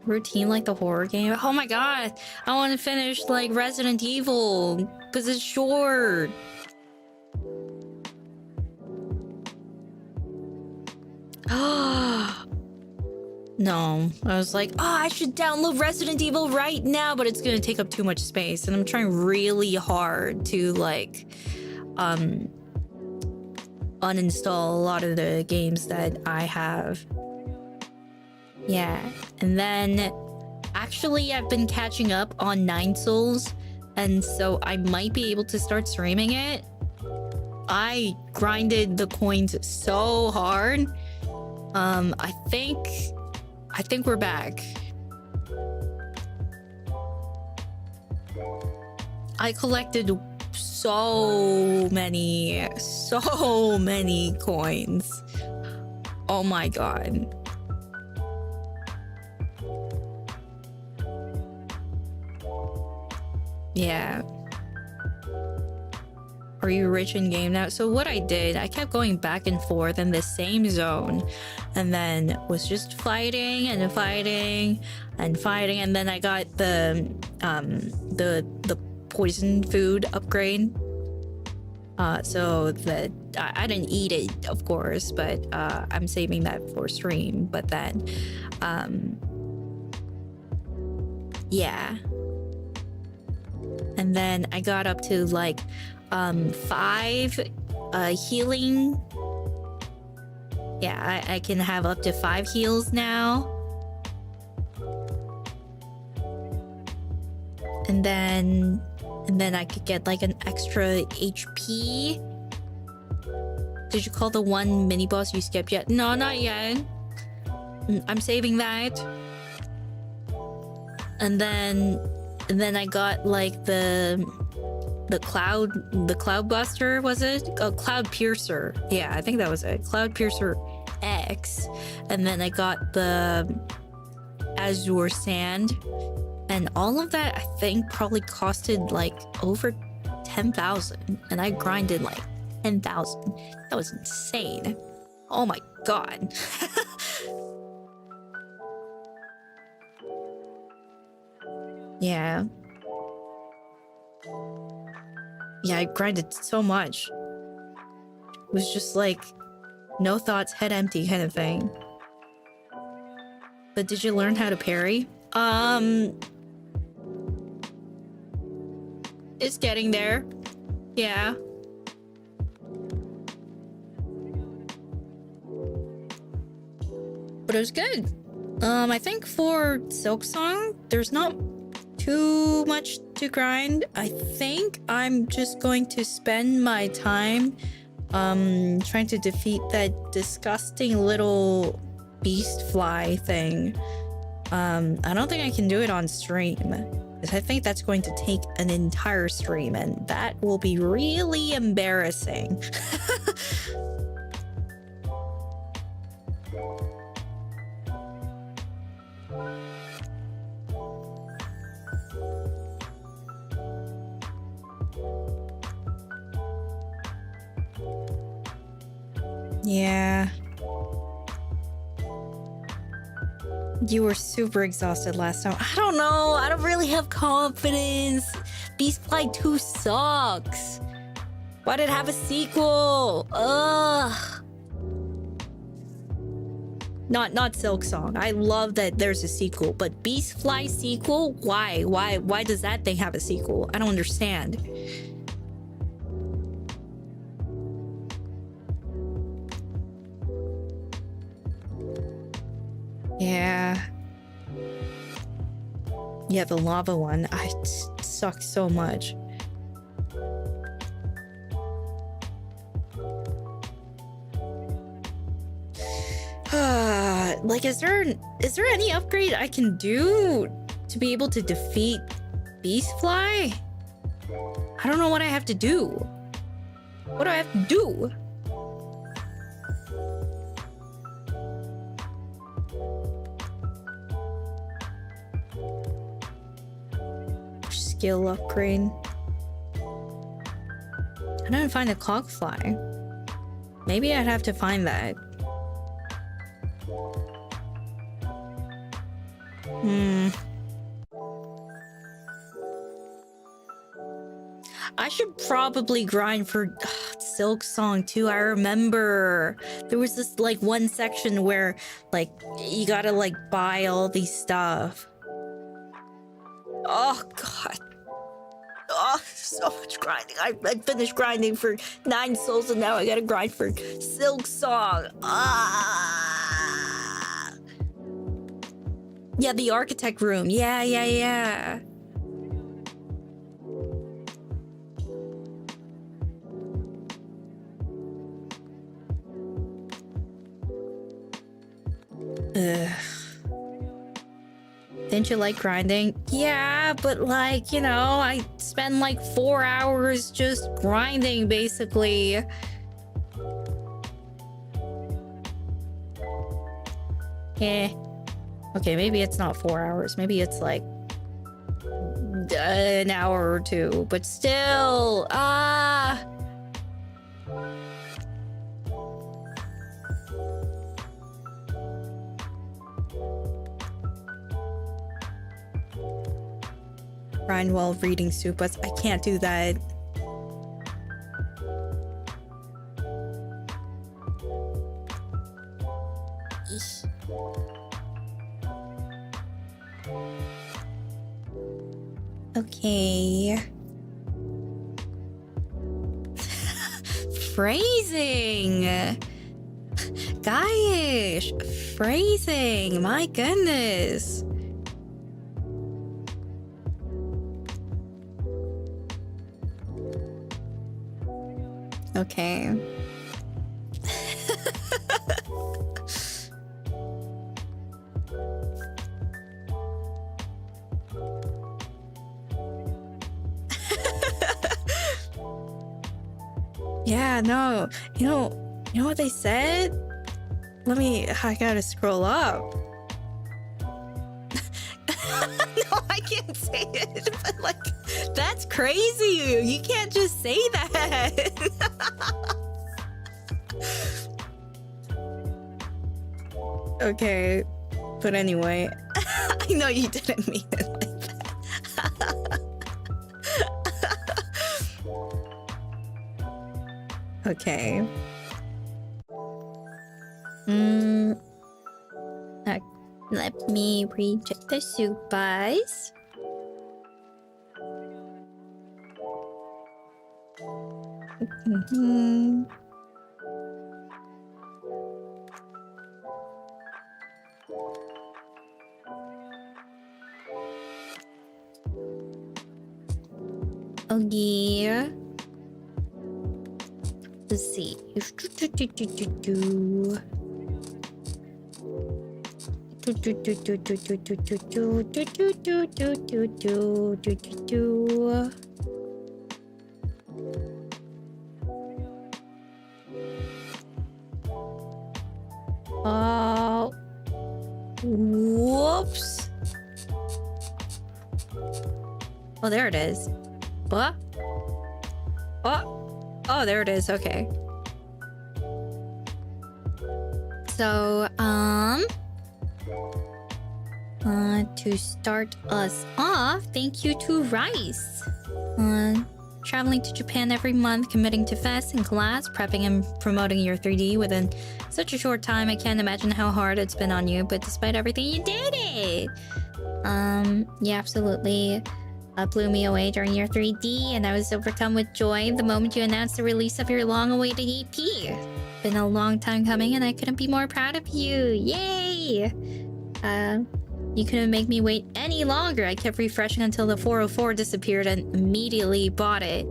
Routine like the horror game. Oh my god. I want to finish like Resident Evil because it's short. No, I was like, I should download Resident Evil right now, but it's gonna take up too much space, and I'm trying really hard to like uninstall a lot of the games that I have. Yeah, and then actually I've been catching up on 9 Souls, and so I might be able to start streaming it. I grinded the coins so hard. I think we're back. I collected so many coins. Oh my god. Yeah. Are you rich in game now? So what I did, I kept going back and forth in the same zone, and then was just fighting and fighting and fighting, and then I got the poison food upgrade. So that I didn't eat it, of course, but I'm saving that for stream. But then, yeah. And then I got up to like 5 healing. Yeah, I can have up to 5 heals now. And then I could get like an extra HP. Did you call the one mini boss you skipped yet? No, not yet. I'm saving that. And then I got like the cloud buster, was it? Oh, cloud piercer. Yeah, I think that was it. Cloud piercer X. And then I got the azure sand. And all of that, I think, probably costed like over 10,000. And I grinded like 10,000. That was insane. Oh my god. Yeah. Yeah, I grinded so much. It was just like no thoughts, head empty kind of thing. But did you learn how to parry? It's getting there. Yeah. But it was good. I think for Silk Song, there's not too much to grind. I think I'm just going to spend my time trying to defeat that disgusting little beast fly thing. I don't think I can do it on stream, because I think that's going to take an entire stream, and that will be really embarrassing. Yeah. You were super exhausted last time. I don't know. I don't really have confidence. Beastfly 2 sucks. Why did it have a sequel? Ugh. Not Silk Song. I love that there's a sequel, but Beastfly sequel? Why? Why does that thing have a sequel? I don't understand. Yeah. Yeah, the lava one. It sucks so much. Like, is there any upgrade I can do to be able to defeat Beastfly? I don't know what I have to do. What do I have to do? Skill upgrade. I didn't find a clockfly. Maybe I'd have to find that. I should probably grind for Silk Song too. I remember there was this like one section where like you gotta like buy all these stuff. Oh god. Oh, so much grinding. I finished grinding for 9 souls and now I gotta grind for Silk Song. Ah. Yeah, the architect room. Yeah. Ugh. Didn't you like grinding? Yeah, but like, you know, I spend like 4 hours just grinding, basically. Eh. Okay, maybe it's not 4 hours. Maybe it's like an hour or two, but still, grind while reading Supas. I can't do that. Okay. Phrasing. Gosh, phrasing. My goodness. Okay. Yeah, no. You know what they said? I gotta scroll up. No, I can't say it, but like, that's crazy. You can't just say that. Okay, but anyway, I know you didn't mean it like that. Okay. Let me recheck the Supas. Okay. Let's see. Whoops. Oh, there it is. What? Oh, there it is. Okay. So, to start us off, thank you to Rice. Traveling to Japan every month, committing to fest and class, prepping and promoting your 3D within such a short time. I can't imagine how hard it's been on you, but despite everything, you did it! You absolutely blew me away during your 3D, and I was overcome with joy the moment you announced the release of your long-awaited EP. Been a long time coming, and I couldn't be more proud of you. Yay! You couldn't make me wait any longer. I kept refreshing until the 404 disappeared and immediately bought it.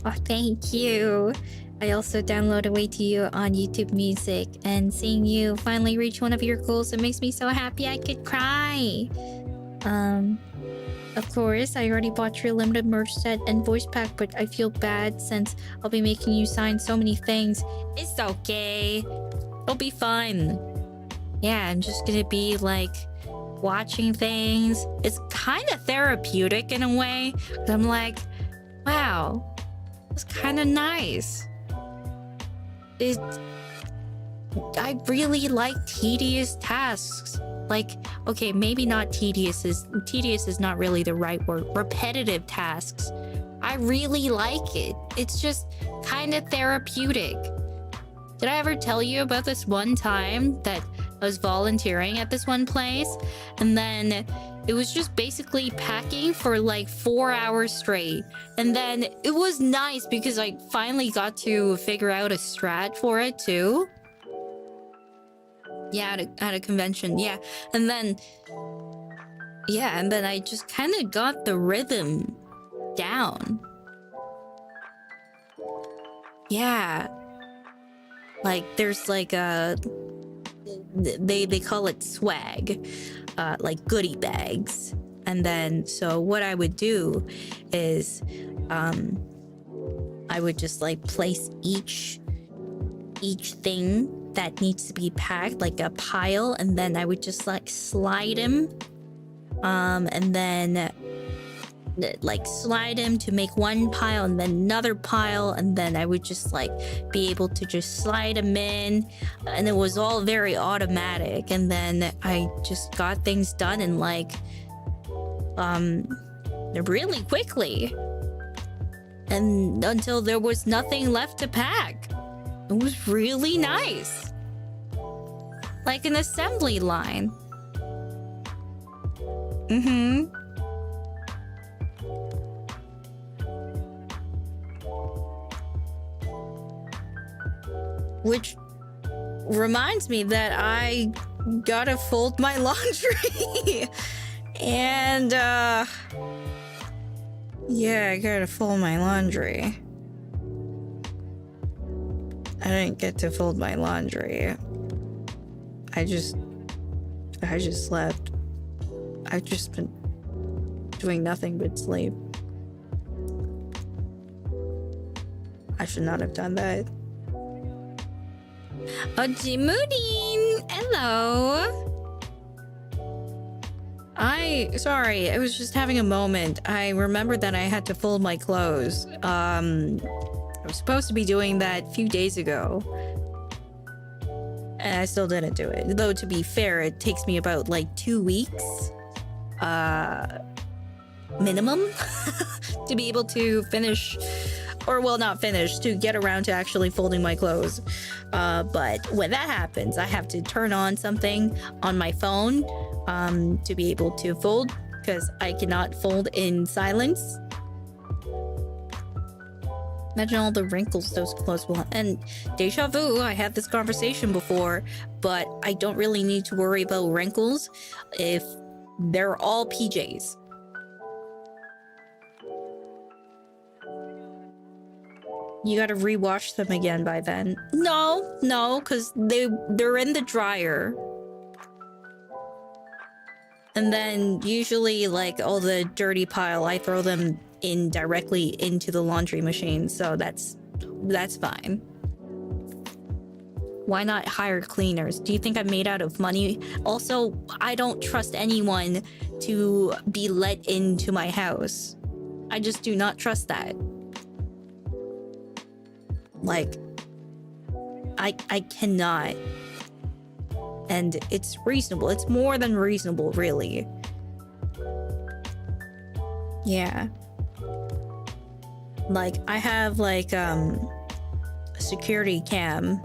Oh, thank you. I also downloaded Wait to You on YouTube Music, and seeing you finally reach one of your goals, it makes me so happy I could cry. Of course, I already bought your limited merch set and voice pack, but I feel bad since I'll be making you sign so many things. It's okay. It'll be fun. Yeah, I'm just gonna be like watching things. It's kind of therapeutic in a way. I'm like, wow, it's kind of nice. I really like tedious tasks. Like, okay, maybe not tedious is not really the right word. Repetitive tasks. I really like it. It's just kind of therapeutic. Did I ever tell you about this one time that I was volunteering at this one place? And then it was just basically packing for like 4 hours straight. And then it was nice because I finally got to figure out a strat for it too. Yeah, at a convention, yeah. And then I just kind of got the rhythm down. Yeah. Like, there's like a they call it swag, like goodie bags. And then so what I would do is I would just like place each thing that needs to be packed like a pile, and then I would just like slide him, and then like slide him to make one pile and then another pile, and then I would just like be able to just slide him in, and it was all very automatic. And then I just got things done in like really quickly, and until there was nothing left to pack. It was really nice, like an assembly line. Which reminds me that I gotta fold my laundry. And yeah, I gotta fold my laundry. I didn't get to fold my laundry. I just slept. I've just been doing nothing but sleep. I should not have done that. Oh, Jimudin! Hello! Sorry, I was just having a moment. I remembered that I had to fold my clothes. I was supposed to be doing that a few days ago. And I still didn't do it. Though, to be fair, it takes me about like 2 weeks. Minimum to be able to finish, or well, not finish, to get around to actually folding my clothes. But when that happens, I have to turn on something on my phone to be able to fold, because I cannot fold in silence. Imagine all the wrinkles those clothes will have. And deja vu, I had this conversation before, but I don't really need to worry about wrinkles if they're all PJs. You gotta rewash them again by then. No, because they're in the dryer. And then usually, like, all the dirty pile, I throw them in directly into the laundry machine, so that's fine. Why not hire cleaners? Do you think I'm made out of money? Also, I don't trust anyone to be let into my house. I just do not trust that. Like, I cannot. And it's reasonable. It's more than reasonable, really. Yeah. Like, I have like a security cam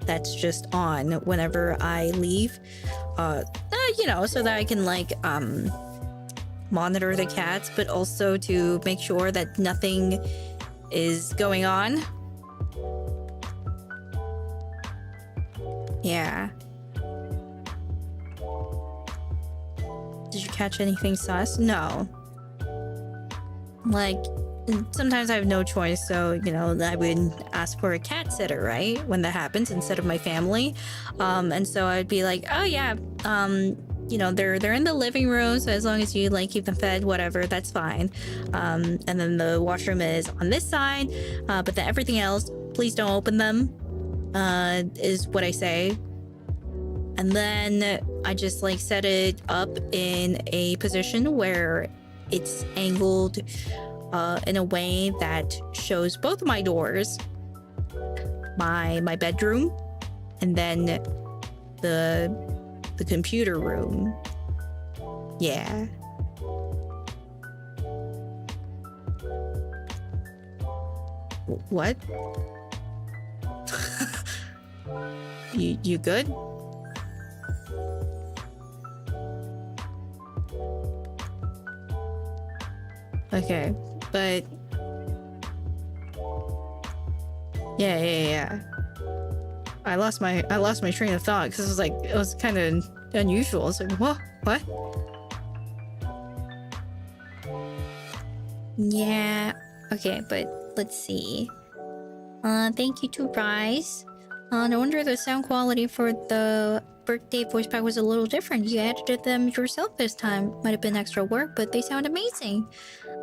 that's just on whenever I leave, you know, so that I can like monitor the cats, but also to make sure that nothing is going on. Yeah. Did you catch anything sus? No. Like, sometimes I have no choice, so, you know, I would ask for a cat sitter, right? When that happens, instead of my family. And so I'd be like, oh yeah, you know, they're in the living room, so as long as you like keep them fed, whatever, that's fine. And then the washroom is on this side, but then everything else, please don't open them, is what I say. And then I just like set it up in a position where it's angled in a way that shows both of my doors, my bedroom, and then the computer room. Yeah. What? You good? Okay, but yeah. I lost my train of thought because it was kind of unusual. It's like, what? Yeah. Okay, but let's see. Thank you to Rise No wonder the sound quality for the birthday voice pack was a little different. You edited them yourself this time. Might have been extra work, but they sound amazing.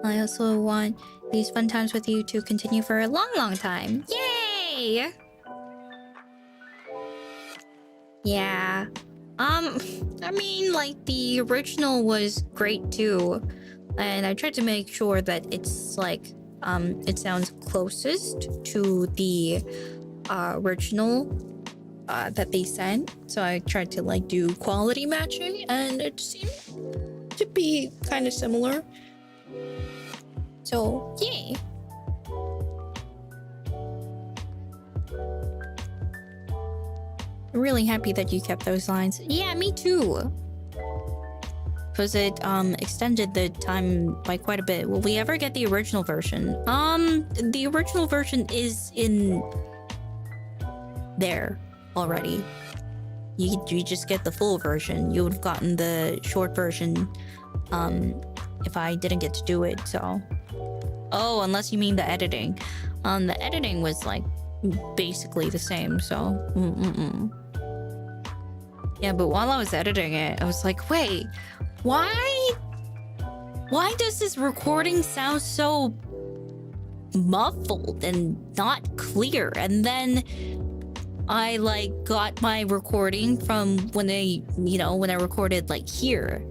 I also want these fun times with you to continue for a long, long time. Yay! Yeah. I mean, like, the original was great too. And I tried to make sure that it's like, it sounds closest to the original that they sent. So I tried to like do quality matching, and it seemed to be kind of similar. So yay. I'm really happy that you kept those lines. Yeah, me too. Because it extended the time by quite a bit. Will we ever get the original version? The original version is in there already. You just get the full version. You would have gotten the short version if I didn't get to do it. So, oh, unless you mean the editing. The editing was like basically the same. So, yeah. But while I was editing it, I was like, wait. Why does this recording sound so muffled and not clear? And then I like got my recording from when I recorded like here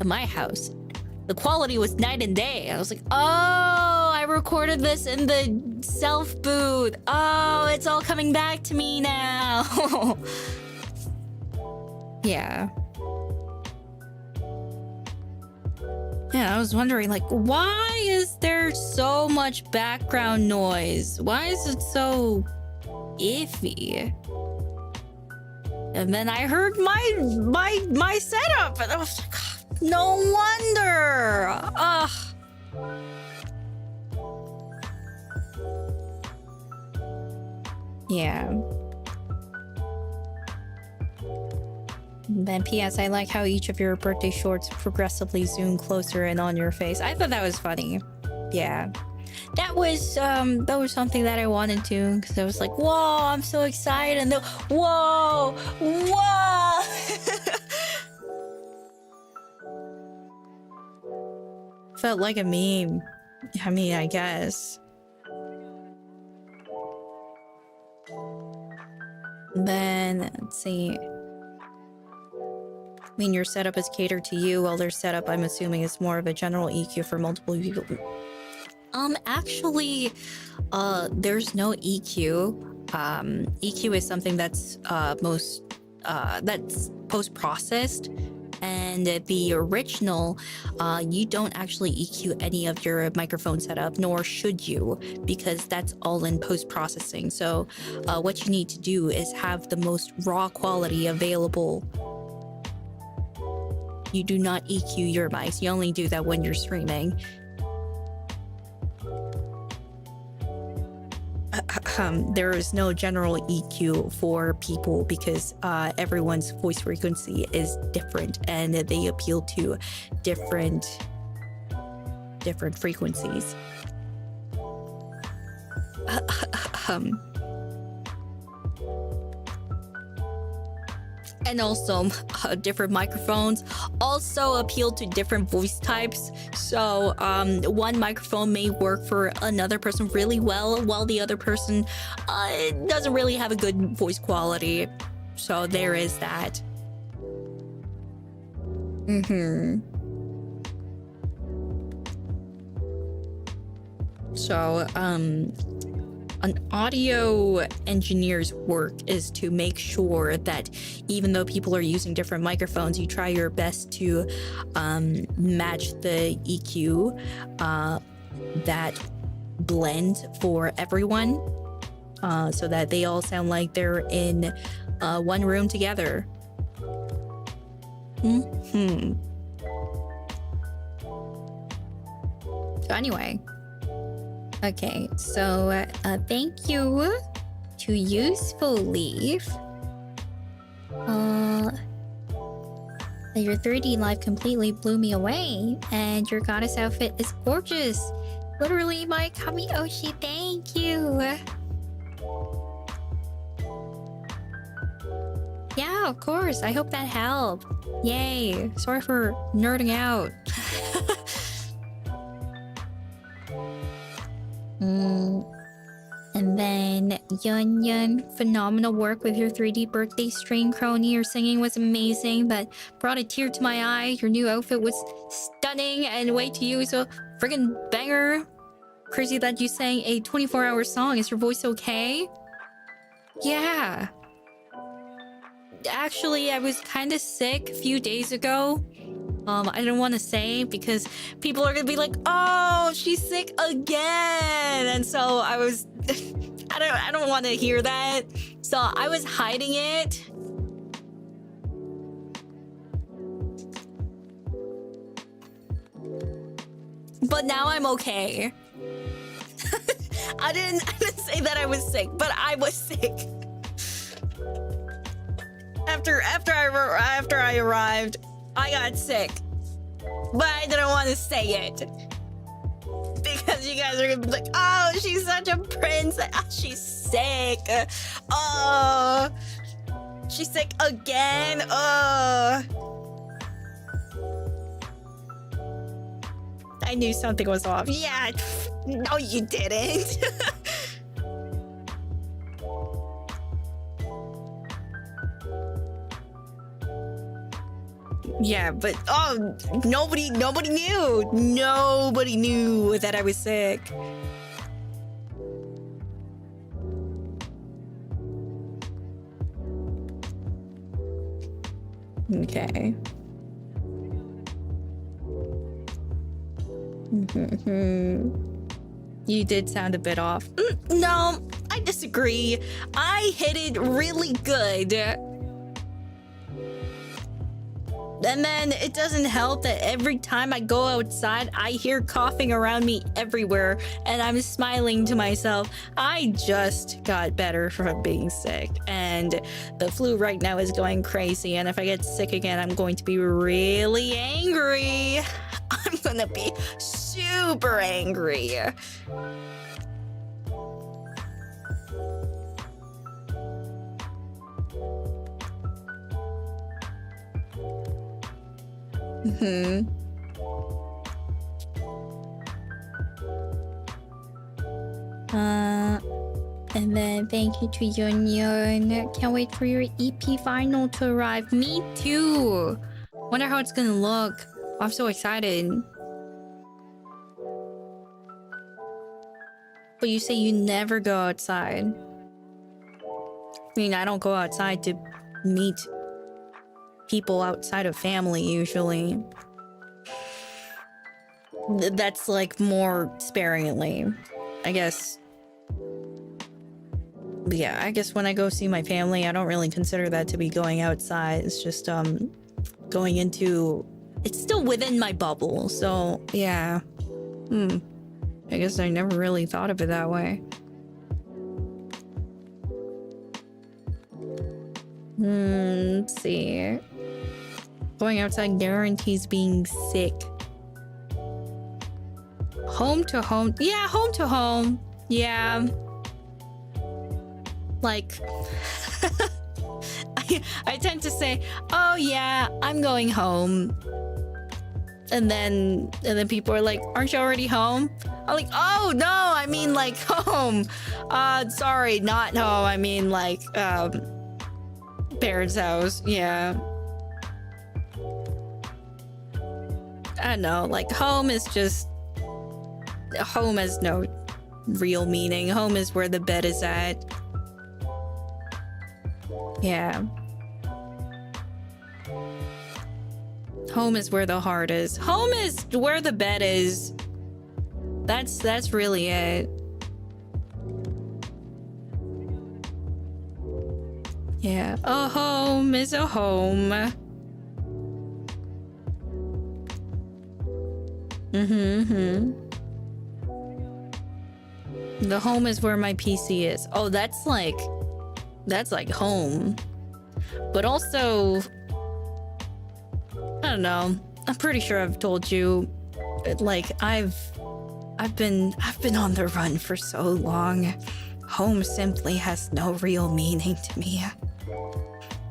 at my house. The quality was night and day. I was like, oh, I recorded this in the self boot. Oh, it's all coming back to me now. Yeah. Yeah, I was wondering, like, why is there so much background noise? Why is it so iffy? And then I heard my setup, and I was like, no wonder. Ugh. Yeah. Then P.S. I like how each of your birthday shorts progressively zoom closer in on your face. I thought that was funny. Yeah. That was something that I wanted to, because I was like, whoa, I'm so excited, and then whoa. Felt like a meme. I mean, I guess. Then let's see. I mean, your setup is catered to you, while their setup, I'm assuming, is more of a general EQ for multiple people. Actually, there's no EQ. EQ is something that's that's post-processed, and the original, you don't actually EQ any of your microphone setup, nor should you, because that's all in post-processing. So, what you need to do is have the most raw quality available. You do not EQ your mics. You only do that when you're streaming. There is no general EQ for people, because everyone's voice frequency is different, and they appeal to different frequencies. And also, different microphones also appeal to different voice types. So one microphone may work for another person really well, while the other person doesn't really have a good voice quality. So there is that. So, an audio engineer's work is to make sure that even though people are using different microphones, you try your best to match the EQ that blend for everyone, so that they all sound like they're in one room together. So anyway. Okay, so thank you to Useful Leaf. Your 3D live completely blew me away, and your goddess outfit is gorgeous. Literally my Kami Oshi, thank you. Yeah, of course. I hope that helped. Yay. Sorry for nerding out. And then Yun Yun, phenomenal work with your 3D birthday stream, Kronii. Your singing was amazing, but brought a tear to my eye. Your new outfit was stunning, and Wait to You is a friggin' banger. Crazy that you sang a 24-hour song. Is your voice okay? Yeah. Actually, I was kind of sick a few days ago. I didn't want to say because people are gonna be like, "Oh, she's sick again," and so I was, I don't want to hear that. So I was hiding it. But now I'm okay. I didn't say that I was sick, but I was sick. After I arrived, I got sick, but I didn't want to say it because you guys are gonna be like, "Oh, she's such a princess. Oh, she's sick. Oh, she's sick again. Oh." I knew something was off. Yeah, no, you didn't. Yeah, but nobody knew. Nobody knew that I was sick. Okay. You did sound a bit off. No, I disagree. I hit it really good. And then it doesn't help that every time I go outside, I hear coughing around me everywhere, and I'm smiling to myself. I just got better from being sick, and the flu right now is going crazy, and if I get sick again, I'm going to be really angry. I'm gonna be super angry. And then thank you to Yun Yun. Can't wait for your EP final to arrive. Me too. Wonder how it's gonna look. I'm so excited. But you say you never go outside. I mean, I don't go outside to meet people outside of family usually. That's like more sparingly, I guess. Yeah, I guess when I go see my family, I don't really consider that to be going outside. It's just going into, it's still within my bubble. So yeah. I guess I never really thought of it that way. Let's see. Going outside guarantees being sick. Home to home. Yeah, home to home. Yeah. Like, I tend to say, "Oh yeah, I'm going home." And then people are like, "Aren't you already home?" I'm like, "Oh no, I mean like home. Sorry, not home. I mean like parents' house." Yeah. I don't know, like home is just, home has no real meaning. Home is where the bed is at. Yeah. Home is where the heart is. Home is where the bed is. That's really it. Yeah. A home is a home. The home is where my PC is. Oh, that's like home. But also, I don't know. I'm pretty sure I've told you, like I've been on the run for so long. Home simply has no real meaning to me.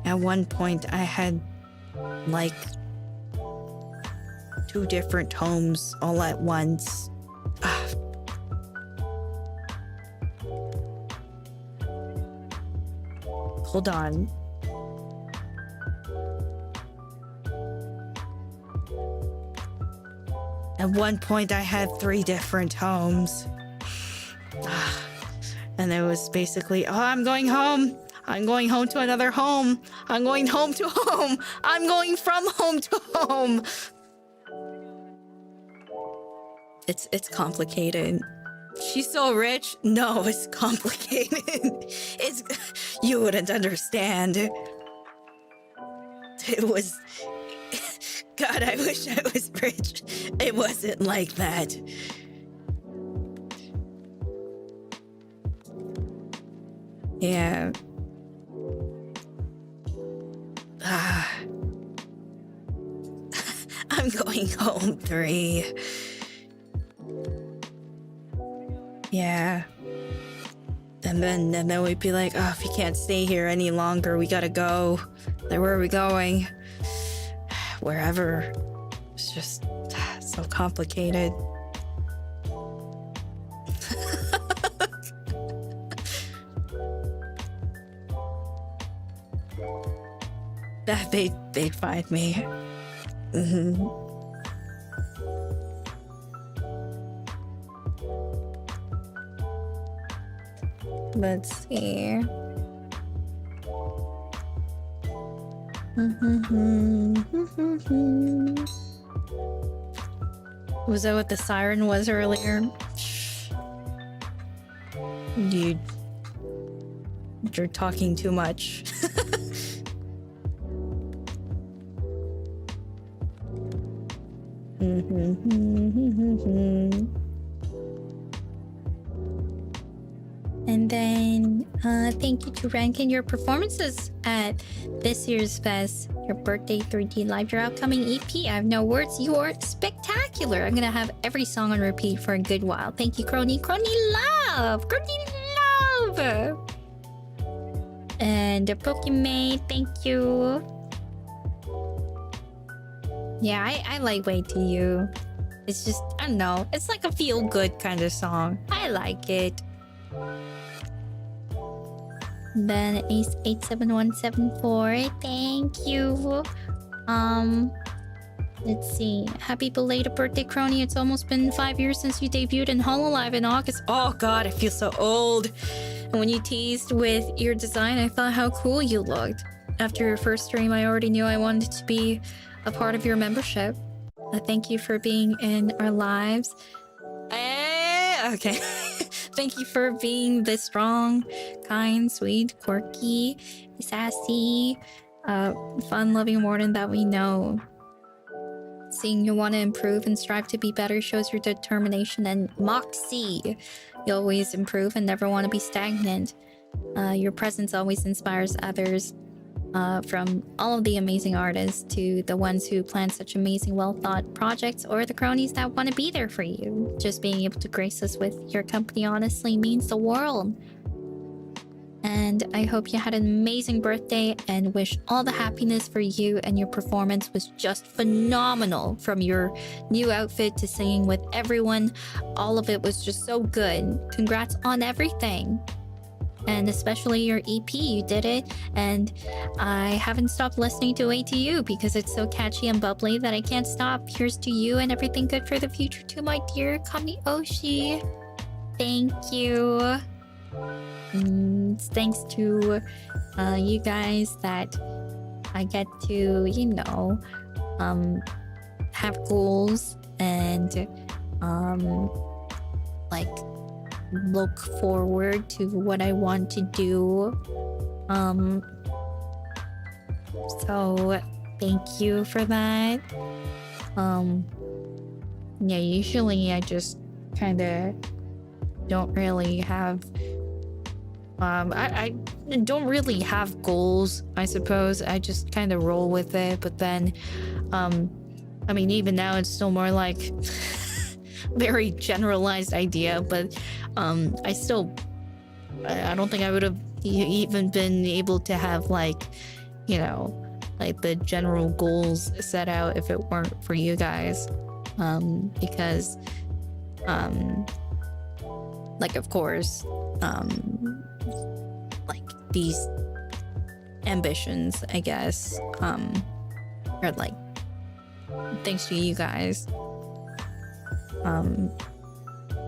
At one point, I had like 2 different homes all at once. Hold on. At one point, I had 3 different homes. And it was basically, oh, I'm going home. I'm going home to another home. I'm going home to home. I'm going from home to home. It's complicated. She's so rich. No, it's complicated. You wouldn't understand. It was, God, I wish I was rich. It wasn't like that. Yeah. I'm going home 3. Yeah. And then we'd be like, oh, if you can't stay here any longer, we gotta go. Like, where are we going? Wherever. It's just so complicated. They'd find me. Let's see. Was that what the siren was earlier? You're talking too much. And then thank you to ranking your performances at this year's fest, your birthday 3D live, your upcoming EP. I have no words. You are spectacular. I'm gonna have every song on repeat for a good while. Thank you, Kronii. Kronii love. Kronii love. And the Pokemon, thank you. Yeah, I like Wait to You. It's just, I don't know. It's like a feel-good kind of song. I like it. Then Ace 87174, thank you. Let's see. Happy belated birthday, Kronii. It's almost been 5 years since you debuted in Hololive in August. Oh god, I feel so old. And when you teased with your design, I thought how cool you looked. After your first stream, I already knew I wanted to be a part of your membership. Thank you for being in our lives. Okay. Thank you for being the strong, kind, sweet, quirky, sassy, fun-loving warden that we know. Seeing you want to improve and strive to be better shows your determination and moxie. You always improve and never want to be stagnant. Your presence always inspires others. From all of the amazing artists to the ones who plan such amazing, well-thought projects, or the cronies that want to be there for you. Just being able to grace us with your company honestly means the world. And I hope you had an amazing birthday and wish all the happiness for you, and your performance was just phenomenal. From your new outfit to singing with everyone, all of it was just so good. Congrats on everything. And especially your EP, you did it. And I haven't stopped listening to Wait to You because it's so catchy and bubbly that I can't stop. Here's to you and everything good for the future too, my dear Kami Oshi. Thank you. Thanks to you guys that I get to, you know, have goals and like look forward to what I want to do. So thank you for that. Yeah, usually I just kind of don't really have I don't really have goals, I suppose. I just kind of roll with it, but then I mean, even now it's still more like very generalized idea, but I don't think I would have even been able to have like you know, like the general goals set out if it weren't for you guys. Because like of course like these ambitions, I guess, are like thanks to you guys.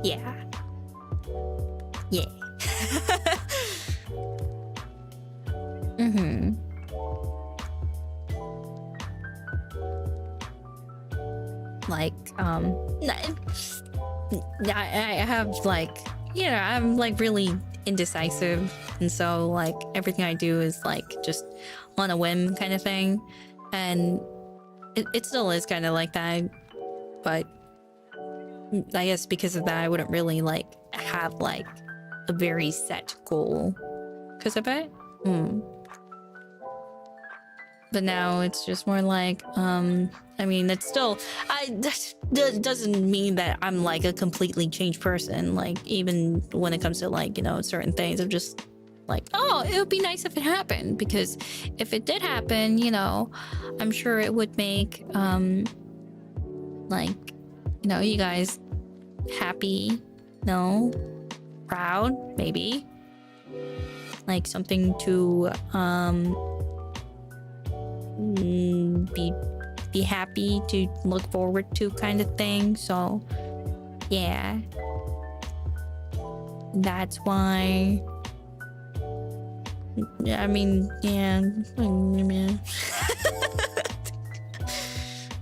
Yeah. Mm-hmm. Like, I have like, you know, I'm like really indecisive, and so like everything I do is like just on a whim kind of thing, and it still is kind of like that, but I guess because of that I wouldn't really like have like a very set goal because of it. But now it's just more like, I mean, it's still, that doesn't mean that I'm like a completely changed person. Like, even when it comes to like, you know, certain things, I'm just like, oh, it would be nice if it happened, because if it did happen, you know, I'm sure it would make, like, you know, you guys happy, no, proud, maybe, like something to, be happy to look forward to kind of thing. So yeah, that's why. I mean, yeah.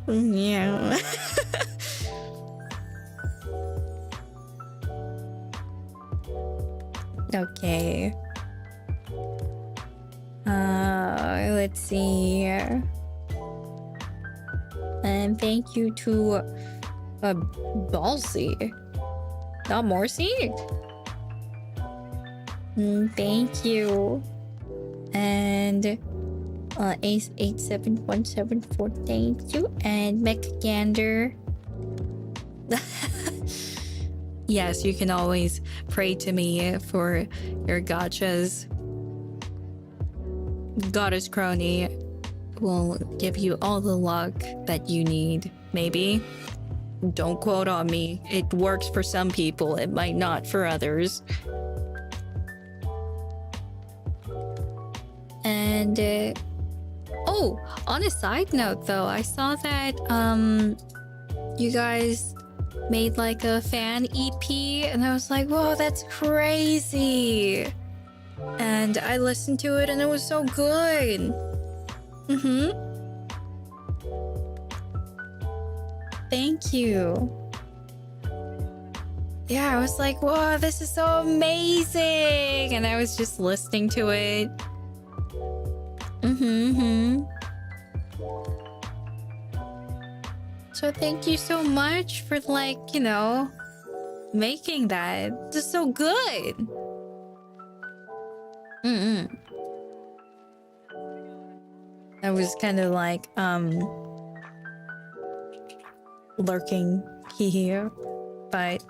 Yeah. Okay. Let's see here. And thank you to Ballsy, not Morsi. Thank you. And Ace 87174, thank you. And McGander. Yes, you can always pray to me for your gachas. Goddess Kronii will give you all the luck that you need. Maybe. Don't quote on me. It works for some people. It might not for others. And oh, on a side note though, I saw that you guys made like a fan EP, and I was like, whoa, that's crazy. And I listened to it and it was so good. Thank you. Yeah, I was like, whoa, this is so amazing. And I was just listening to it. So thank you so much for, like, you know, making that. It's so good. I was kind of like lurking here, but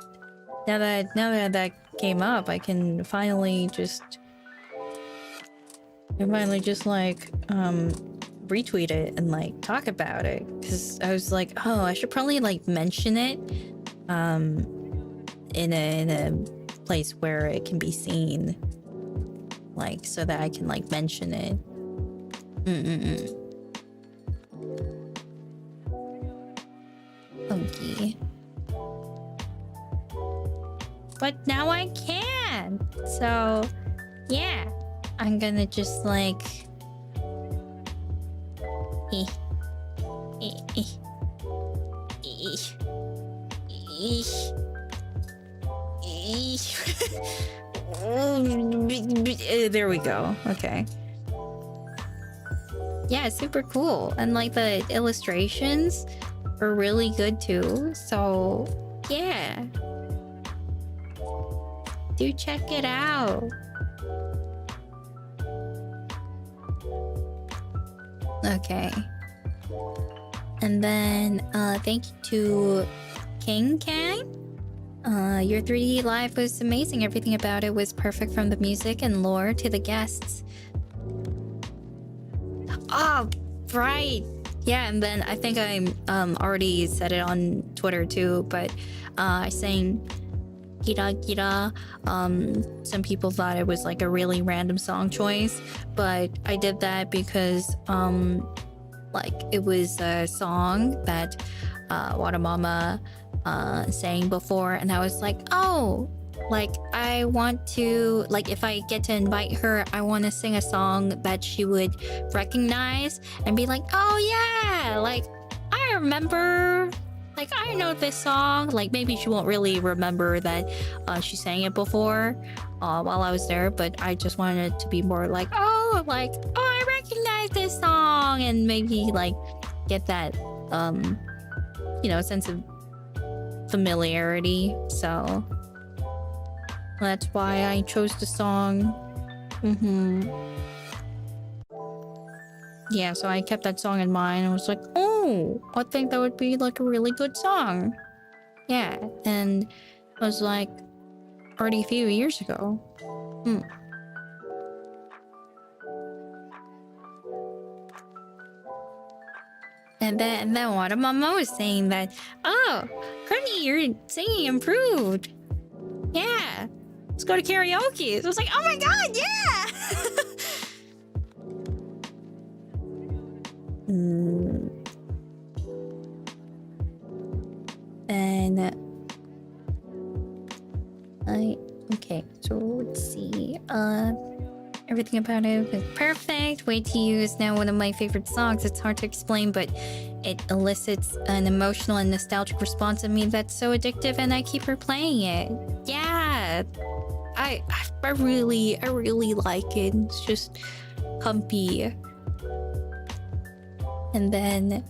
now that came up, I can finally just like retweet it and like talk about it, because I was like, oh, I should probably like mention it in a place where it can be seen, like, so that I can like mention it. Okay. But now I can. So yeah, I'm gonna just like there we go. Okay. Yeah, super cool. And like the illustrations are really good too. So yeah, do check it out. Okay. And then thank you to King Kang. Your 3D live was amazing. Everything about it was perfect, from the music and lore to the guests. Oh, right. Yeah, and then I think I already said it on Twitter too, but I sang Gira Gira. Some people thought it was like a really random song choice, but I did that because like it was a song that Wada Mama sang before, and I was like, oh, like I want to, like if I get to invite her, I want to sing a song that she would recognize and be like, oh yeah, like I remember, like I know this song. Like maybe she won't really remember that she sang it before while I was there, but I just wanted it to be more like, oh, I recognize this song, and maybe like get that sense of familiarity. So that's why I chose the song. Yeah, so I kept that song in mind and was like, oh, I think that would be like a really good song. Yeah, and it was like already a few years ago. And then Wada Mama was saying that, oh, Kronii, your singing improved. Yeah, let's go to karaoke. So I was like, oh my god, yeah! And okay, so let's see. Everything about it was perfect. Wait to You is now one of my favorite songs. It's hard to explain, but it elicits an emotional and nostalgic response in me that's so addictive, and I keep replaying it. Yeah, I really like it. It's just comfy. And then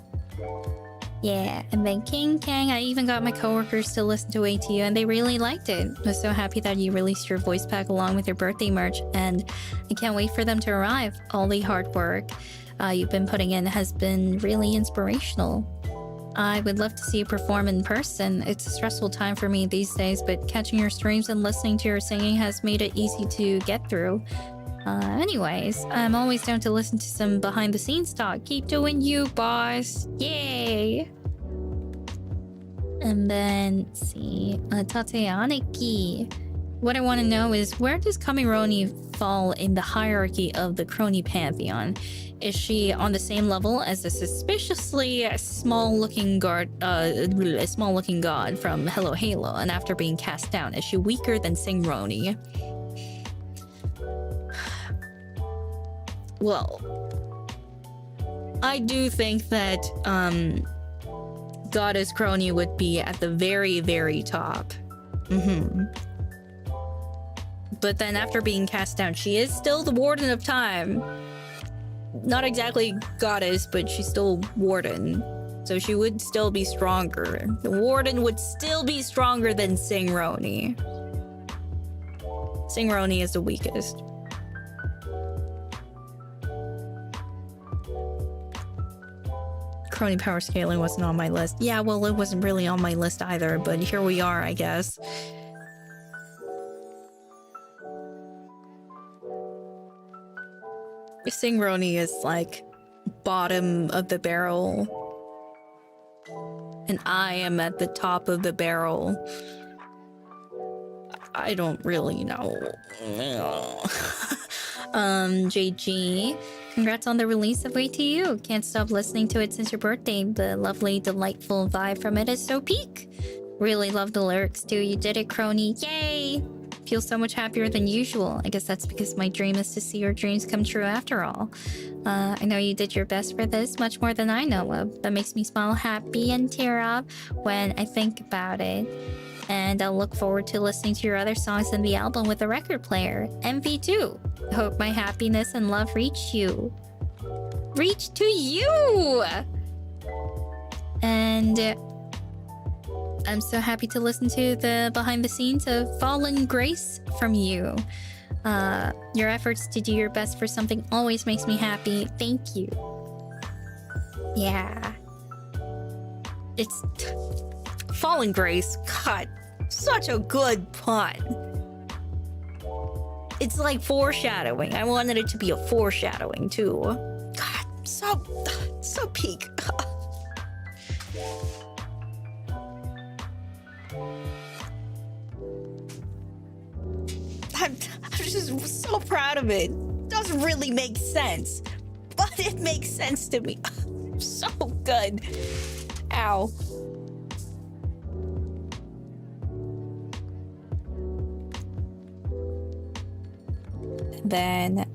King Kang, I even got my coworkers to listen to Wait to You, and they really liked it. I was so happy that you released your voice pack along with your birthday merch, and I can't wait for them to arrive. All the hard work you've been putting in has been really inspirational. I would love to see you perform in person. It's a stressful time for me these days, but catching your streams and listening to your singing has made it easy to get through. Anyways, I'm always down to listen to some behind the scenes talk. Keep doing you, boss. Yay! And then, let's see, Tateyaniki. What I want to know is, where does Kronii fall in the hierarchy of the Kronii pantheon? Is she on the same level as a suspiciously small-looking god from Hello Halo, and after being cast down, is she weaker than Kronii? Well, I do think that Goddess Kronii would be at the very, very top. But then after being cast down, she is still the Warden of Time. Not exactly goddess, but she's still Warden. So she would still be stronger. The Warden would still be stronger than Kronii. Kronii is the weakest. Kronii power scaling wasn't on my list. Yeah, well, it wasn't really on my list either, but here we are, I guess. Kronii is like bottom of the barrel, and I am at the top of the barrel. I don't really know. JG, congrats on the release of Wait to You. Can't stop listening to it since your birthday. The lovely, delightful vibe from it is so peak. Really love the lyrics too. You did it, Kronii. Yay! Feel so much happier than usual. I guess that's because my dream is to see your dreams come true after all. I know you did your best for this, much more than I know of. That makes me smile happy and tear up when I think about it. And I'll look forward to listening to your other songs in the album with a record player. MV2. Hope my happiness and love reach you. Reach to you! And I'm so happy to listen to the behind the scenes of Fallen Grace from you. Your efforts to do your best for something always makes me happy. Thank you. Yeah. It's Fallen Grace. God, such a good pun. It's like foreshadowing. I wanted it to be a foreshadowing too. God, so peak. I'm just so proud of it. Doesn't really make sense, but it makes sense to me. So good. Ow. Then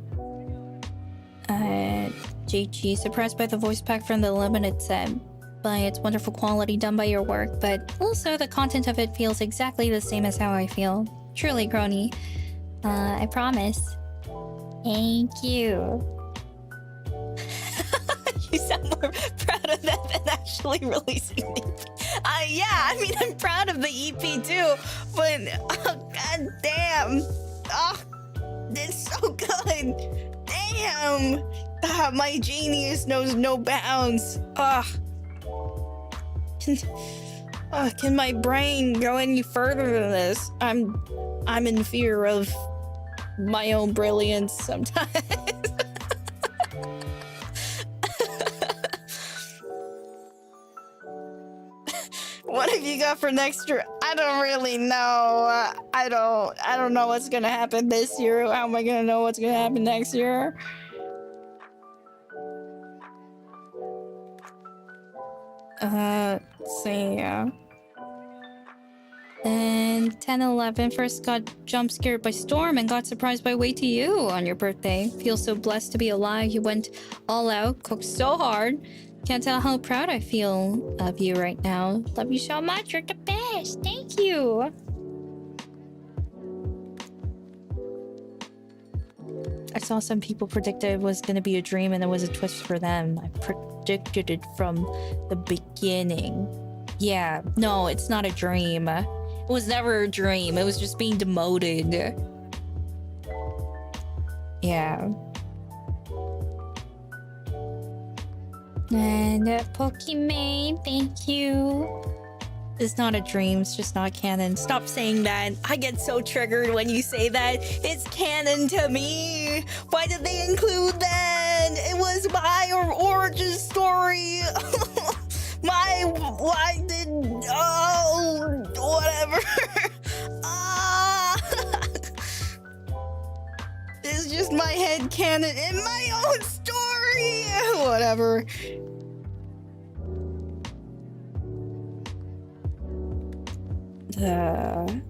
JG, surprised by the voice pack from the limited set, by its wonderful quality done by your work, but also the content of it feels exactly the same as how I feel. Truly, Kronii. I promise. Thank you. You sound more proud of that than actually releasing the EP. Yeah, I mean, I'm proud of the EP too, but god damn. It's so good. Damn. My genius knows no bounds. Can my brain go any further than this? I'm in fear of my own brilliance sometimes. What have you got for next year? I don't really know. I don't know what's gonna happen this year. How am I gonna know what's gonna happen next year? Let's see. And 10-11 first got jump scared by Storm and got surprised by Way to You on your birthday. Feel so blessed to be alive. You went all out, cooked so hard. Can't tell how proud I feel of you right now. Love you so much. You're the best. Thank you. I saw some people predicted it was going to be a dream and it was a twist for them. I predicted it from the beginning. Yeah, no, it's not a dream. It was never a dream. It was just being demoted. Yeah. And Pokimane, thank you. It's not a dream, it's just not canon. Stop saying that. I get so triggered when you say that. It's canon to me. Why did they include that? It was my origin story. Why did, whatever. It's just my head canon in my own story. Whatever. Let's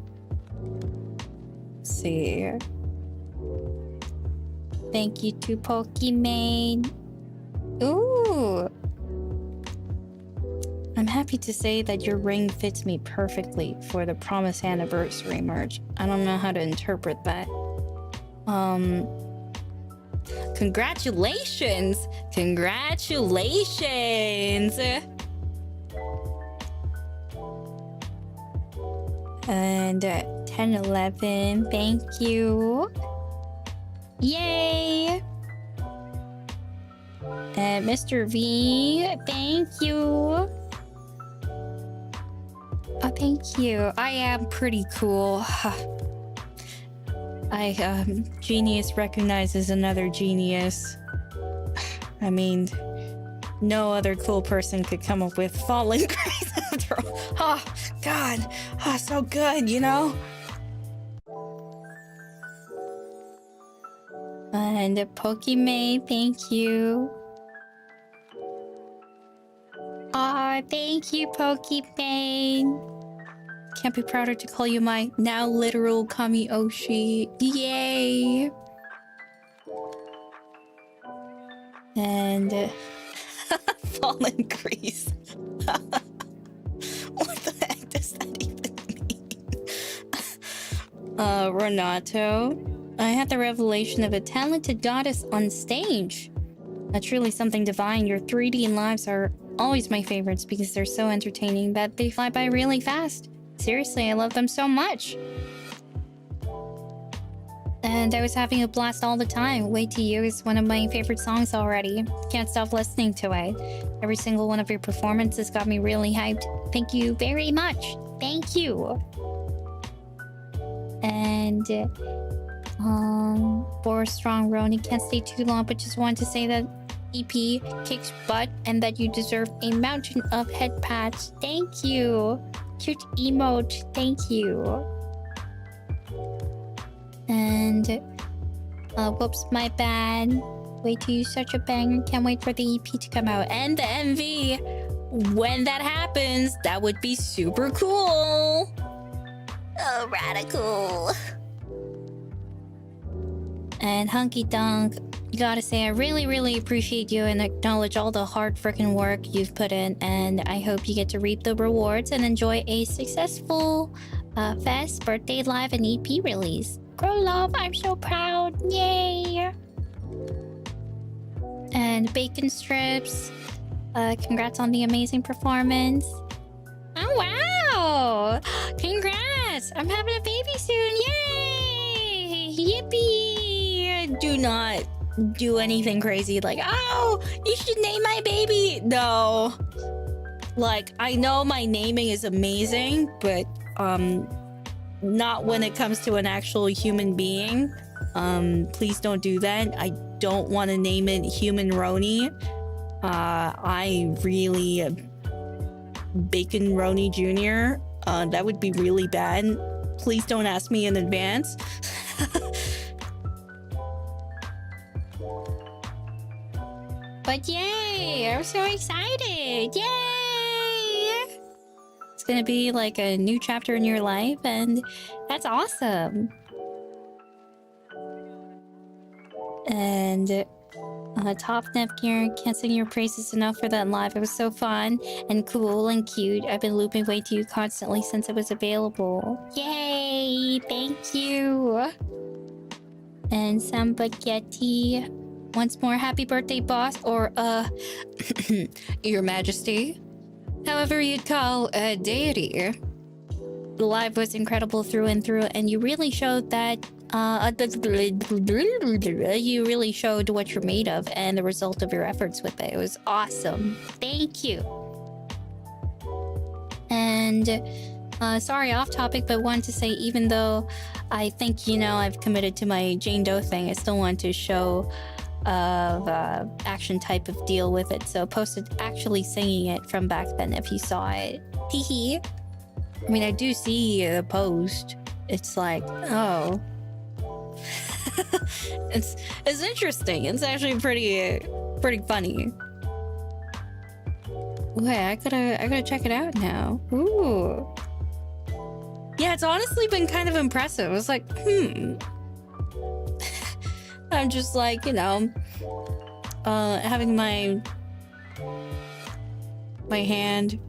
see. Thank you to Pokimane. Ooh. I'm happy to say that your ring fits me perfectly for the Promise Anniversary merch. I don't know how to interpret that. Congratulations! Congratulations! And 10-11, thank you. Yay! And Mr. V, thank you. Oh, thank you. I am pretty cool. Genius recognizes another genius. I mean, no other cool person could come up with Fallen Grace after all. Oh, God. Oh, so good, you know? And Pokimane, thank you. Aw, thank you, Pokimane. Can't be prouder to call you my now literal Kami-oshi. Yay! And Fallen Grease. What the heck does that even mean? Renato. I had the revelation of a talented goddess on stage. Truly something divine. Your 3D lives are always my favorites because they're so entertaining that they fly by really fast. Seriously, I love them so much. And I was having a blast all the time. Way to You is one of my favorite songs already. Can't stop listening to it. Every single one of your performances got me really hyped. Thank you very much. Thank you. And Boris Strong Roni, can't stay too long, but just wanted to say that EP kicks butt and that you deserve a mountain of head pats. Thank you. Cute emote. Thank you. And whoops, my bad. Wait till you such a banger. Can't wait for the EP to come out and the MV. When that happens, that would be super cool. Oh, radical. And Hunky Dunk, gotta say, I really appreciate you and acknowledge all the hard freaking work you've put in. And I hope you get to reap the rewards and enjoy a successful fest, birthday live, and EP release. Grow love, I'm so proud. Yay! And Bacon Strips, congrats on the amazing performance. Oh, wow! Congrats! I'm having a baby soon. Yay! Yippee! Do not do anything crazy like, oh, you should name my baby. No. Like, I know my naming is amazing, but not when it comes to an actual human being. Please don't do that. I don't want to name it Human Roni. I really Bacon Roni Jr. That would be really bad. Please don't ask me in advance. But yay! I'm so excited! Yay! It's gonna be like a new chapter in your life, and that's awesome. And Top Nepgear, can't sing your praises enough for that live. It was so fun and cool and cute. I've been looping way to you constantly since it was available. Yay! Thank you! And Sambagetti, once more, happy birthday, boss, or Your Majesty. However you'd call a deity. The live was incredible through and through, and you really showed that you really showed what you're made of and the result of your efforts with it. It was awesome. Thank you. And sorry, off topic, but wanted to say, even though I think, you know, I've committed to my Jane Doe thing, I still want to show of action type of deal with it. So posted actually singing it from back then if you saw it. Hee. I mean, I do see the post. It's like, oh. it's interesting. It's actually pretty funny. Wait, I gotta check it out now. Ooh. Yeah, it's honestly been kind of impressive. I was like, I'm just like, you know, having my hand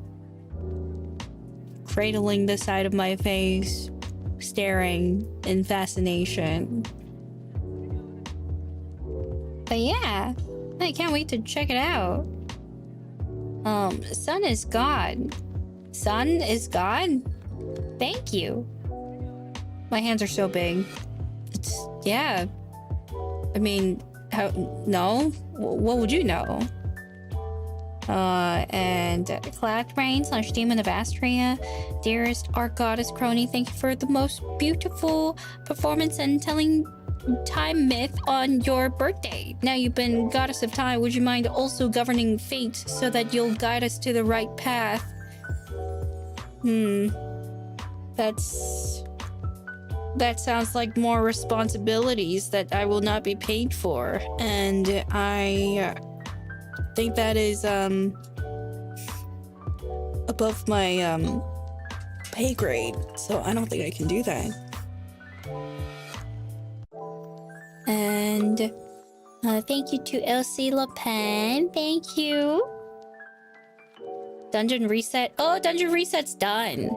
cradling the side of my face, staring in fascination. But yeah, I can't wait to check it out. Sun is God. Sun is God? Thank you. My hands are so big. It's, yeah. I mean, how, no? What would you know? And Clad Rain / Demon of Astria, dearest art goddess Kronii, thank you for the most beautiful performance and telling time myth on your birthday. Now you've been goddess of time, would you mind also governing fate so that you'll guide us to the right path? That sounds like more responsibilities that I will not be paid for, and I think that is above my pay grade, so I don't think I can do that. And thank you to LC Le Pen. Thank you. Dungeon Reset. Oh, Dungeon Reset's done.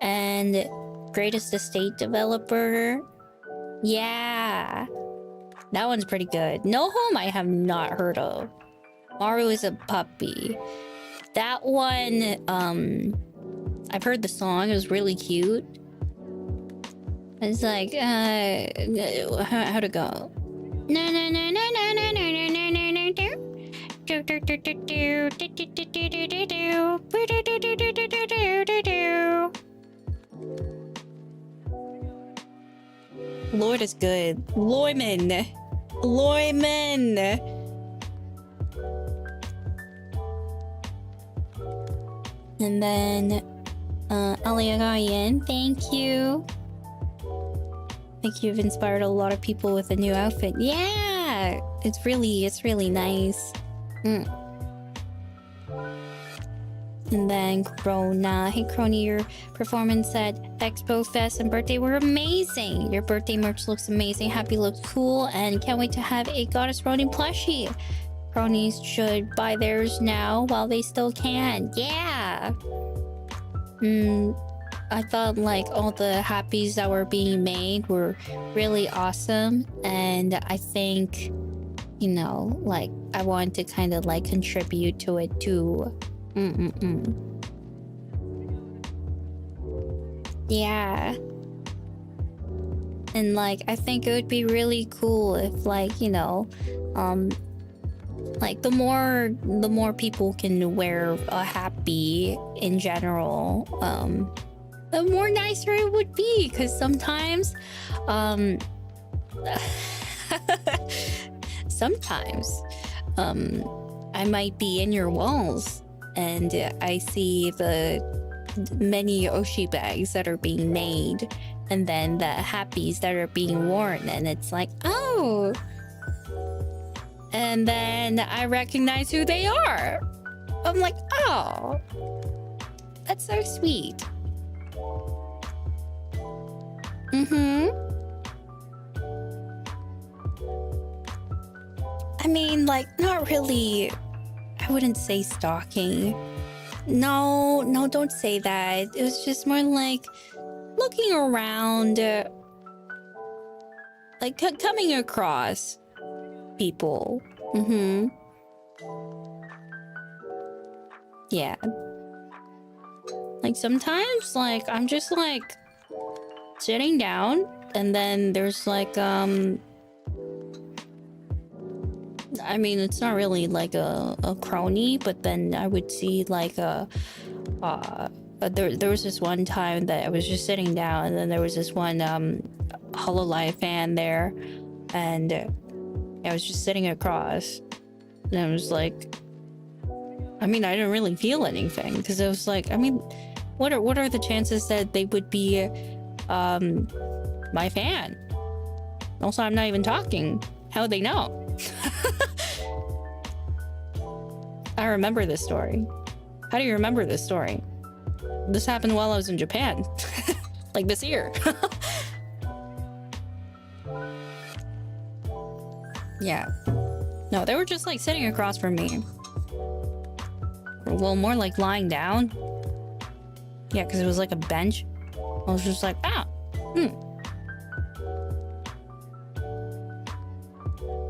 And Greatest Estate Developer. Yeah. That one's pretty good. No Home I have not heard of. Maru is a puppy. That one, I've heard the song. It was really cute. It's like, how to go? No, no, no, no, no, no, no, no, no, no, no, no. Lord is good. Loyman. And then Aliagayan, thank you. I think you've inspired a lot of people with a new outfit. Yeah, it's really nice. And then Krona, hey Kronii, your performance at Expo Fest and birthday were amazing. Your birthday merch looks amazing. Happy looks cool, and can't wait to have a Goddess Ronin plushie. Cronies should buy theirs now while they still can. Yeah. I thought like all the happies that were being made were really awesome, and I think, you know, like I wanted to kind of like contribute to it too. Yeah. And like I think it would be really cool if, like, you know, like the more people can wear a happy in general, the more nicer it would be, because sometimes I might be in your walls and I see the many Oshi bags that are being made, and then the happies that are being worn, and it's like, oh, and then I recognize who they are. I'm like, oh, that's so sweet. I mean, like, not really. I wouldn't say stalking. No, don't say that. It was just more like looking around, like coming across people. Yeah. Like sometimes, like, I'm just like sitting down, and then there's like I mean, it's not really like a Kronii, but then I would see like there was this one time that I was just sitting down, and then there was this one hololive fan there, and I was just sitting across, and I was like, I mean, I didn't really feel anything, because it was like, I mean, what are the chances that they would be my fan? Also, I'm not even talking. How would they know? I remember this story. How do you remember this story? This happened while I was in Japan. Like this year. Yeah. No, they were just like sitting across from me. Well, more like lying down. Yeah, because it was like a bench. I was just like,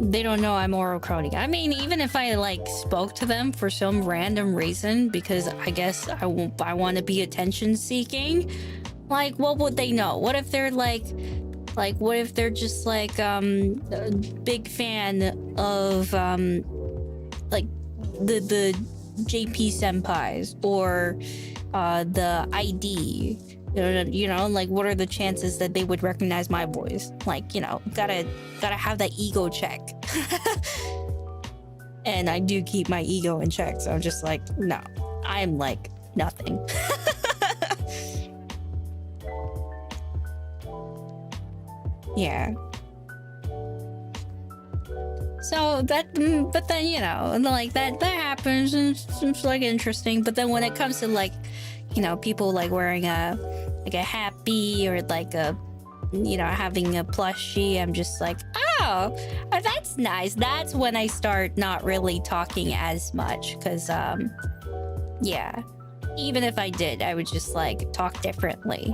They don't know I'm Ouro Kronii. I mean, even if I like spoke to them for some random reason, because I guess I want to be attention seeking, like, what would they know? What if they're like what if they're just like a big fan of like the JP senpais or the ID? You know, like, what are the chances that they would recognize my voice? Like, you know, gotta have that ego check. And I do keep my ego in check, so I'm just like, no, I'm like nothing. Yeah. So that, but then, you know, like that happens, and it's like interesting. But then when it comes to like, you know, people like wearing a happy, or like a, you know, having a plushie, I'm just like, oh, that's nice. That's when I start not really talking as much, because yeah, even if I did, I would just like talk differently,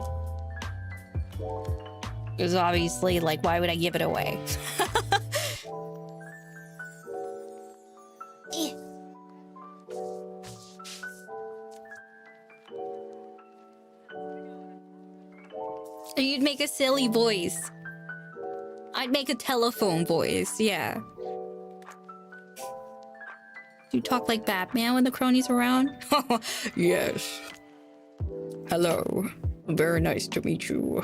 because obviously, like, why would I give it away? You'd make a silly voice. I'd make a telephone voice, yeah. You talk like Batman when the Kronii's around? Yes. Hello. Very nice to meet you.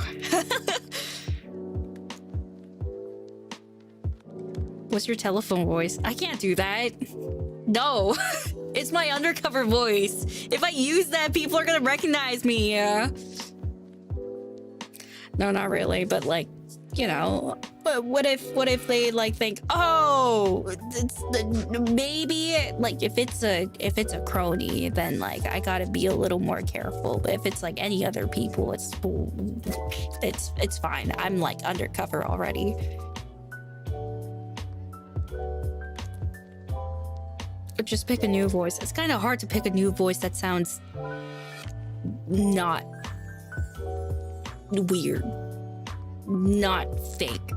What's your telephone voice? I can't do that. No. It's my undercover voice. If I use that, people are gonna recognize me. No, not really, but like, you know, what if they like think, oh, maybe like if it's a Kronii, then like I gotta be a little more careful. But if it's like any other people, it's fine. I'm like undercover already. Or just pick a new voice. It's kind of hard to pick a new voice that sounds not weird, not fake.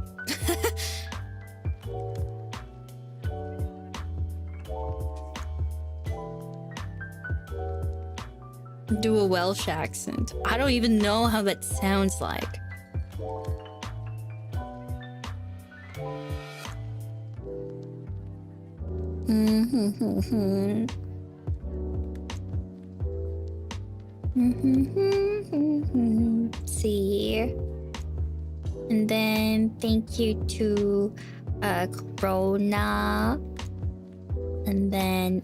Do a Welsh accent. I don't even know how that sounds like. See. And then thank you to Kronii. And then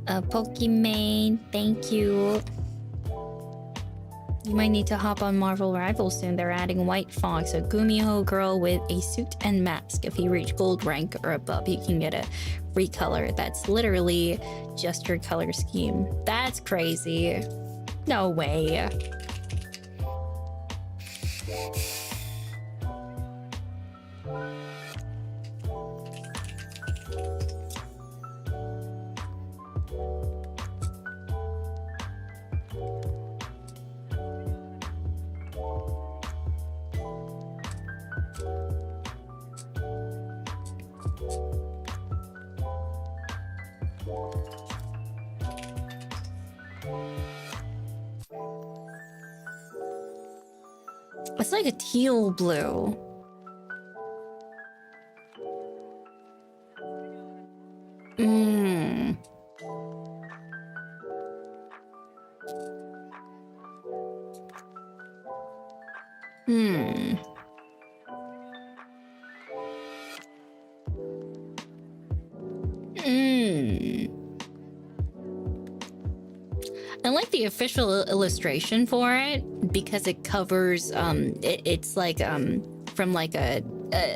Pokimane, thank you. You might need to hop on Marvel Rivals soon. They're adding White Fox, a Gumiho girl with a suit and mask. If you reach gold rank or above, you can get a free color. That's literally just your color scheme. That's crazy. No way. It's like a teal blue. I like the official illustration for it because it covers it's like from like a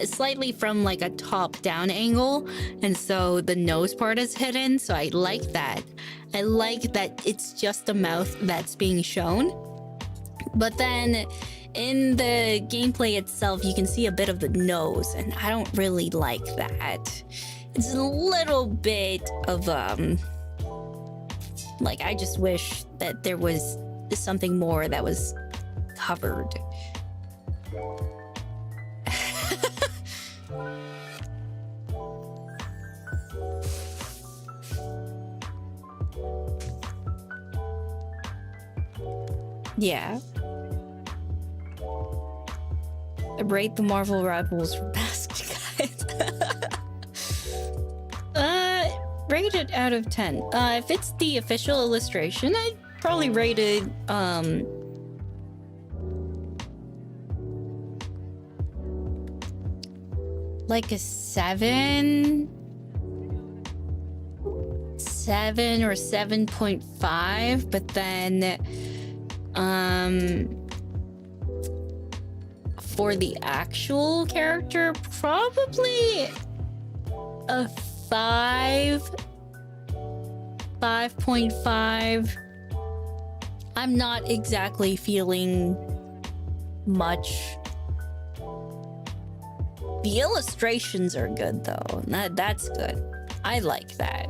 slightly from like a top down angle, and so the nose part is hidden. So I like that. I like that it's just the mouth that's being shown. But then in the gameplay itself, you can see a bit of the nose, and I don't really like that. It's a little bit of like, I just wish that there was something more that was covered. Yeah. Rate the Marvel Rivals for best, guys. Rate it out of 10. If it's the official illustration, I'd probably rate it like a 7 or 7.5, but then for the actual character, probably a 5.5. I'm not exactly feeling much. The illustrations are good though. That's good. I like that.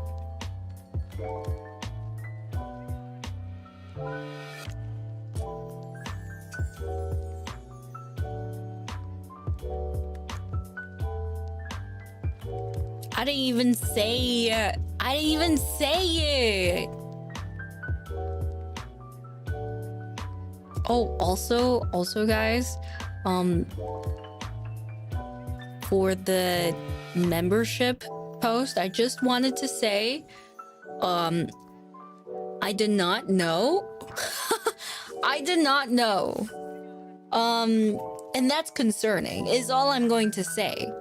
I didn't even say it. I didn't even say it. Oh, also guys, for the membership post, I just wanted to say, I did not know. I did not know. And that's concerning, is all I'm going to say.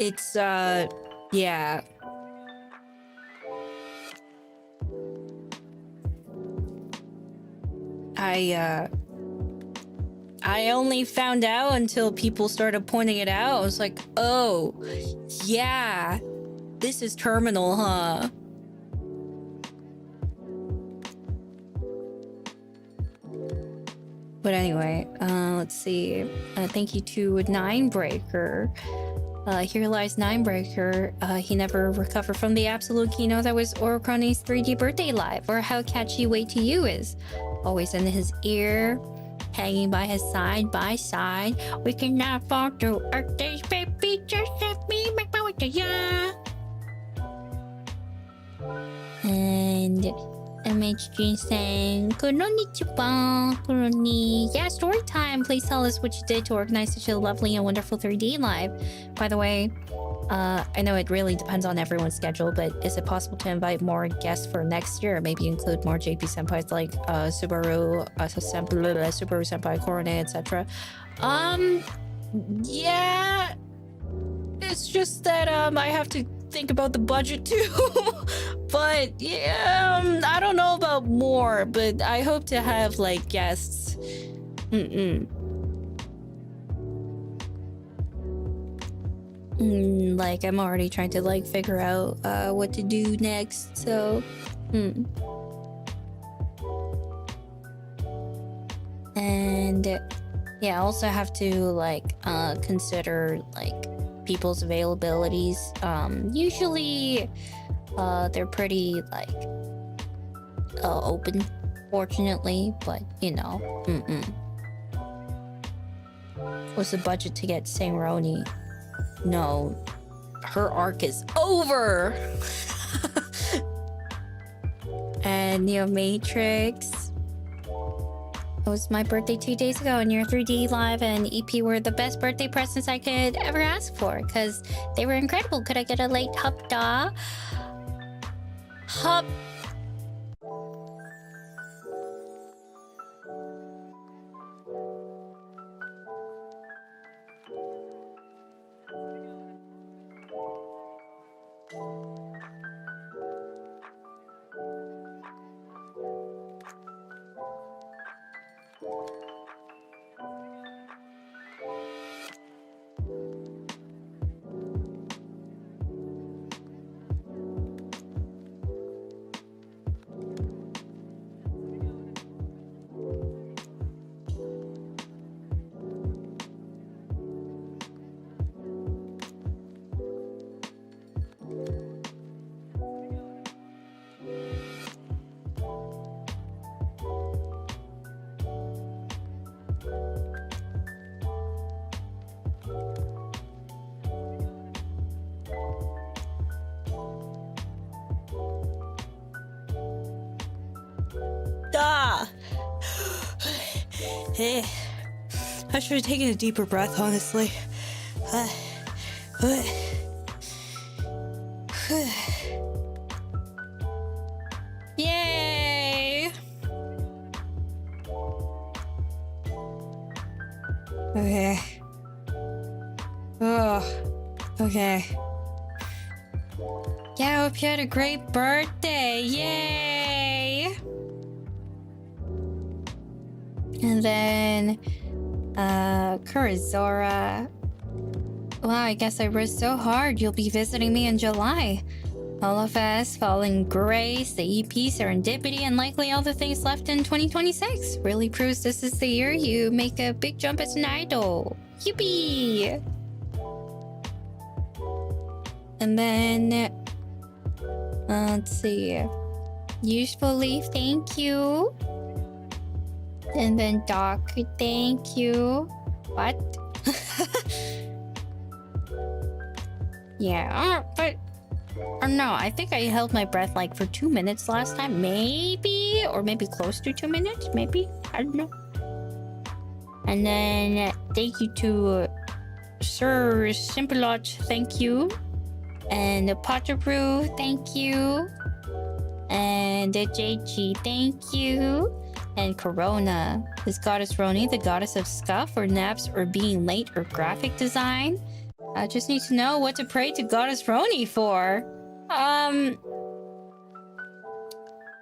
It's yeah. I only found out until people started pointing it out. I was like, oh, yeah, this is terminal, huh? But anyway, let's see. Thank you to Ninebreaker. Here lies Ninebreaker. He never recovered from the absolute keynote that was Ouro Kronii's 3D birthday live, or how catchy Wait to You is. Always in his ear, hanging by his side by side. We cannot fall through Earth days, baby. Just let me make my way to ya. And MHG saying, Kronii. Yeah, story time. Please tell us what you did to organize such a lovely and wonderful 3D live. By the way, I know it really depends on everyone's schedule, but is it possible to invite more guests for next year? Maybe include more JP senpais like Subaru senpai, Kronii, etc. Yeah, it's just that I have to think about the budget too. But yeah, I don't know about more, but I hope to have like guests. Like I'm already trying to like figure out what to do next, so and yeah, I also have to like consider like people's availabilities. Usually they're pretty like open, fortunately, but you know, what's the budget to get Sangroni? No, her arc is over. And Neo Matrix. It was my birthday 2 days ago, and your 3D live and EP were the best birthday presents I could ever ask for because they were incredible. Could I get a late hup da? Hup. I should have taken a deeper breath, honestly. Yay! Okay. Oh, okay. Yeah, I hope you had a great birthday. Yay! And then, Kurizora. Wow, I guess I worked so hard. You'll be visiting me in July. Holofest, Falling Grace, the EP, Serendipity, and likely all the things left in 2026. Really proves this is the year you make a big jump as an idol. Yippee! And then, let's see. Useful Leaf, thank you. And then Doc, thank you. What? Yeah, but no, I think I held my breath like for 2 minutes last time. Maybe, or maybe close to 2 minutes, maybe. I don't know. And then thank you to Sir Simpalot, thank you. And Potteroo, thank you. And JG, thank you. And Corona. Is Goddess Roni the goddess of scuff or naps or being late or graphic design? I just need to know what to pray to Goddess Kronii for.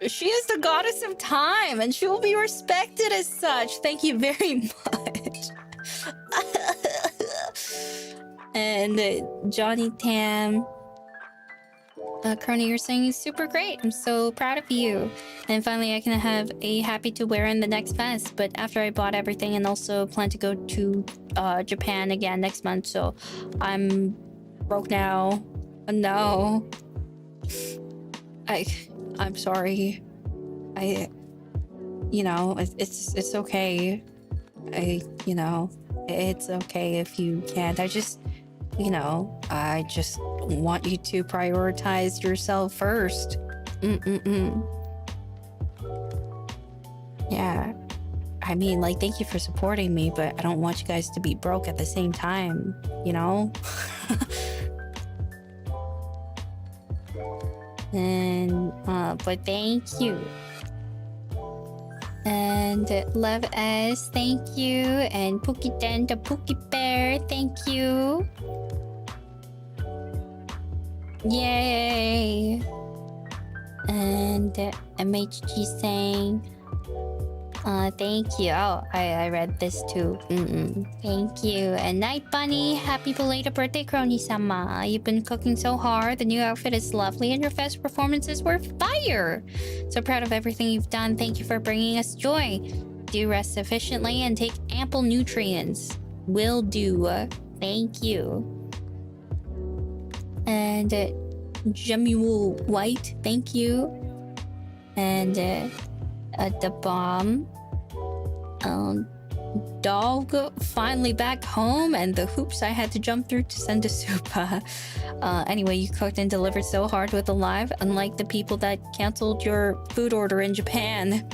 She is the goddess of time, and she will be respected as such. Thank you very much. And Johnny Tam. Kronii, you're saying is super great. I'm so proud of you. And finally, I can have a happy to wear in the next fest. But after I bought everything and also plan to go to Japan again next month. So I'm broke now. No. I'm sorry. It's okay. It's okay if you can't. I just want you to prioritize yourself first. Yeah. I mean, like, thank you for supporting me, but I don't want you guys to be broke at the same time, you know? And, but thank you. And Love S, thank you. And Pookie Den, the Pookie Bear, thank you. Yay! And MHG saying, thank you. Oh, I read this too. Thank you. And Night Bunny, happy belated birthday, Kronii-sama. You've been cooking so hard. The new outfit is lovely, and your fest performances were fire. So proud of everything you've done. Thank you for bringing us joy. Do rest sufficiently and take ample nutrients. Will do. Thank you. And Jamul White, thank you. And the bomb. Dog finally back home, and the hoops I had to jump through to send to Supa. Anyway, you cooked and delivered so hard with Alive, unlike the people that canceled your food order in Japan.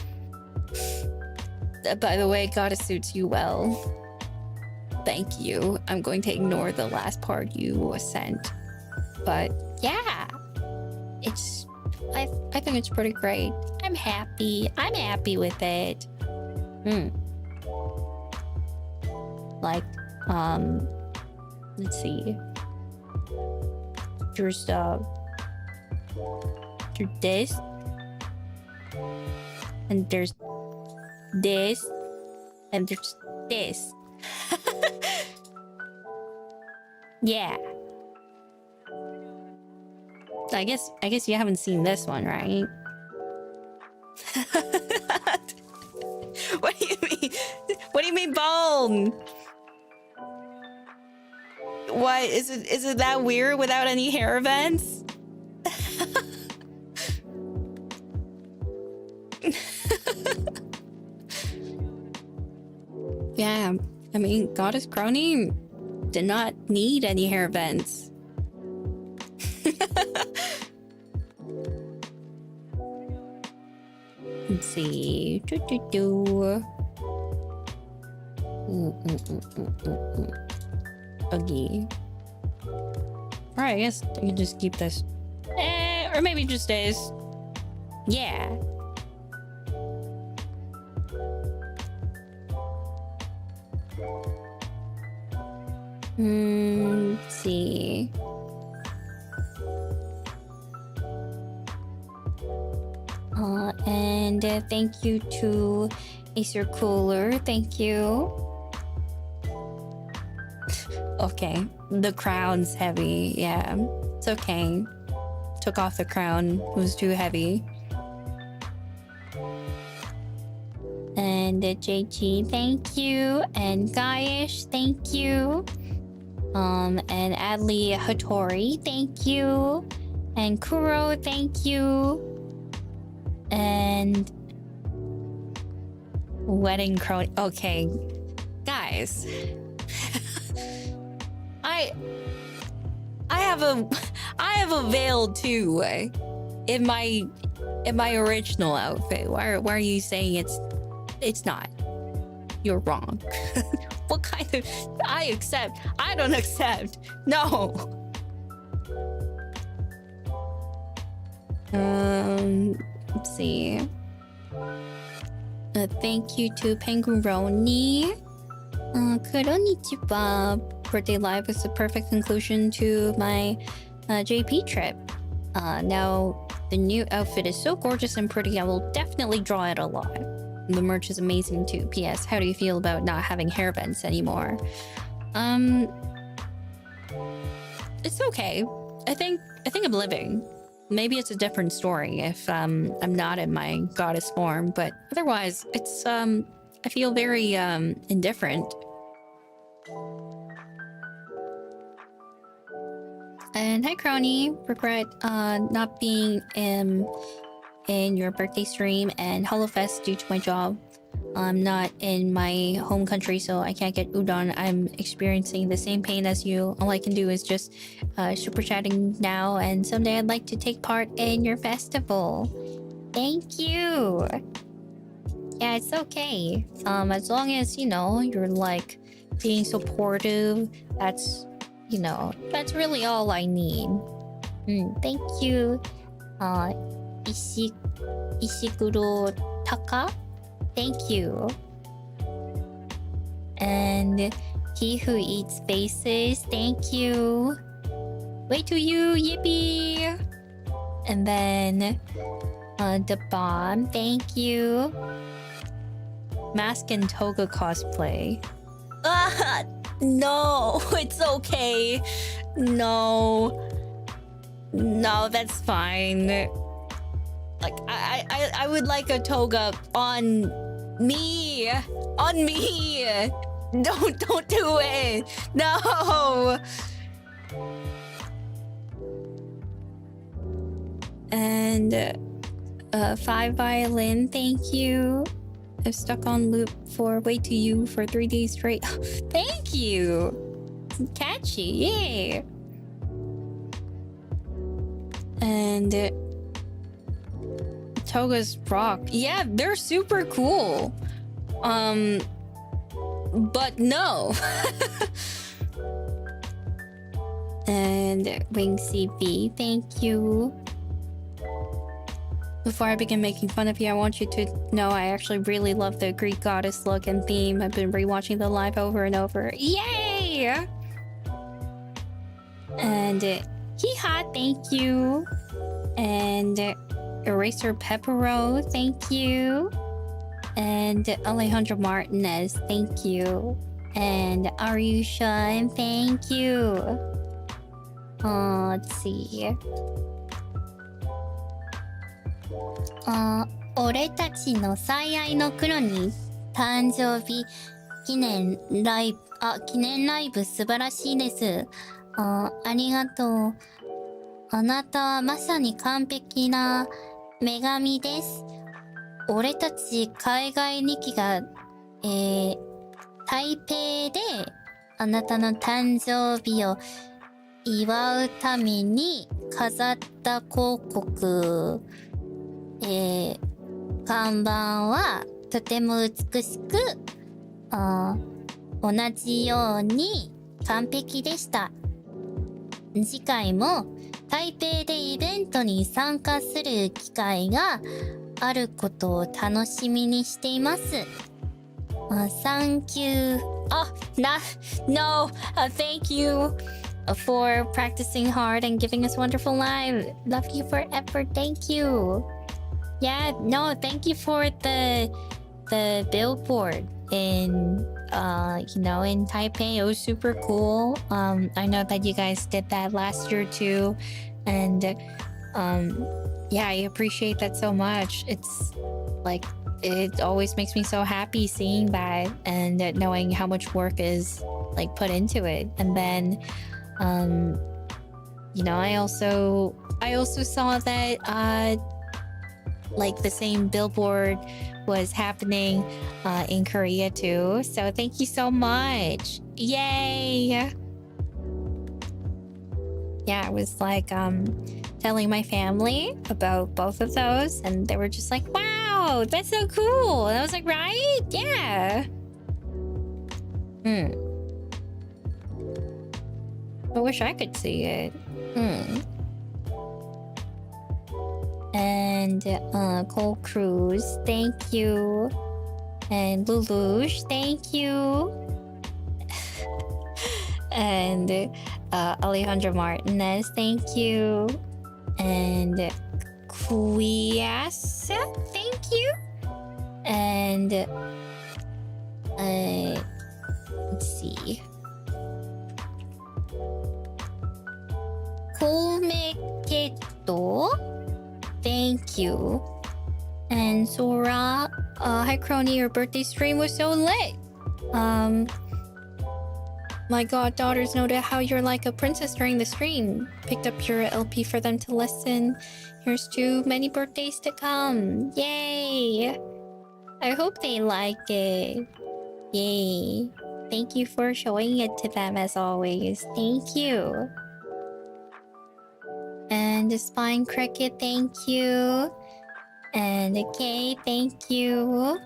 By the way, goddess suits you well. Thank you. I'm going to ignore the last part you sent. But yeah, I think it's pretty great. I'm happy. I'm happy with it. Like, let's see. There's this, and there's this, and there's this. Yeah. I guess you haven't seen this one, right? What do you mean? What do you mean bone? What is it that weird without any hair events? Yeah, I mean, Goddess Kronii did not need any hair events. Let's see. Okay. Alright, I guess I can just keep this. Or maybe just this. Yeah. Let's see. And thank you to Acer Cooler. Thank you. Okay, the crown's heavy. Yeah, it's okay. Took off the crown. It was too heavy. And JG, thank you. And Gaish, thank you. And Adley Hattori, thank you. And Kuro, thank you. And Wedding Kronii. Okay, guys. I have a veil too in my original outfit. Why are you saying it's not? You're wrong. What kind of I accept? I don't accept. No. Let's see. Thank you to Penguin Roni. Kronii birthday live was the perfect conclusion to my JP trip. Now, the new outfit is so gorgeous and pretty, I will definitely draw it a lot. The merch is amazing too. P.S. How do you feel about not having hair vents anymore? It's okay. I think I'm living. Maybe it's a different story if I'm not in my goddess form, but otherwise it's I feel very indifferent. And hi Kronii, regret not being in your birthday stream and HoloFest due to my job. I'm not in my home country, so I can't get udon. I'm experiencing the same pain as you. All I can do is just super chatting now, and someday I'd like to take part in your festival. Thank you. Yeah, it's okay. As long as, you know, you're like being supportive, that's really all I need. Thank you. Ishiguro Taka? Thank you. And he who eats faces, thank you. Wait to you, yippee! And then the bomb, thank you. Mask and toga cosplay. No, it's okay. No, that's fine. Like I would like a toga on me. Don't do it. No. And 5 violin, thank you. I've stuck on loop for Wait to You for 3 days straight. Thank you. Catchy, yeah. And togas rock. Yeah, they're super cool. But no. And Wing CB, thank you. Before I begin making fun of you, I want you to know I actually really love the Greek goddess look and theme. I've been rewatching the live over and over. Yay! And Hee-ha, thank you. And Eraser Pepero, thank you. And Alejandro Martinez, thank you. And Arusha, thank you. Let's see. 俺たちの最愛の黒に誕生日記念ライブ素晴らしいです。ありがとう。あなたはまさに完璧な女神です。俺たち海外日記が、台北であなたの誕生日を祝うために飾った広告、看板はとても美しく、同じように完璧でした。次回も台北でイベントに参加する機会があることを楽しみにしています。Thank you. Thank you for practicing hard and giving us wonderful live. Love you forever. Thank you. Yeah, no, thank you for the billboard in in Taipei. It was super cool. I know that you guys did that last year too, and yeah, I appreciate that so much. It's like it always makes me so happy seeing that and knowing how much work is like put into it. And then I also saw that like the same billboard was happening in Korea too. So thank you so much. Yay! Yeah, I was like telling my family about both of those, and they were just like, wow, that's so cool. And I was like, right? Yeah. I wish I could see it. And Cole Cruz, thank you. And Lelouch, thank you. And Alejandro Martinez, thank you. And Quiasa, thank you. And let's see. Komeketo, thank you. And Sora, hi Kronii, your birthday stream was so lit. My goddaughters noted how you're like a princess during the stream. Picked up your LP for them to listen. Here's to many birthdays to come. Yay! I hope they like it. Yay. Thank you for showing it to them as always. Thank you. And the Spine Cricket, thank you. And okay, thank you.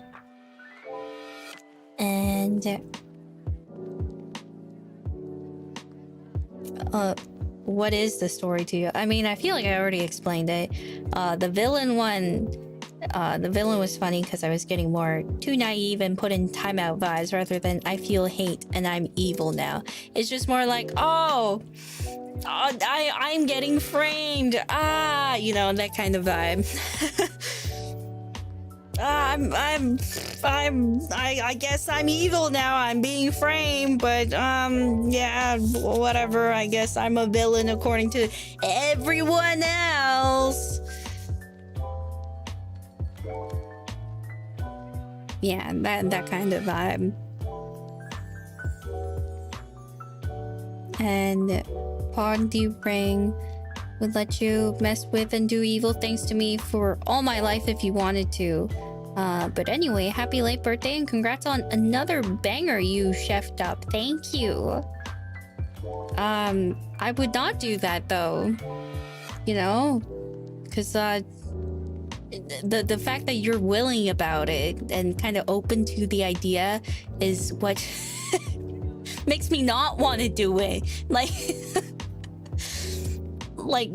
And what is the story to you? I mean, I feel like I already explained it. The villain was funny because I was getting more too naive and put in timeout vibes rather than I feel hate and I'm evil now. It's just more like, I'm getting framed. You know, that kind of vibe. I guess I'm evil now. I'm being framed, but yeah, whatever. I guess I'm a villain according to everyone else. Yeah, that kind of vibe. And Pondy Ring would let you mess with and do evil things to me for all my life if you wanted to. But anyway, happy late birthday and congrats on another banger you chefed up. Thank you. I would not do that though. You know? Because the fact that you're willing about it and kind of open to the idea is what makes me not want to do it. Like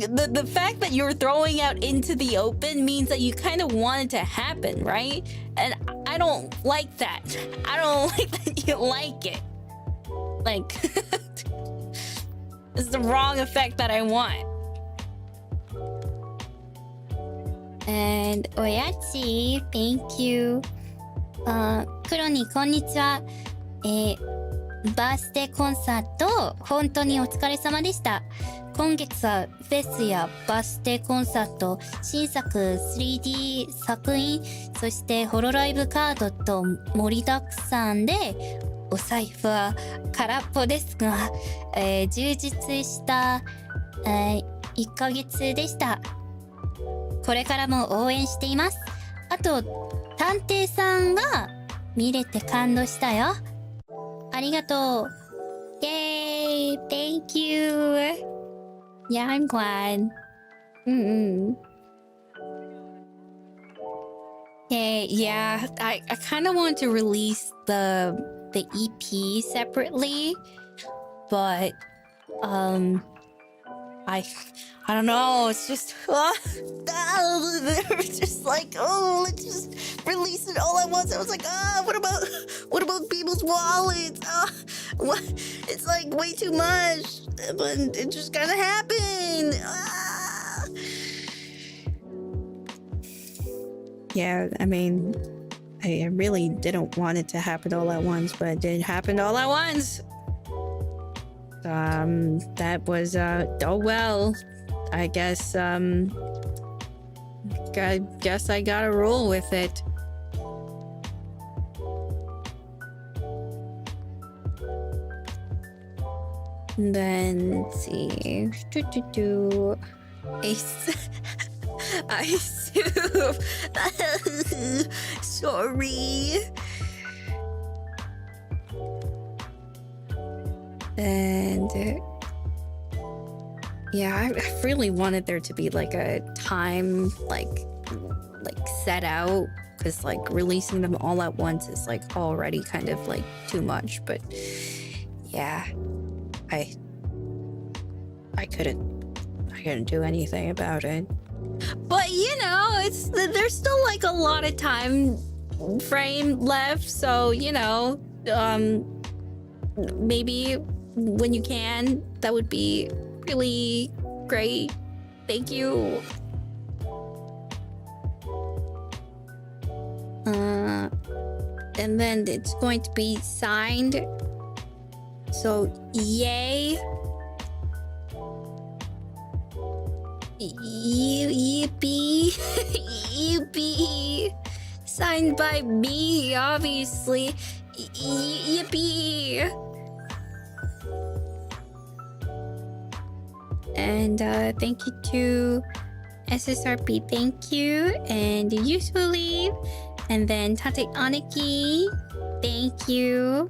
the fact that you're throwing out into the open means that you kind of want it to happen, right? And I don't like that. I don't like that you like it. Like, it's the wrong effect that I want. And Oyachi, thank you. Kronii, こんにちは。バースデーコンサート、本当にお疲れ様でした。今月はフェスやバースデーコンサート、新作 3D 作品、そしてホロライブカードと盛りだくさんで、お財布は空っぽですが、充実した、1ヶ月でした。これからも応援しています。あと、探偵さんが見れて感動したよ。ありがとう。Yay! Thank you! Yeah, I'm glad. Okay, yeah, I kind of want to release the EP separately, but I don't know. It's just they're just like, oh, let's just release it all at once. I was like, what about people's wallets? What? It's like way too much, but it just gotta happen. Yeah, I mean, I really didn't want it to happen all at once, but it did happen all at once. That was oh well. I guess I gotta roll with it. And then let's see. I sorry. And yeah, I really wanted there to be like a time like set out, because like releasing them all at once is like already kind of like too much. But yeah, I couldn't do anything about it. But you know, there's still like a lot of time frame left, so you know, maybe when you can. That would be really great. Thank you. And then it's going to be signed. So, yay. Yippee. Yippee. Signed by me, obviously. Yippee. And thank you to SSRP, thank you. And usually, and then Tate Aniki, thank you.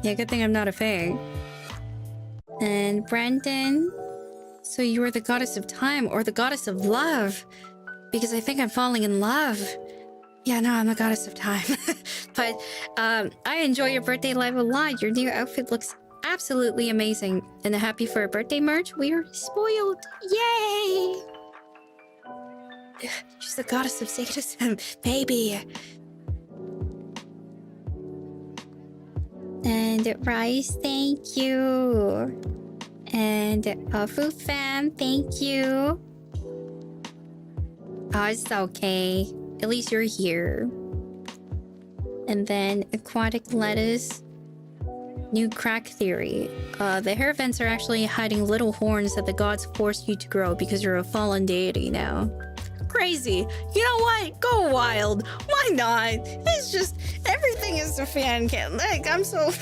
Yeah, good thing I'm not a fae. And Brandon, so you are the goddess of time or the goddess of love? Because I think I'm falling in love. Yeah, no, I'm the goddess of time. But I enjoy your birthday live a lot. Your new outfit looks absolutely amazing. And happy for a birthday merch. We are spoiled. Yay! She's the goddess of sadism, baby. And Rice, thank you. And Food Fam, thank you. Oh, it's okay. At least you're here. And then Aquatic Lettuce. New crack theory. The hair vents are actually hiding little horns that the gods forced you to grow because you're a fallen deity now. Crazy. You know what? Go wild. Why not? It's just everything is a fan can. Like I'm so I'm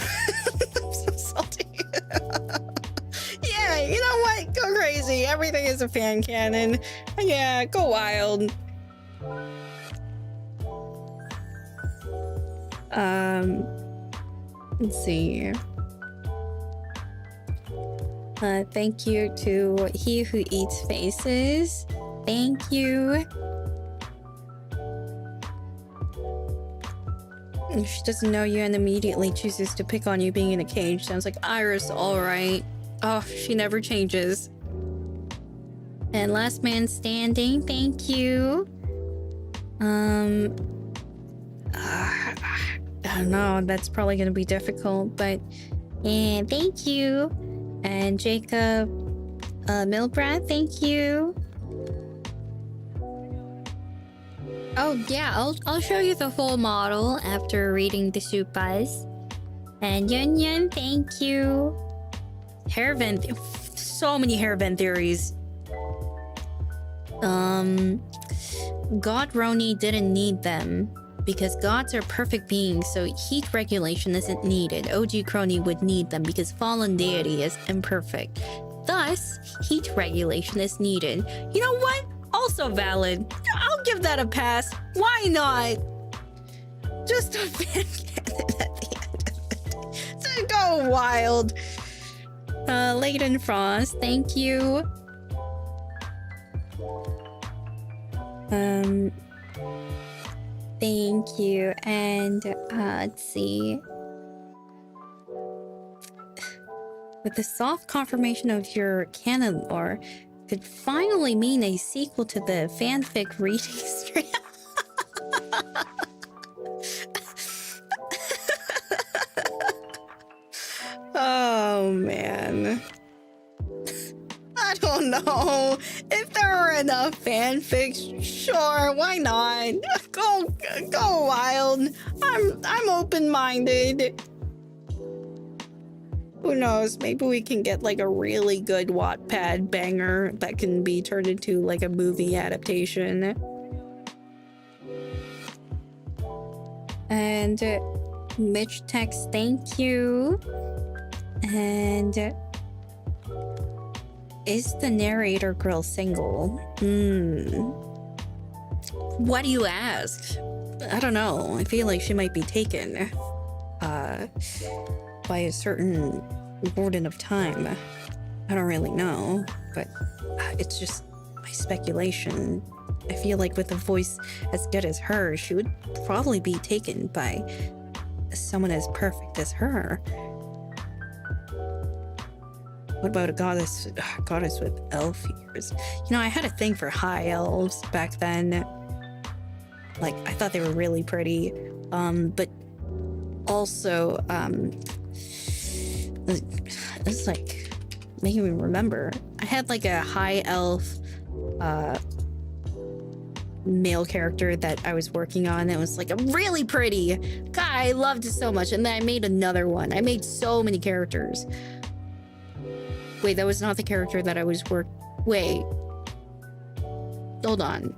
so salty. Yeah, you know what? Go crazy. Everything is a fan cannon. Yeah, go wild. Let's see. Thank you to He Who Eats Faces. Thank you. She doesn't know you and immediately chooses to pick on you being in a cage. Sounds like Iris, alright. Oh, she never changes. And Last Man Standing, thank you. I don't know, that's probably gonna be difficult, but and thank you. And Jacob Milbrad, thank you. Oh yeah, I'll show you the full model after reading the Supas. And Yun Yun, thank you. Hair vent, so many hair vent theories. God Kronii didn't need them because gods are perfect beings, so heat regulation isn't needed. OG Kronii would need them because fallen deity is imperfect. Thus, heat regulation is needed. You know what? Also valid. I'll give that a pass. Why not? Just a fan cannon at the end of it. So go wild. Leighton Frost, thank you. Thank you. And let's see. With the soft confirmation of your canon lore, could finally mean a sequel to the fanfic reading stream. Oh man. I don't know. If there are enough fanfics, sure, why not? Go wild. I'm open-minded. Who knows? Maybe we can get like a really good Wattpad banger that can be turned into like a movie adaptation. And Mitch text, thank you. And is the narrator girl single? Why do you ask? I don't know. I feel like she might be taken by a certain warden of time. I don't really know, but it's just my speculation. I feel like with a voice as good as hers, she would probably be taken by someone as perfect as her. What about a goddess with elf ears? You know, I had a thing for high elves back then. Like, I thought they were really pretty. But also, it's like making me remember. I had like a high elf male character that I was working on. It was like a really pretty. God, I loved it so much. And then I made another one. I made so many characters. Wait, that was not the character that I was Wait. Hold on.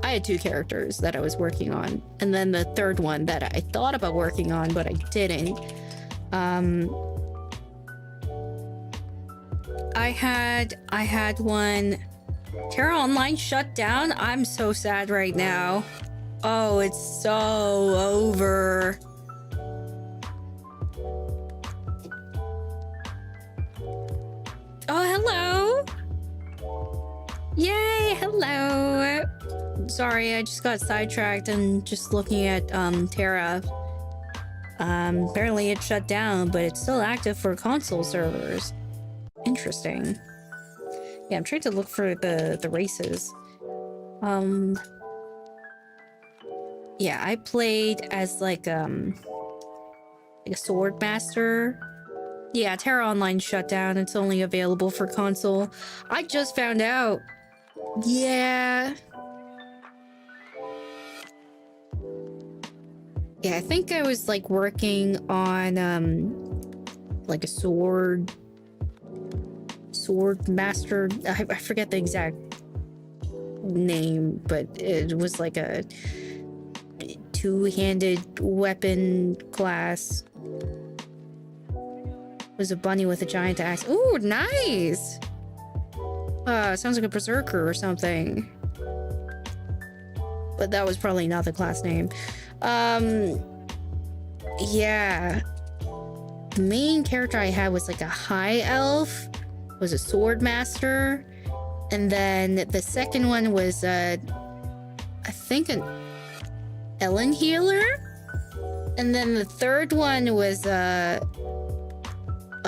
I had 2 characters that I was working on, and then the third one that I thought about working on, but I didn't. I had one. Terra Online shut down. I'm so sad right now. Oh, it's so over. Oh, hello. Yay, hello. Sorry, I just got sidetracked and just looking at Terra. Apparently it shut down, but it's still active for console servers. Interesting. Yeah, I'm trying to look for the races. Yeah, I played as like a sword master. Yeah, Terra Online shut down. It's only available for console. I just found out. Yeah. Yeah, I think I was like working on like a sword master. I forget the exact name, but it was like a 2-handed weapon class. It was a bunny with a giant axe. Ooh, nice. Sounds like a berserker or something. But that was probably not the class name. Yeah. The main character I had was like a high elf, was a sword master, and then the second one was I think an Ellen healer, and then the third one was a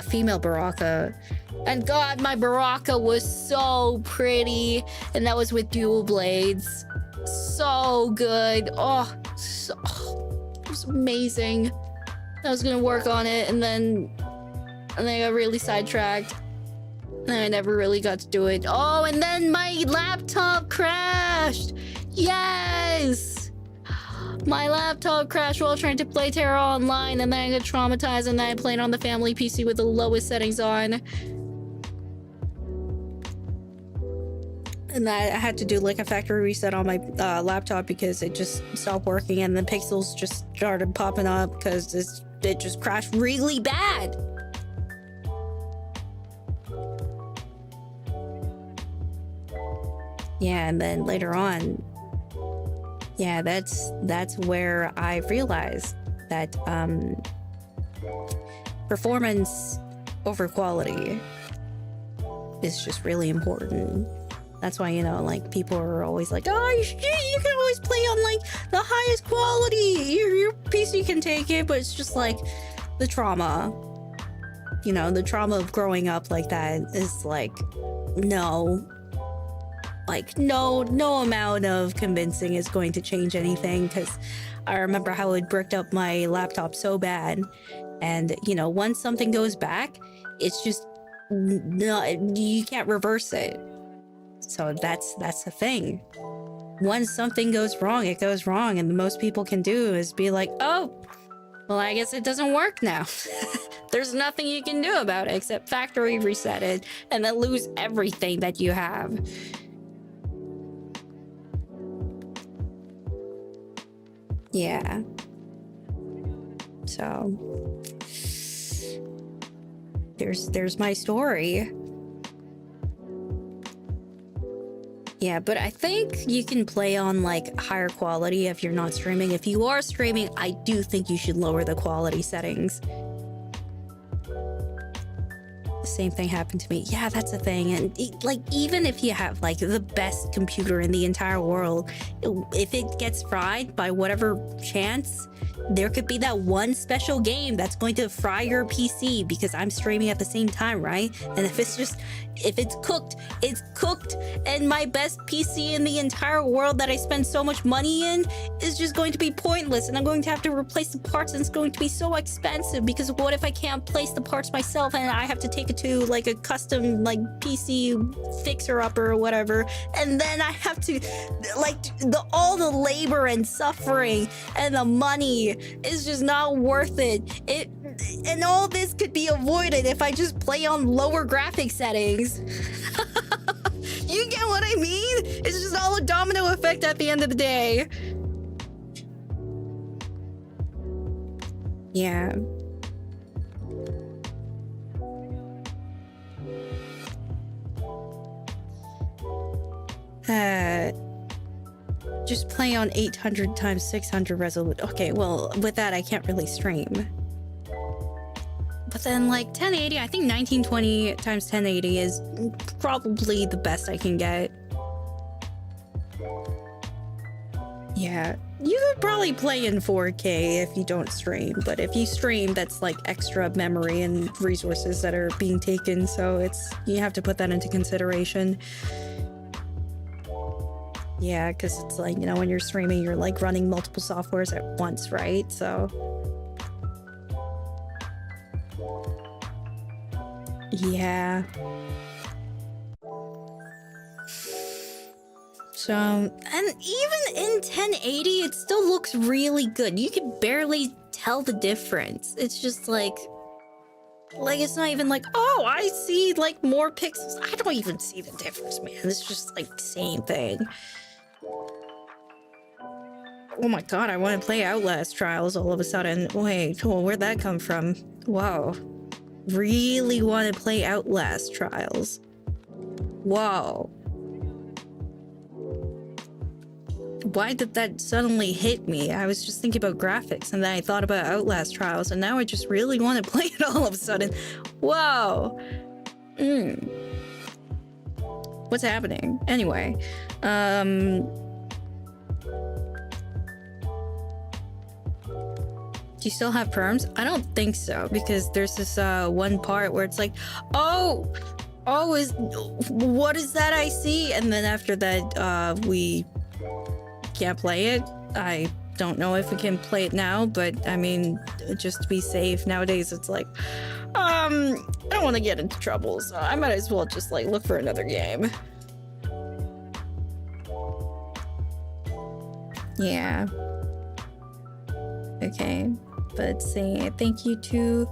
female Baraka. And God, my Baraka was so pretty, and that was with dual blades. So good. Oh, it was amazing. I was gonna work on it, and then I got really sidetracked, and I never really got to do it. Oh, and then my laptop crashed. Yes, my laptop crashed while trying to play Terra Online, and then I got traumatized, and then I played on the family PC with the lowest settings on. And I had to do like a factory reset on my laptop because it just stopped working, and the pixels just started popping up because it just crashed really bad. Yeah, and then later on, yeah, that's where I realized that performance over quality is just really important. That's why, you know, like, people are always like, oh, you can always play on, like, the highest quality. Your PC can take it, but it's just, like, the trauma. You know, the trauma of growing up like that is, like, no. Like, no amount of convincing is going to change anything, because I remember how it bricked up my laptop so bad. And, you know, once something goes back, it's just, no, you can't reverse it. So that's the thing. Once something goes wrong, it goes wrong, and the most people can do is be like, oh, well, I guess it doesn't work now. There's nothing you can do about it except factory reset it and then lose everything that you have. Yeah. So there's my story. Yeah, but I think you can play on like higher quality if you're not streaming. If you are streaming, I do think you should lower the quality settings. The same thing happened to me. Yeah, that's a thing. And like, even if you have like the best computer in the entire world, if it gets fried by whatever chance, there could be that one special game that's going to fry your PC because I'm streaming at the same time, right? And if it's cooked, it's cooked. And my best PC in the entire world that I spend so much money in is just going to be pointless. And I'm going to have to replace the parts, and it's going to be so expensive because what if I can't place the parts myself and I have to take it to like a custom like PC fixer upper or whatever. And then I have to like all the labor and suffering and the money is just not worth it. And all this could be avoided if I just play on lower graphic settings. You get what I mean? It's just all a domino effect at the end of the day. Yeah. Just play on 800 times 600 resolution. Okay, well, with that, I can't really stream. But then, like, 1080, I think 1920 times 1080 is probably the best I can get. Yeah, you could probably play in 4K if you don't stream, but if you stream, that's like extra memory and resources that are being taken, so you have to put that into consideration. Yeah, because it's like, you know, when you're streaming, you're like running multiple softwares at once, right? So yeah. So, and even in 1080, it still looks really good. You can barely tell the difference. It's just like it's not even like, oh, I see like more pixels. I don't even see the difference, man. It's just like the same thing. Oh my god, I want to play Outlast Trials all of a sudden. Wait, where'd that come from? Whoa. Really want to play Outlast Trials. Whoa. Why did that suddenly hit me? I was just thinking about graphics, and then I thought about Outlast Trials, and now I just really want to play it all of a sudden. Whoa. What's happening? Anyway, do you still have perms? I don't think so, because there's this one part where it's like, what is that I see? And then after that, we can't play it. I don't know if we can play it now, but I mean, just to be safe, nowadays it's like, I don't want to get into trouble, so I might as well just like look for another game. Yeah. Okay. But let's see. Thank you to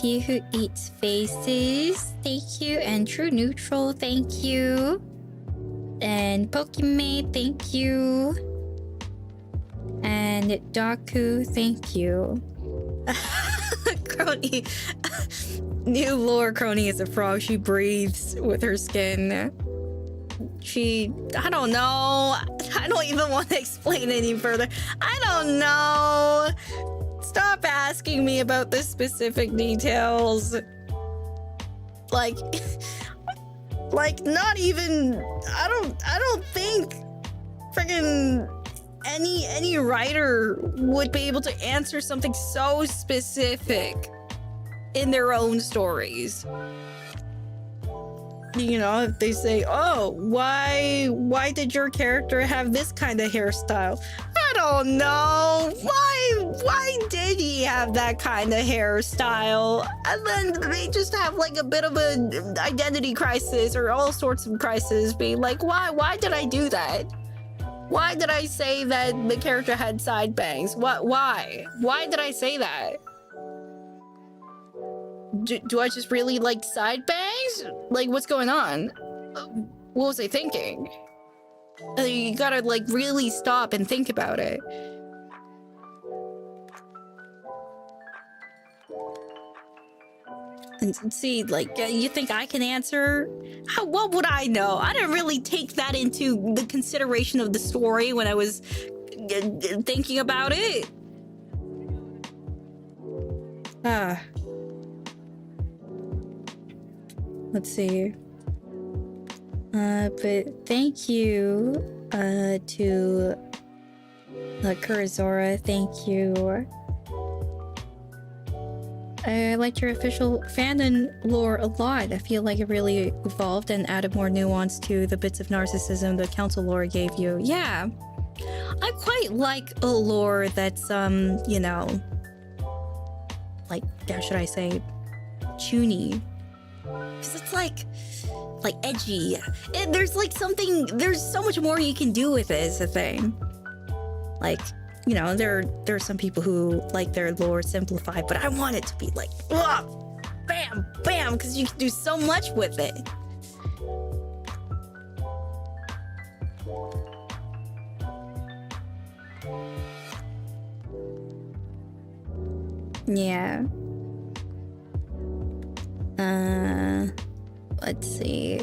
He Who Eats Faces. Thank you. And True Neutral. Thank you. And Pokemate. Thank you. And Daku. Thank you. Kronii. New lore. Kronii is a frog. She breathes with her skin. I don't know. I don't even want to explain any further. I don't know. Stop asking me about the specific details. Like not even, I don't think friggin' any writer would be able to answer something so specific in their own stories. You know, if they say, oh, why did your character have this kind of hairstyle? I don't know. Why did he have that kind of hairstyle? And then they just have like a bit of an identity crisis or all sorts of crises, being like, why did I do that? Why did I say that the character had side bangs? Why did I say that? Do I just really like side bangs? Like, what's going on? What was I thinking? You gotta, like, really stop and think about it. And see, like, you think I can answer? What would I know? I didn't really take that into the consideration of the story when I was thinking about it. Let's see. But thank you to Kurazora, thank you. I liked your official fandom lore a lot. I feel like it really evolved and added more nuance to the bits of narcissism the council lore gave you. Yeah, I quite like a lore that's, you know, like, how should I say, chuny. Because it's like edgy. There's like something, there's so much more you can do with it is the thing. Like, you know, there are some people who like their lore simplified, but I want it to be like, bam, bam, because you can do so much with it. Yeah. Let's see.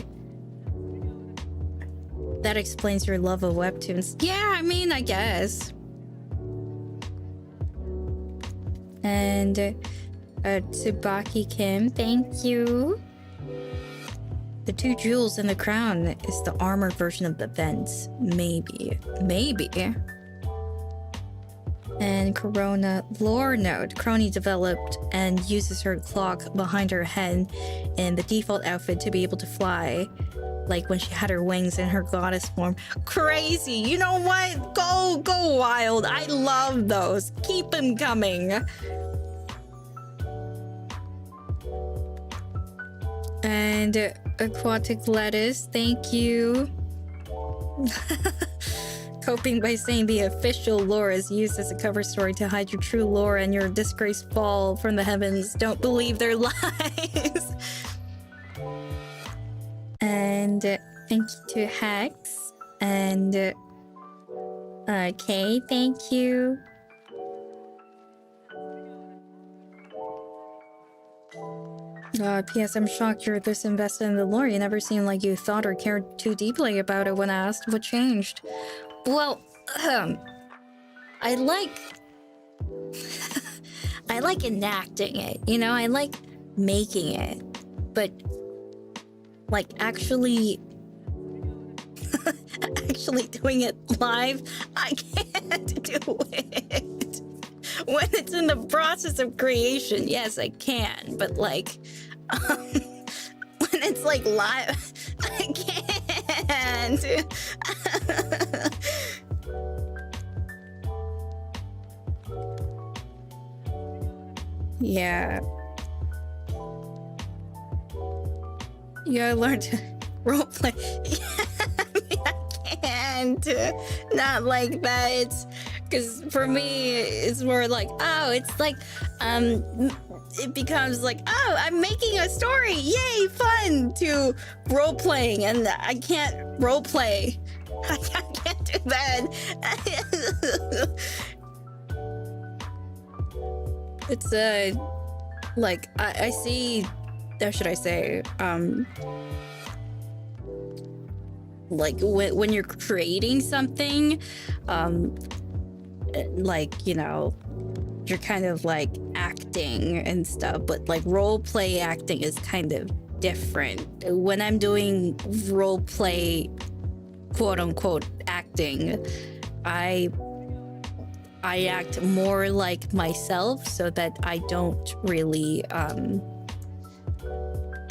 That explains your love of webtoons. Yeah, I mean, I guess. And Tsubaki Kim, thank you. The 2 jewels in the crown is the armored version of the vents. Maybe. And Corona lore node. Kronii developed and uses her clock behind her head in the default outfit to be able to fly. Like when she had her wings in her goddess form. Crazy. You know what? Go wild. I love those. Keep them coming. And aquatic lettuce. Thank you. Coping by saying the official lore is used as a cover story to hide your true lore and your disgraced fall from the heavens. Don't believe their lies. And thank you to Hex. And Kay, thank you. P.S. I'm shocked you're this invested in the lore. You never seemed like you thought or cared too deeply about it when asked. What changed? Well, I like enacting it, you know? I like making it. But like actually doing it live, I can't do it. When it's in the process of creation, yes, I can. But like when it's like live, I can't. Yeah. Yeah, I learned to roleplay. Yeah, I can't. Not like that. It's because for me, it's more like, oh, it's like, it becomes like, oh, I'm making a story. Yay, fun to role playing, and I can't role play. I can't do that. It's like I see. How should I say? Like when you're creating something, like, you know, you're kind of like acting and stuff, but like role play acting is kind of different. When I'm doing role play, quote unquote, acting, I act more like myself so that I don't really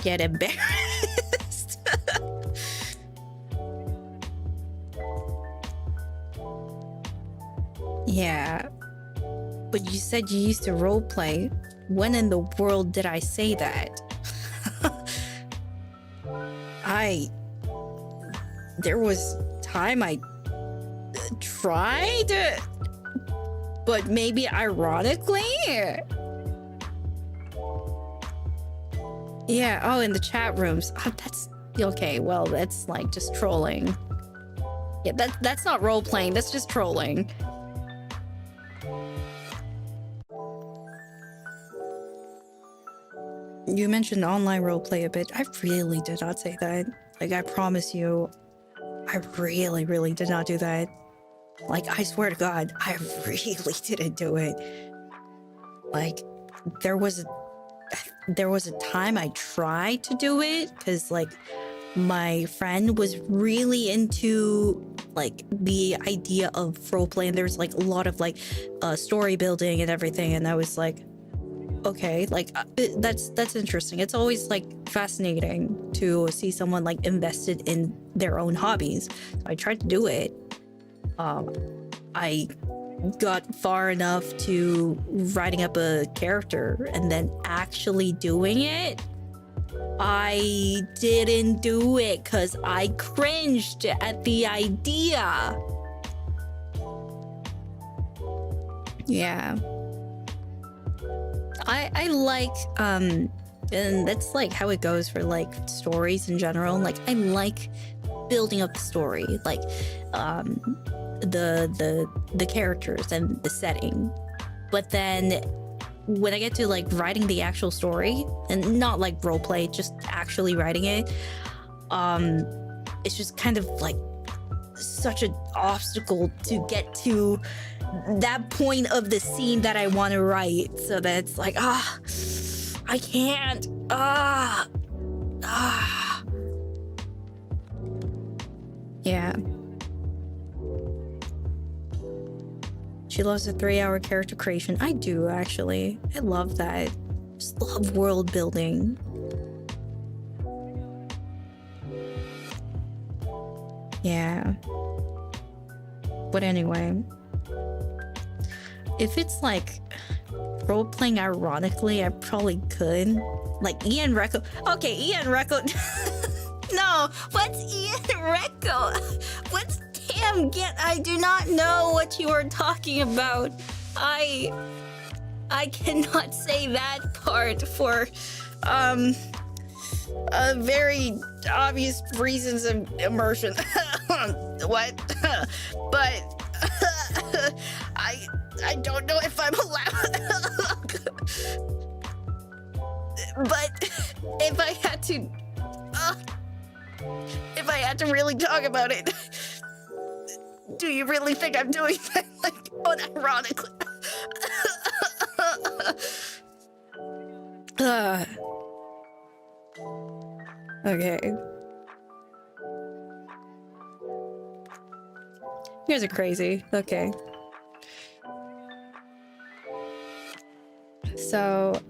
get embarrassed. Yeah. But you said you used to role play. When in the world did I say that? There was time I tried, but maybe ironically. Yeah, oh, in the chat rooms. Oh, that's okay. Well, that's like just trolling. Yeah, that's not role playing. That's just trolling. You mentioned online roleplay a bit. I really did not say that. Like, I promise you, I really, really did not do that. Like, I swear to God, I really didn't do it. Like, there was a time I tried to do it because, like, my friend was really into like the idea of role playing. There's like a lot of like story building and everything, and I was like, okay, like that's interesting. It's always like fascinating to see someone like invested in their own hobbies. So I tried to do it. I got far enough to writing up a character, and then actually doing it, I didn't do it because I cringed at the idea. Yeah. I like and that's like how it goes for like stories in general. Like I like building up the story, like the characters and the setting. But then when I get to like writing the actual story, and not like role play, just actually writing it, it's just kind of like such an obstacle to get to that point of the scene that I want to write. So that it's like, I can't. Yeah. She loves a 3-hour character creation. I do, actually. I love that. Just love world building. Yeah. But anyway, if it's like role playing ironically, I probably could. Like Ian Recco. Okay, Ian Recco. No, what's Ian Recco? What's I do not know what you are talking about. I cannot say that part for very obvious reasons of immersion. What? But I don't know if I'm allowed. But if I had to really talk about it, do you really think I'm doing that, like, unironically? Okay. You guys are crazy. Okay. So,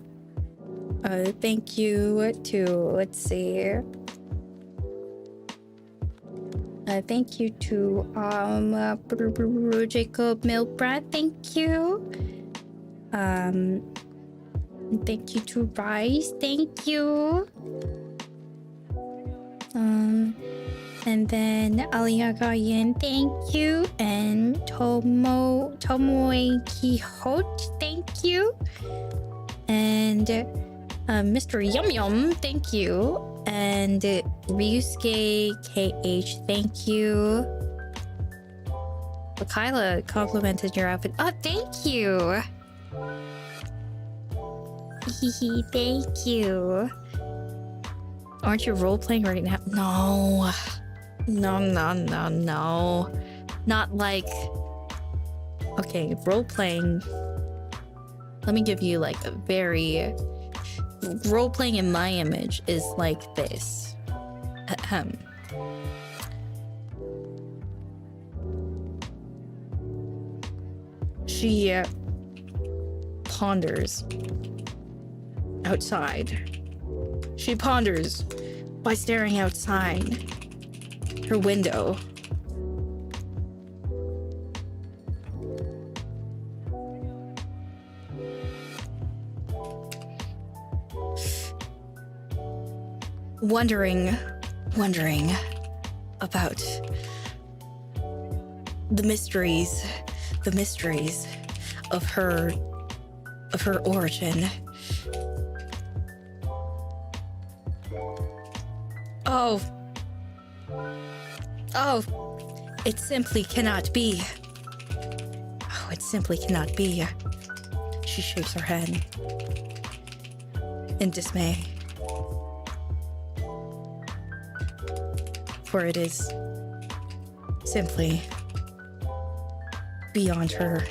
thank you to, let's see. Thank you to Jacob Milbrad. Thank you. Thank you to Rice. Thank you. And then Aliagayan. Thank you. And Tomoe Quixote. Thank you. And Mr. Yum Yum. Thank you. And Ryusuke KH, thank you. Kyla complimented your outfit. Oh, thank you. Hehe, thank you. Aren't you role playing right now? No. No. Not like. Okay, role playing. Let me give you like a very. Role playing in my image is like this. She ponders outside. She ponders by staring outside her window. Wondering about the mysteries of her origin. Oh, it simply cannot be. Oh, it simply cannot be. She shakes her head in dismay. For it is simply beyond her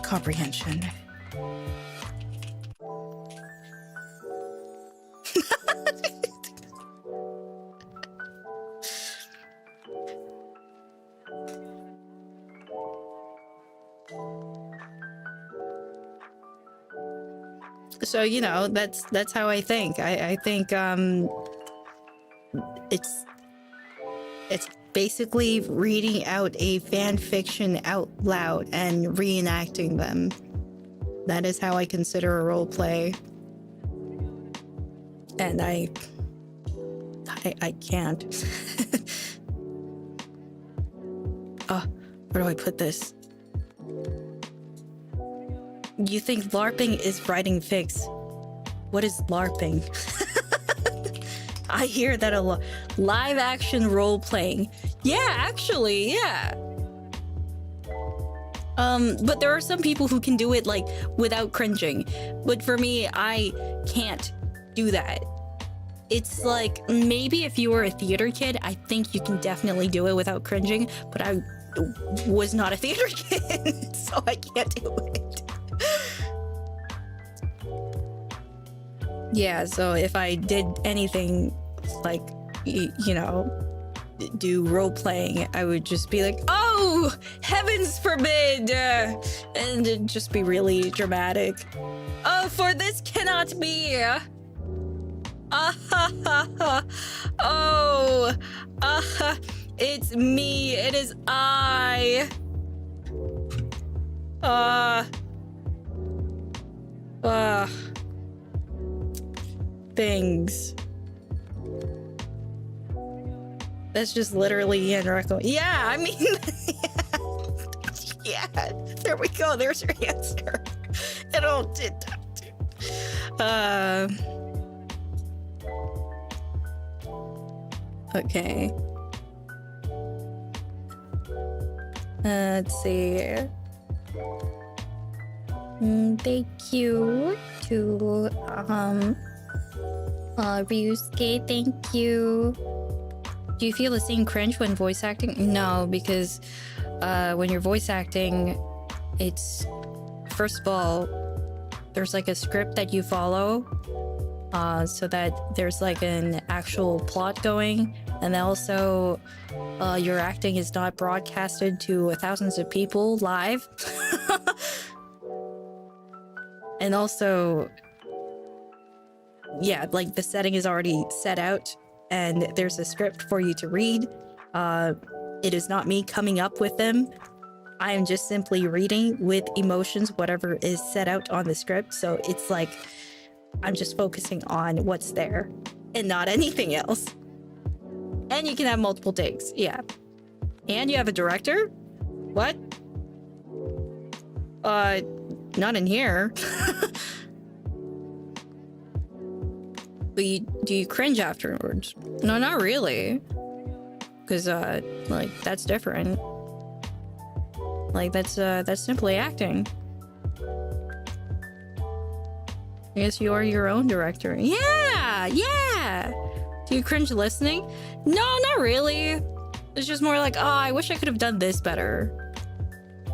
comprehension. So, you know, that's how I think. I think it's basically reading out a fan fiction out loud and reenacting them. That is how I consider a role play. And I can't. Where do I put this? You think LARPing is writing fics? What is LARPing? I hear that a lot. Live action role playing. Yeah, actually, yeah. But there are some people who can do it like without cringing. But for me, I can't do that. It's like maybe if you were a theater kid, I think you can definitely do it without cringing. But I was not a theater kid, so I can't do it. Yeah, so if I did anything like, you know, do role playing, I would just be like, oh, heavens forbid, and it'd just be really dramatic. Oh, for this cannot be. Oh, it's me. It is I. Things. That's just literally Ian Recco. Yeah, I mean, yeah. There we go. There's your answer. It all did that. Okay. Let's see. Thank you to Ryusuke. Thank you. Do you feel the same cringe when voice acting? No, because when you're voice acting, it's, first of all, there's like a script that you follow, so that there's like an actual plot going, and then also your acting is not broadcasted to thousands of people live. And also, yeah, like the setting is already set out and there's a script for you to read. It is not me coming up with them. I am just simply reading with emotions, whatever is set out on the script. So it's like, I'm just focusing on what's there and not anything else. And you can have multiple takes, yeah. And you have a director? What? Not in here. But do you cringe afterwards? No, not really. Because, like, that's different. Like, that's simply acting. I guess you are your own director. Yeah, yeah! Do you cringe listening? No, not really. It's just more like, oh, I wish I could have done this better.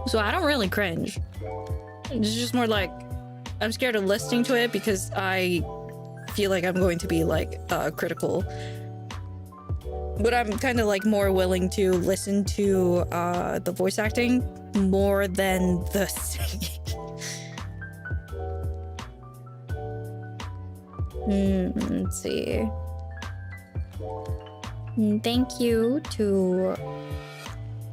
So I don't really cringe. It's just more like, I'm scared of listening to it because I feel like I'm going to be like critical. But I'm kind of like more willing to listen to the voice acting more than the singing. Let's see. Thank you to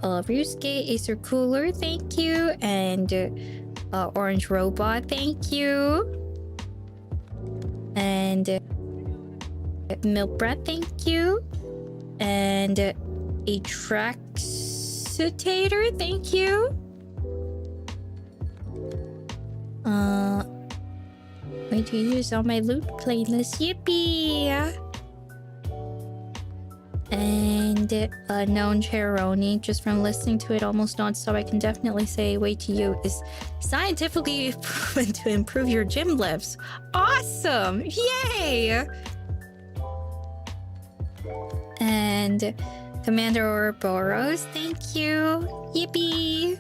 Ryusuke, Acer Cooler, thank you, and Orange Robot, thank you, and Milk Breath, thank you, and Atraxitator, thank you. Going to use on my loot playlist, yippee! And known Cheroni, just from listening to it almost non-stop, I can definitely say Way to You is scientifically proven to improve your gym lifts. Awesome! Yay! And Commander Ouroboros, thank you. Yippee!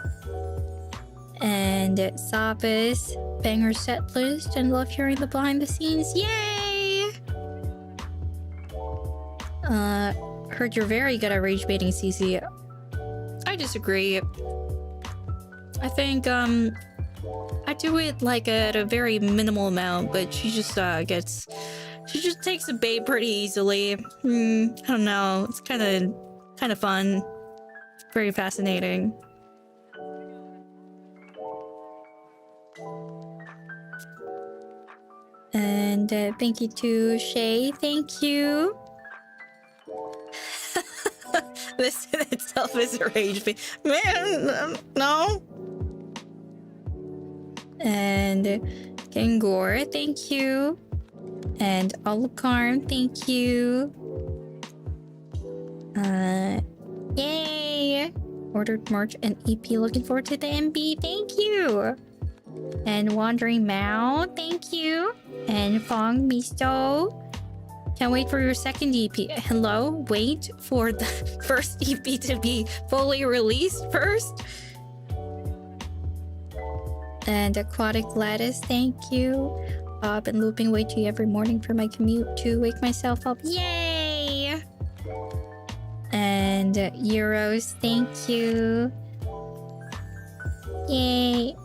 And Sabas, banger set list, and love hearing the behind the scenes. Yay! Heard you're very good at rage baiting, CC. I disagree. I think I do it like at a very minimal amount, but she just takes the bait pretty easily. I don't know. It's kind of fun. Very fascinating. And thank you to Shay. Thank you. This in itself is a rage bait. Man, no. And Gengor, thank you. And Alucarn, thank you. Yay! Ordered merch and EP. Looking forward to the MB. Thank you. And Wandering Mao, thank you. And Fong Misto. Can't wait for your second EP. Hello? Wait for the first EP to be fully released first? And Aquatic Lattice, thank you. Been looping way too every morning for my commute to wake myself up. Yay! And Euros, thank you. Yay!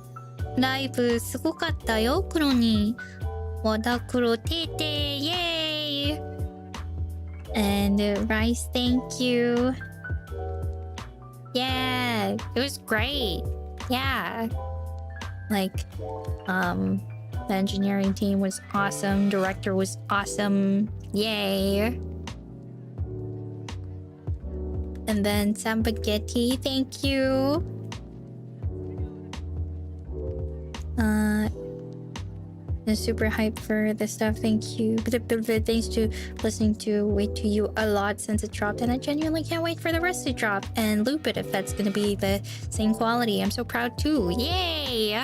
ライブすごかったよ、クロニー。和田黒テーテー、イエーイ! And Rice, thank you. Yeah, it was great. Yeah. Like, the engineering team was awesome. Director was awesome. Yay. And then Sambagetti, thank you. Super hyped for this stuff. Thank you. Thanks to listening to Wait to You a lot since it dropped, and I genuinely can't wait for the rest to drop and loop it if that's gonna be the same quality. I'm so proud too. Yay!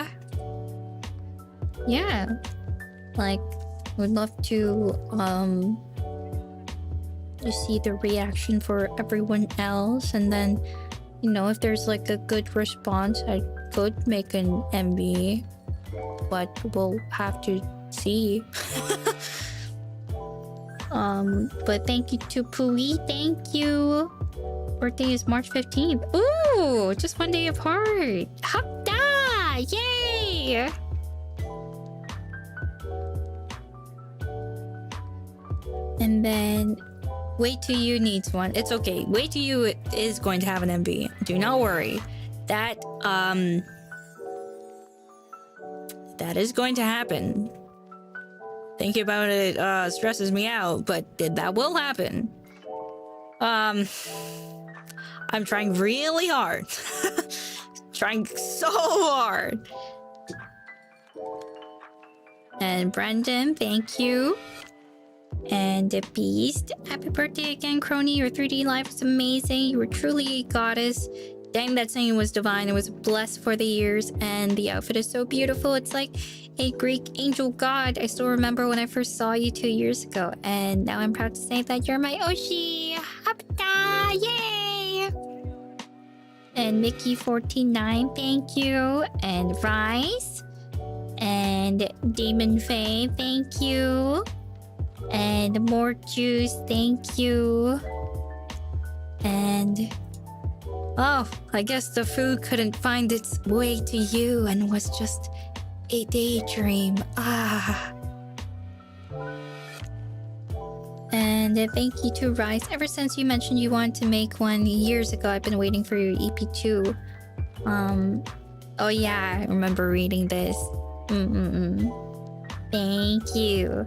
Yeah. Like, would love to see the reaction for everyone else, and then, you know, if there's like a good response, I could make an MV, but we'll have to see. But thank you to Pui. Thank you. Birthday is March 15th. Ooh, just one day apart. Hapda! Yay! And then Wait Till You needs one. It's okay. Wait Till You is going to have an MV. Do not worry. That is going to happen. Thinking about it stresses me out, but that will happen. I'm trying really hard. Trying so hard. And Brendan, thank you. And the Beast, happy birthday again, Kronii. Your 3D live was amazing. You were truly a goddess. Dang, that singing was divine. It was blessed for the years, and the outfit is so beautiful. It's like a Greek angel god. I still remember when I first saw you 2 years ago, and now I'm proud to say that you're my Oshi. Hapta! Yay! And Mickey149, thank you. And Rice. And Demon Faye, thank you. And More Juice, thank you. And oh, I guess the food couldn't find its way to you and was just a daydream. Ah. And thank you to Rice. Ever since you mentioned you wanted to make one years ago, I've been waiting for your EP2. Oh yeah, I remember reading this. Thank you.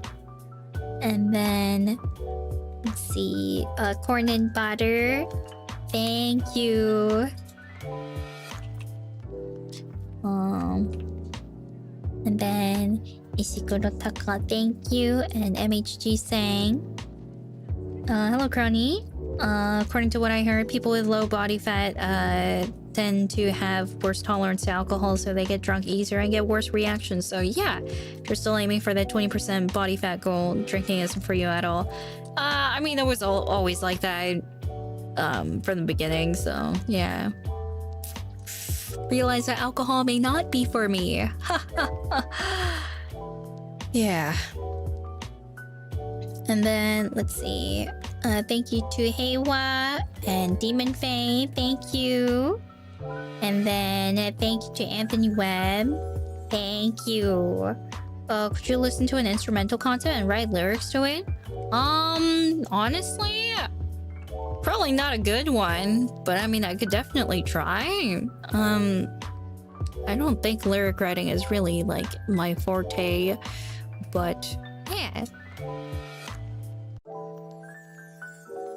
And then, let's see, Corn and Butter. Thank you. And then Ishikuro Taka, thank you. And MHG saying, hello, Kronii. According to what I heard, people with low body fat tend to have worse tolerance to alcohol, so they get drunk easier and get worse reactions. So yeah, if you're still aiming for that 20% body fat goal, drinking isn't for you at all. I mean, it was always like that from the beginning, so yeah. Realize that alcohol may not be for me. Yeah. And then, let's see. Thank you to Heiwa and Demon Faye. Thank you. And then thank you to Anthony Webb. Thank you. Could you listen to an instrumental content and write lyrics to it? Honestly, probably not a good one, but I mean, I could definitely try. I don't think lyric writing is really like my forte, but yeah.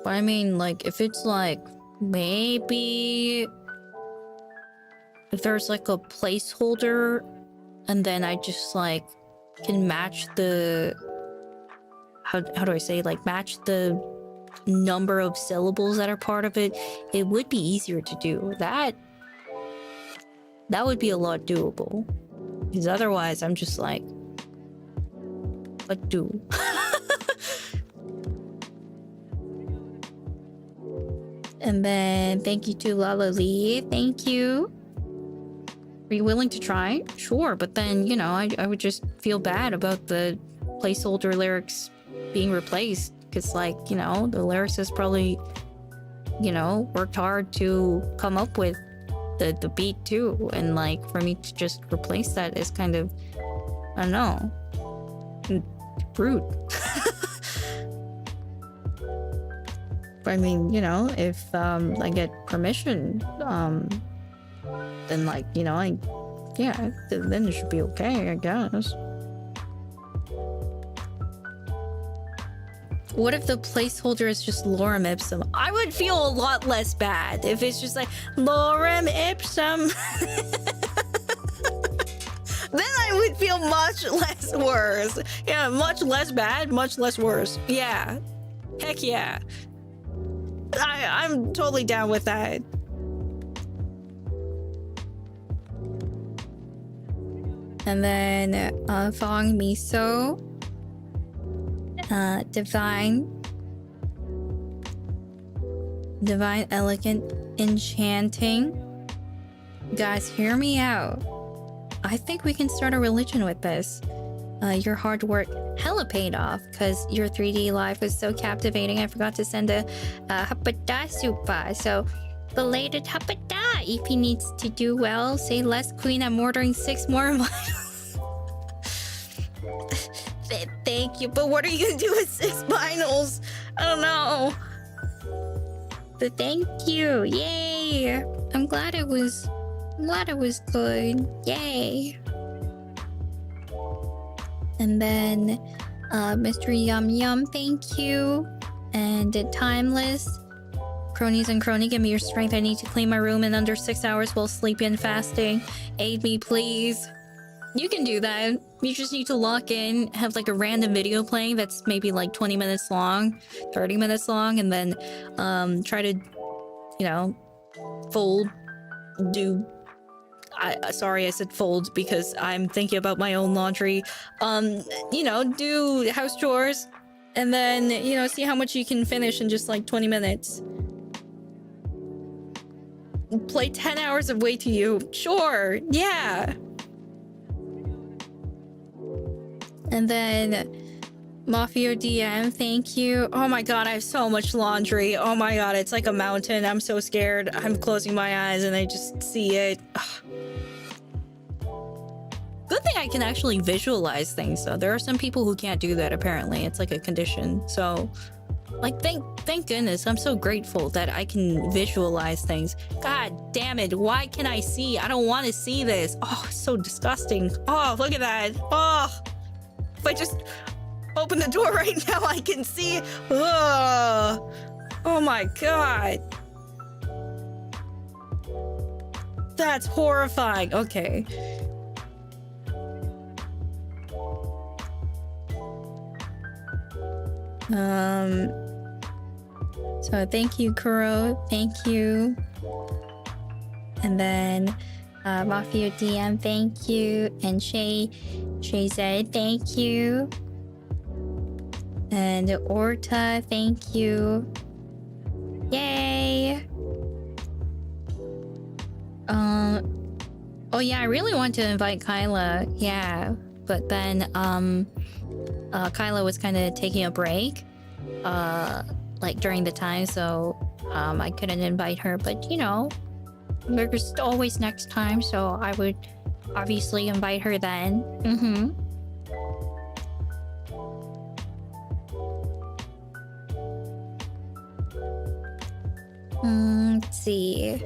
But I mean, like, if it's like maybe if there's like a placeholder and then I just like can match the how do I say, like, match the number of syllables that are part of it, it would be easier to do. That would be a lot doable. Because otherwise I'm just like, what do? And then thank you to Lala Lee. Thank you. Are you willing to try? Sure, but then, you know, I would just feel bad about the placeholder lyrics being replaced. Because, like, you know, the lyricist probably, you know, worked hard to come up with the beat too. And, like, for me to just replace that is kind of, I don't know, rude. I mean, you know, if I get permission, then, like, you know, then it should be okay, I guess. What if the placeholder is just lorem ipsum? I would feel a lot less bad if it's just like lorem ipsum. Then I would feel much less worse. Yeah, much less bad, much less worse. Yeah. Heck yeah. I'm totally down with that. And then Fong Miso, divine, elegant, enchanting. Guys, hear me out. I think we can start a religion with this. Your hard work hella paid off because your 3D life was so captivating. I forgot to send a hapada supa. So, belated hapada. If he needs to do well, say less queen. I'm ordering 6 more vinyls. Thank you, but what are you gonna do with 6 vinyls? I don't know. But thank you. Yay. I'm glad it was good. Yay. And then Mr. Yum Yum, thank you. And Timeless. Cronies and Kronii, give me your strength. I need to clean my room in under 6 hours while sleeping and fasting. Aid me, please. You can do that. You just need to lock in, have like a random video playing that's maybe like 20 minutes long, 30 minutes long, and then try to, you know, sorry, I said fold because I'm thinking about my own laundry. You know, do house chores and then, you know, see how much you can finish in just like 20 minutes. Play 10 hours of Way to You. Sure, yeah. And then Mafia DM, thank you. Oh my god, I have so much laundry. Oh my god, it's like a mountain. I'm so scared. I'm closing my eyes and I just see it. Good thing I can actually visualize things though. There are some people who can't do that apparently. It's like a condition. So, like, thank goodness. I'm so grateful that I can visualize things. God damn it. Why can I see? I don't want to see this. Oh, it's so disgusting. Oh, look at that. Oh, if I just open the door right now, I can see. Oh my god. That's horrifying. Okay. So thank you, Kuro. Thank you. And then Mafia DM, thank you. And Shay said, thank you. And Orta, thank you. Yay! Oh yeah, I really want to invite Kyla. Yeah, but then Kyla was kind of taking a break, like during the time, so I couldn't invite her. But you know, There's always next time, so I would obviously invite her then. Let's see.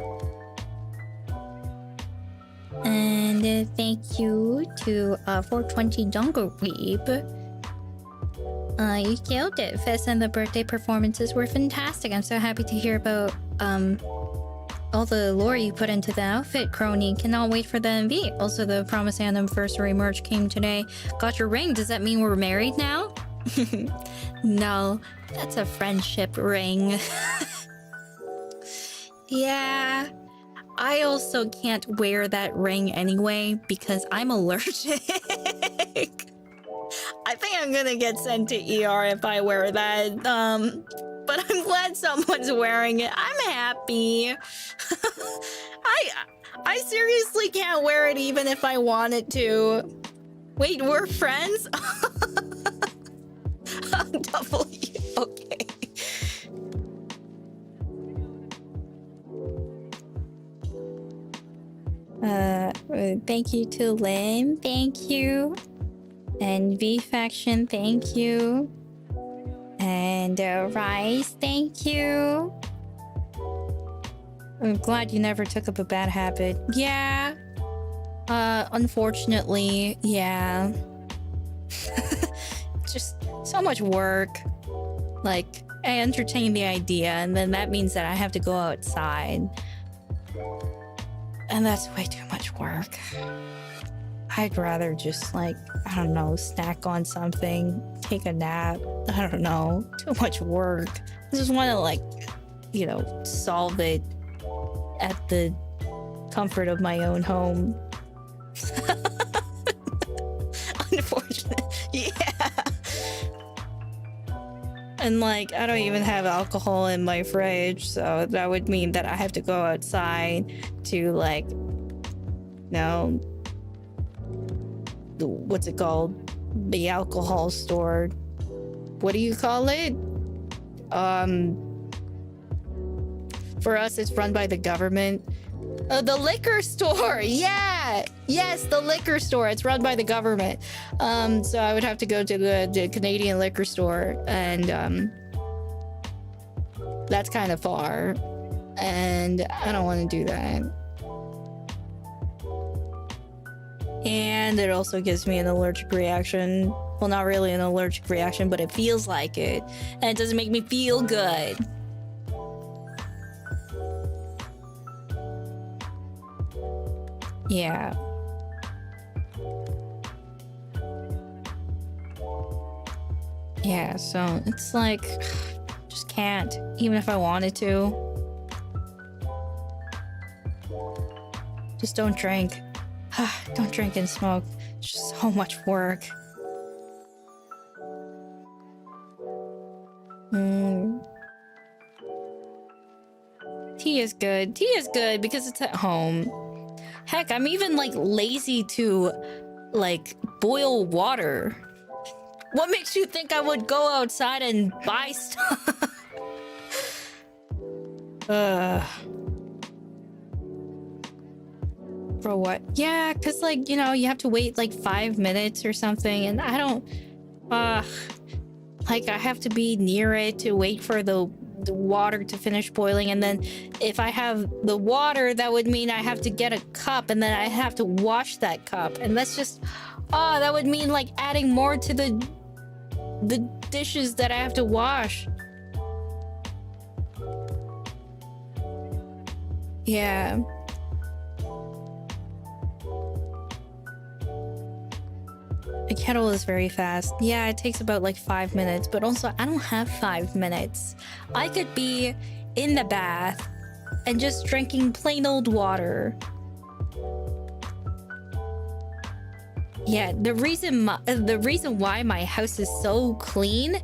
And thank you to 420 Dungarweeb. You killed it. Fest and the birthday performances were fantastic. I'm so happy to hear about all the lore you put into the outfit, Kronii. Cannot wait for the MV. Also, the Promise Anniversary merch came today. Got your ring. Does that mean we're married now? No, that's a friendship ring. Yeah, I also can't wear that ring anyway because I'm allergic. I think I'm gonna get sent to ER if I wear that. But I'm glad someone's wearing it. I'm happy. I seriously can't wear it even if I wanted to. Wait, we're friends? W. Okay. Thank you to Lynn. Thank you. And V Faction, thank you. And Rice, thank you. I'm glad you never took up a bad habit. Yeah. Unfortunately, yeah. Just so much work. Like, I entertain the idea, and then that means that I have to go outside. And that's way too much work. I'd rather just, like, I don't know, snack on something, take a nap. I don't know. Too much work. I just want to, like, you know, solve it at the comfort of my own home. Unfortunate. Yeah. And, like, I don't even have alcohol in my fridge, so that would mean that I have to go outside to, like, you know, what's it called? The alcohol store. What do you call it? For us, it's run by the government. The liquor store. Yeah. Yes, the liquor store. It's run by the government. So I would have to go to the Canadian liquor store, and that's kind of far, and I don't want to do that. And it also gives me an allergic reaction. Well, not really an allergic reaction, but it feels like it, and it doesn't make me feel good. Yeah. Yeah, so it's like, just can't, even if I wanted to. Just don't drink. Don't drink and smoke. It's just so much work. Tea is good. Tea is good because it's at home. Heck, I'm even, like, lazy to, like, boil water. What makes you think I would go outside and buy stuff? For what? Yeah, because, like, you know, you have to wait, like, 5 minutes or something, and I don't... like, I have to be near it to wait for the water to finish boiling, and then if I have the water, that would mean I have to get a cup, and then I have to wash that cup, and that's just that would mean, like, adding more to the dishes that I have to wash. Yeah. A kettle is very fast. Yeah, it takes about like 5 minutes, but also I don't have 5 minutes. I could be in the bath and just drinking plain old water. Yeah, the reason why my house is so clean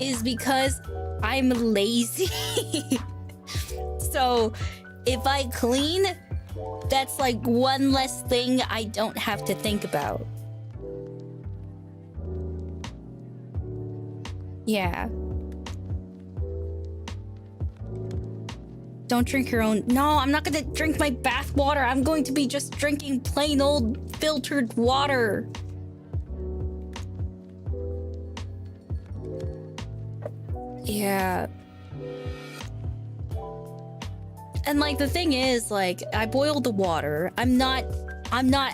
is because I'm lazy. So if I clean, that's like one less thing I don't have to think about. Yeah. don't drink your own. No, I'm not gonna drink my bath water. I'm going to be just drinking plain old filtered water. Yeah. And like the thing is, like, I boiled the water. I'm not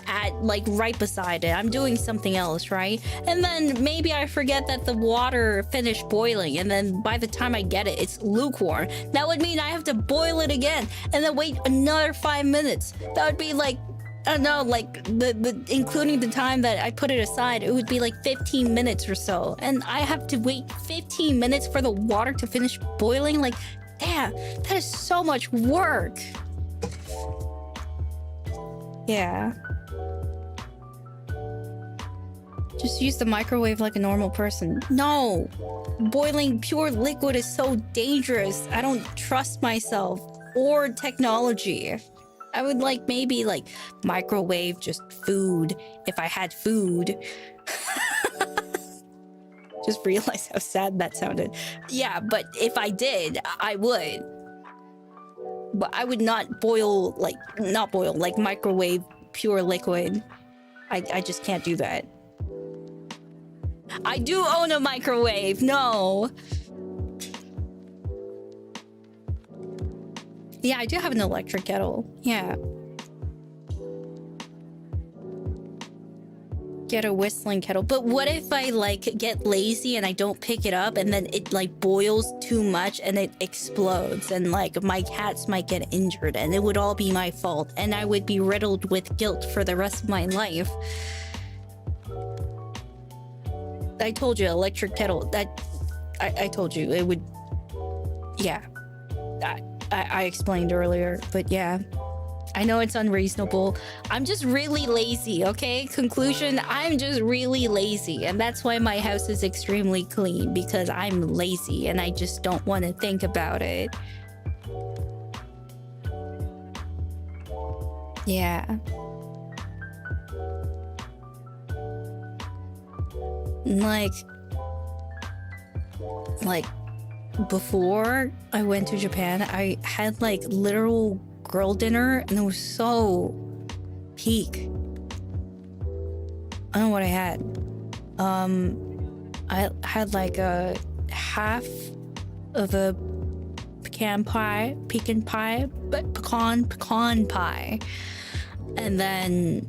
at like right beside it. I'm doing something else, right? And then maybe I forget that the water finished boiling, and then by the time I get it, it's lukewarm. That would mean I have to boil it again and then wait another 5 minutes. That would be like, I don't know, like the including the time that I put it aside, it would be like 15 minutes or so. And I have to wait 15 minutes for the water to finish boiling. Like, damn, that is so much work. Yeah. Just use the microwave like a normal person. No! Boiling pure liquid is so dangerous. I don't trust myself or technology. I would like maybe like microwave just food if I had food. Just realized how sad that sounded. Yeah, but if I did, I would. But I would not boil, like, microwave pure liquid. I just can't do that. I do own a microwave, no. Yeah, I do have an electric kettle, yeah. Get a whistling kettle. But what if I like get lazy and I don't pick it up and then it like boils too much and it explodes and like my cats might get injured and it would all be my fault and I would be riddled with guilt for the rest of my life. I told you, electric kettle. That I told you it would. Yeah, I explained earlier, but yeah. I know it's unreasonable. I'm just really lazy, okay? Conclusion, I'm just really lazy. And that's why my house is extremely clean, because I'm lazy and I just don't want to think about it. Yeah. Like before I went to Japan, I had like literal girl dinner and it was so peak. I don't know what I had. I had like a half of a pecan pie, and then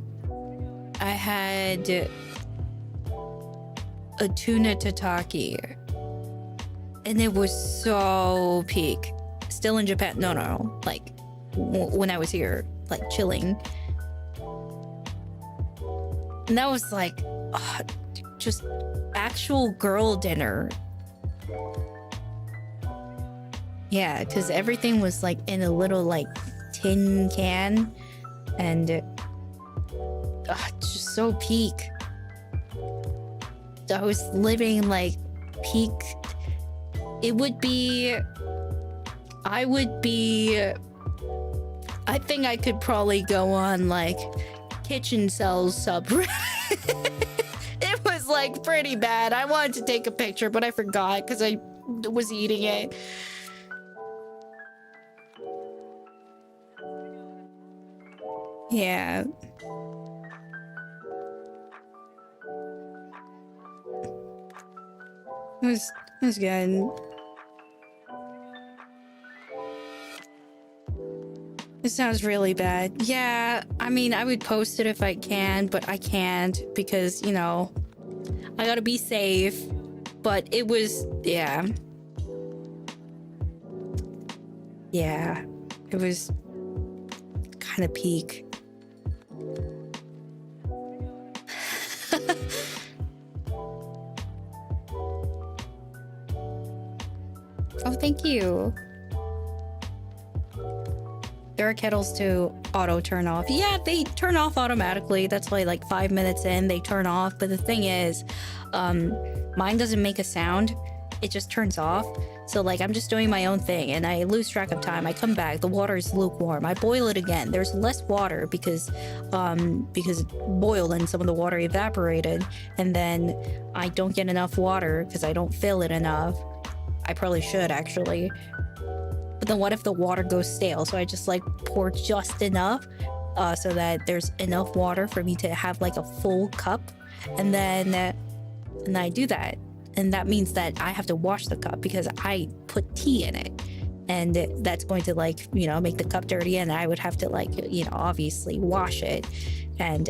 I had a tuna tataki, and it was so peak. Still in Japan? No, like when I was here, like chilling. And that was like just actual girl dinner. Yeah, because everything was like in a little like tin can, and just so peak. I was living like peak. It would be, I think I could probably go on like kitchen cells subreddit. It was like pretty bad. I wanted to take a picture, but I forgot because I was eating it. Yeah. It was good. It sounds really bad. Yeah, I mean, I would post it if I can, but I can't because, you know, I gotta be safe. But it was, yeah. Yeah, it was kind of peak. Oh, thank you. There are kettles to auto turn off. Yeah, they turn off automatically. That's why like 5 minutes in, they turn off. But the thing is, mine doesn't make a sound. It just turns off. So like I'm just doing my own thing and I lose track of time. I come back, the water is lukewarm. I boil it again. There's less water because it boiled and some of the water evaporated. And then I don't get enough water because I don't fill it enough. I probably should actually. But then what if the water goes stale? So I just like pour just enough so that there's enough water for me to have like a full cup. And then I do that. And that means that I have to wash the cup because I put tea in it. And that's going to like, you know, make the cup dirty. And I would have to like, you know, obviously wash it. And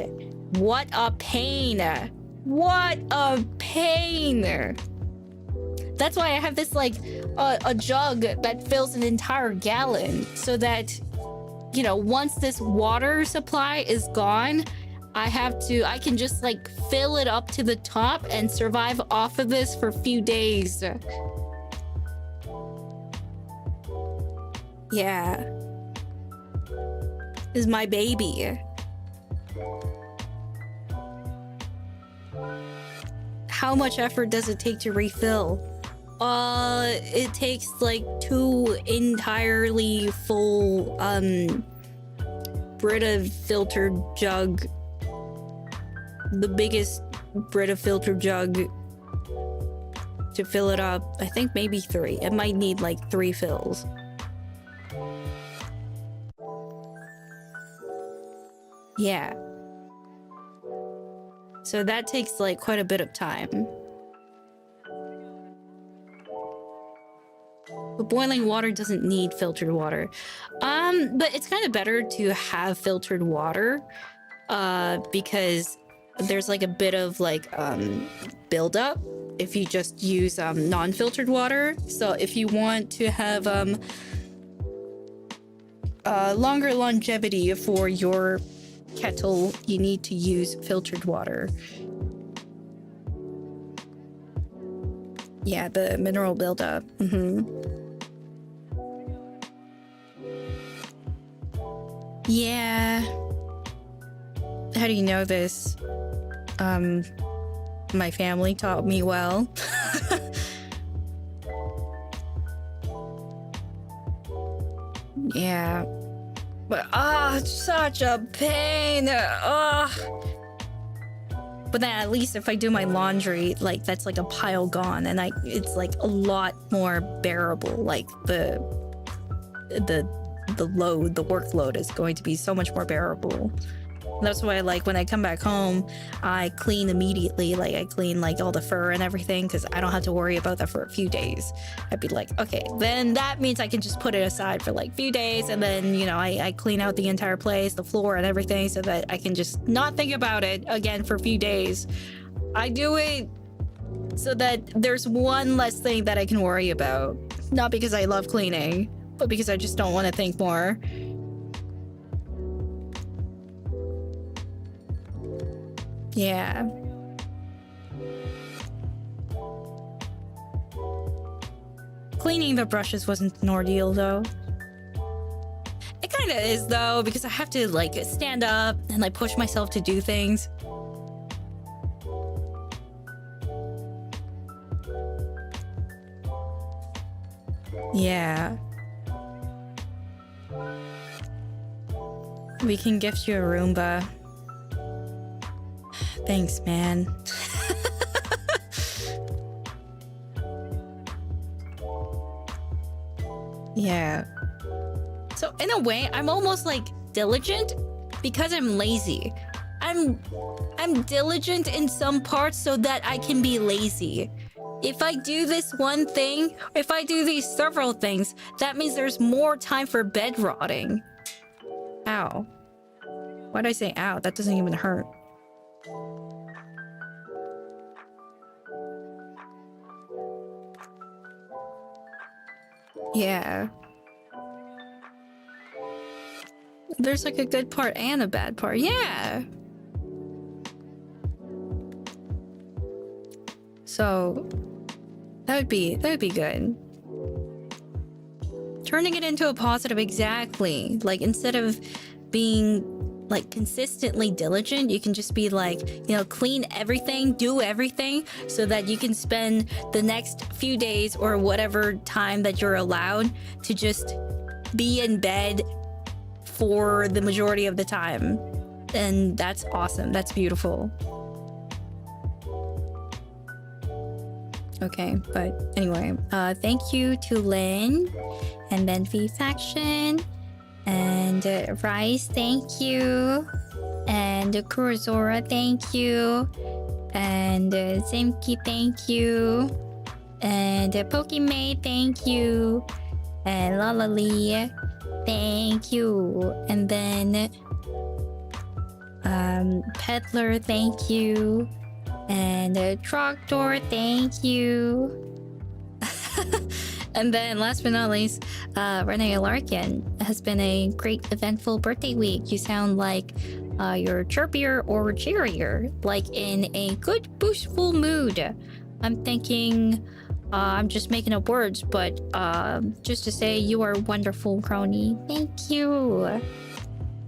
what a pain. What a pain. That's why I have this like a jug that fills an entire gallon so that, you know, once this water supply is gone, I can just like fill it up to the top and survive off of this for a few days. Yeah. This is my baby. How much effort does it take to refill? It takes like 2 entirely full Brita filtered jug. The biggest Brita filtered jug to fill it up. I think maybe 3. It might need like 3 fills. Yeah. So that takes like quite a bit of time. But boiling water doesn't need filtered water. But it's kind of better to have filtered water because there's like a bit of like buildup if you just use non-filtered water. So if you want to have longer longevity for your kettle, you need to use filtered water. Yeah, the mineral buildup. Yeah. How do you know this? My family taught me well. Yeah. But such a pain. But then at least if I do my laundry, like that's like a pile gone, and it's like a lot more bearable. Like the load, the workload is going to be so much more bearable. That's why, like, when I come back home, I clean immediately. Like, I clean, like, all the fur and everything, because I don't have to worry about that for a few days. I'd be like, okay, then that means I can just put it aside for, like, a few days, and then, you know, I clean out the entire place, the floor and everything, so that I can just not think about it again for a few days. I do it so that there's one less thing that I can worry about. Not because I love cleaning, but because I just don't want to think more. Yeah. Cleaning the brushes wasn't an ordeal, though. It kind of is, though, because I have to, like, stand up and, like, push myself to do things. Yeah. We can gift you a Roomba. Thanks, man. Yeah. So in a way, I'm almost like diligent because I'm lazy. I'm diligent in some parts so that I can be lazy. If I do this one thing, if I do these several things, that means there's more time for bed rotting. Ow. Why'd I say ow? That doesn't even hurt. Yeah. There's like a good part and a bad part. Yeah. So that would be good. Turning it into a positive, exactly. Like instead of being like consistently diligent, you can just be like, you know, clean everything, do everything, so that you can spend the next few days or whatever time that you're allowed to just be in bed for the majority of the time. And that's awesome. That's beautiful. Okay, but anyway, thank you to Lynn, and then V-Faction, and Rice, thank you, and Kurozora, thank you, and Zimki, thank you, and Pokemate, thank you, and Lalali, thank you, and then Peddler, thank you, and Trogdor, thank you. And then last but not least, Renee Larkin. Has been a great eventful birthday week. You sound like you're chirpier or cheerier, like in a good boostful mood. I'm thinking, I'm just making up words, but just to say you are wonderful, Kronii. Thank you.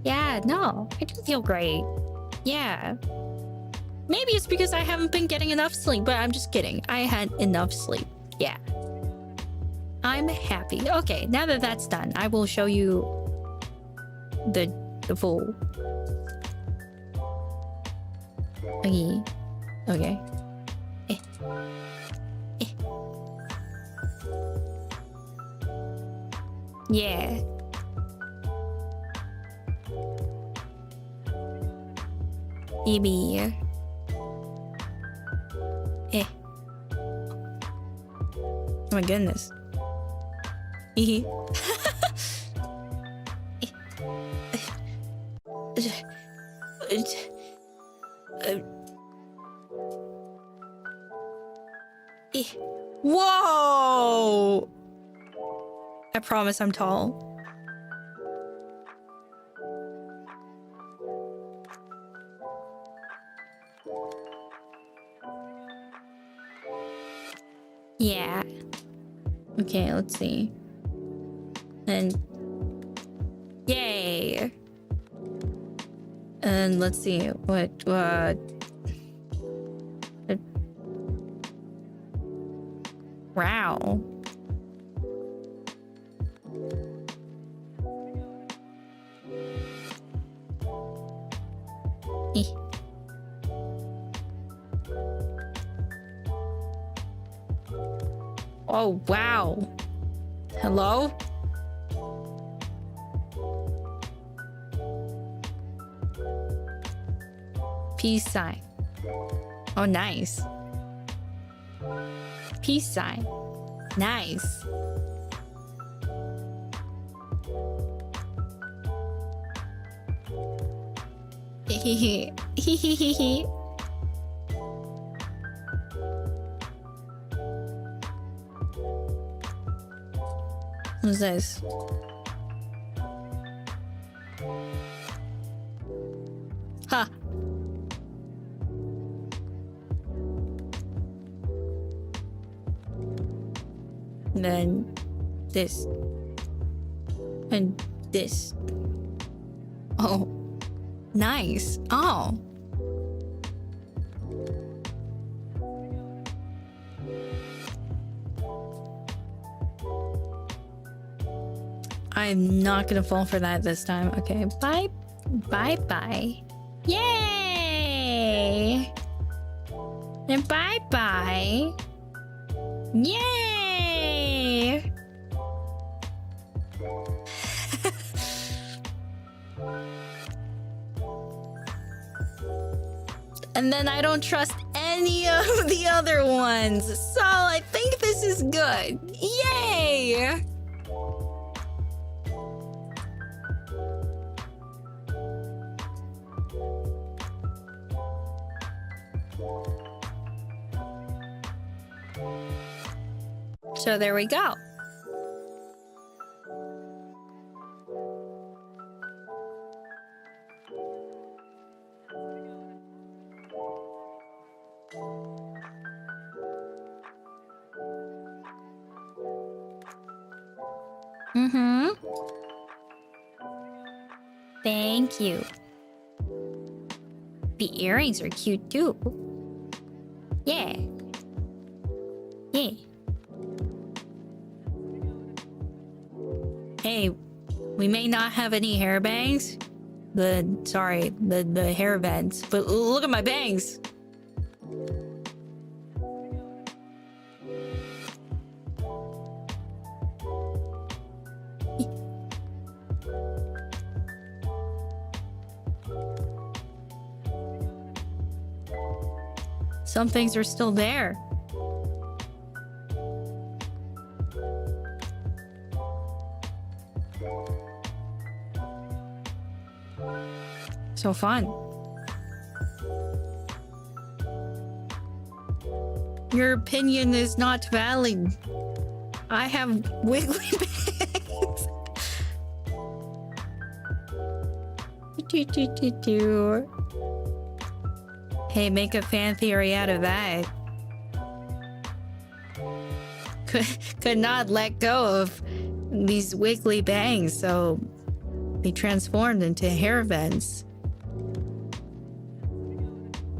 Yeah, no, I do feel great. Yeah. Maybe it's because I haven't been getting enough sleep, but I'm just kidding. I had enough sleep. Yeah. I'm happy. Okay, now that that's done, I will show you the full. Okay. Okay. Yeah. Maybe. Oh my goodness. Whoa! I promise I'm tall. Yeah. Okay, let's see. And yay. And let's see what wow. Oh, wow. Hello? Peace sign. Oh, nice. Peace sign. Nice. Hehehe. What's this? Ha! And then this. And this. Oh. Nice. Oh. I'm not gonna fall for that this time. Okay, bye. Bye-bye. Yay! And bye-bye. Yay! And then I don't trust any of the other ones. So I think this is good. Yay! So there we go. Mm-hmm. Thank you. The earrings are cute too. Yeah. Yeah. Hey, we may not have any hair bangs. The hair bands. But look at my bangs. some things are still there. So fun. Your opinion is not valid. I have wiggly bags. Hey, make a fan theory out of that. Could not let go of these wiggly bangs, so they transformed into hair vents.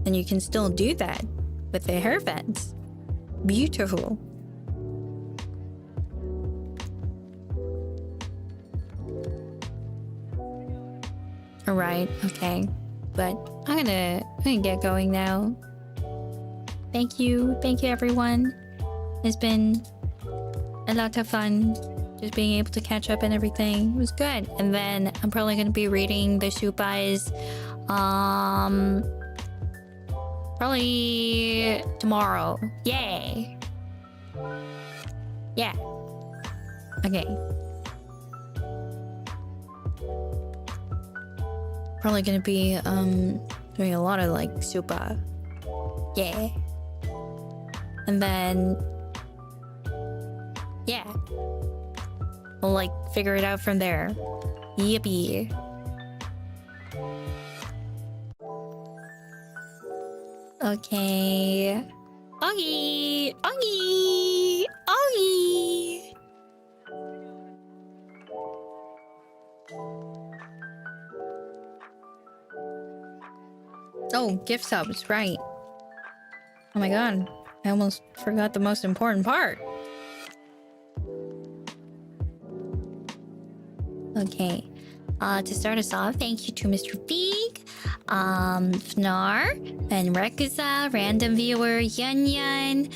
And you can still do that with the hair vents. Beautiful. All right, okay, but I'm gonna get going now. Thank you everyone. It's been a lot of fun just being able to catch up and everything. It was good. And then I'm probably gonna be reading the Shupai's probably tomorrow. Yay. Yeah. Okay. Probably gonna be doing a lot of like super. Yeah. And then yeah. We'll like figure it out from there. Yippee. Okay. Augie! Augie! Augie! Oh, gift subs, right. Oh my god. I almost forgot the most important part. Okay. To start us off, thank you to Mr. Feig, Fnar, and Rekuza, Random Viewer, Yun Yun,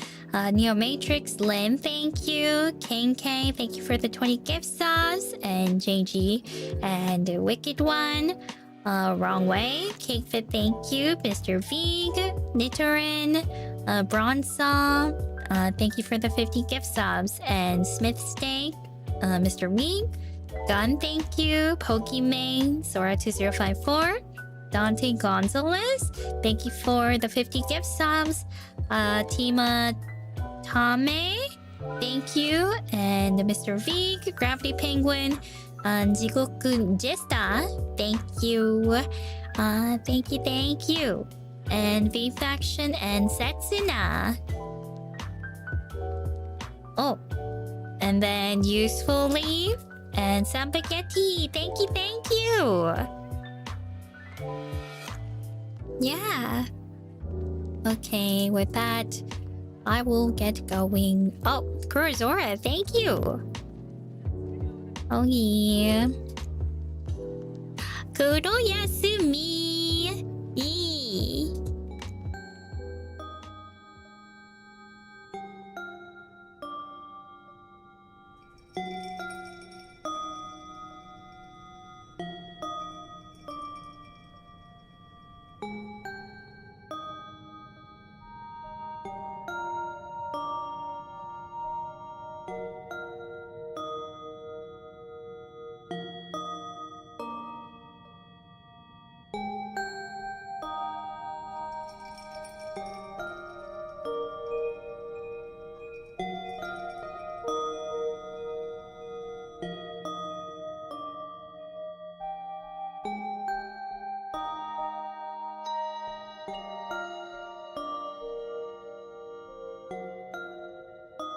Neo Matrix, Lim, thank you, King K, thank you for the 20 gift subs, and JG, and the Wicked One, Wrong Way, Cakefit, thank you, Mr. Feig, Nitorin, Bronsaw, thank you for the 50 gift subs, and Smith Steak, Mr. Weeg, Gun, thank you. Pokimane, Sora2054, Dante Gonzalez, thank you for the 50 gift subs. Tima Tame, thank you. And Mr. Vig, Gravity Penguin, Jigoku Jesta, thank you. Thank you. And V Faction and Setsuna. Oh, and then Useful Leave. And Sambagetti, thank you. Yeah. Okay, with that, I will get going. Oh, Kurazora, thank you. Oh yeah. Kuro Yasumi. Eee.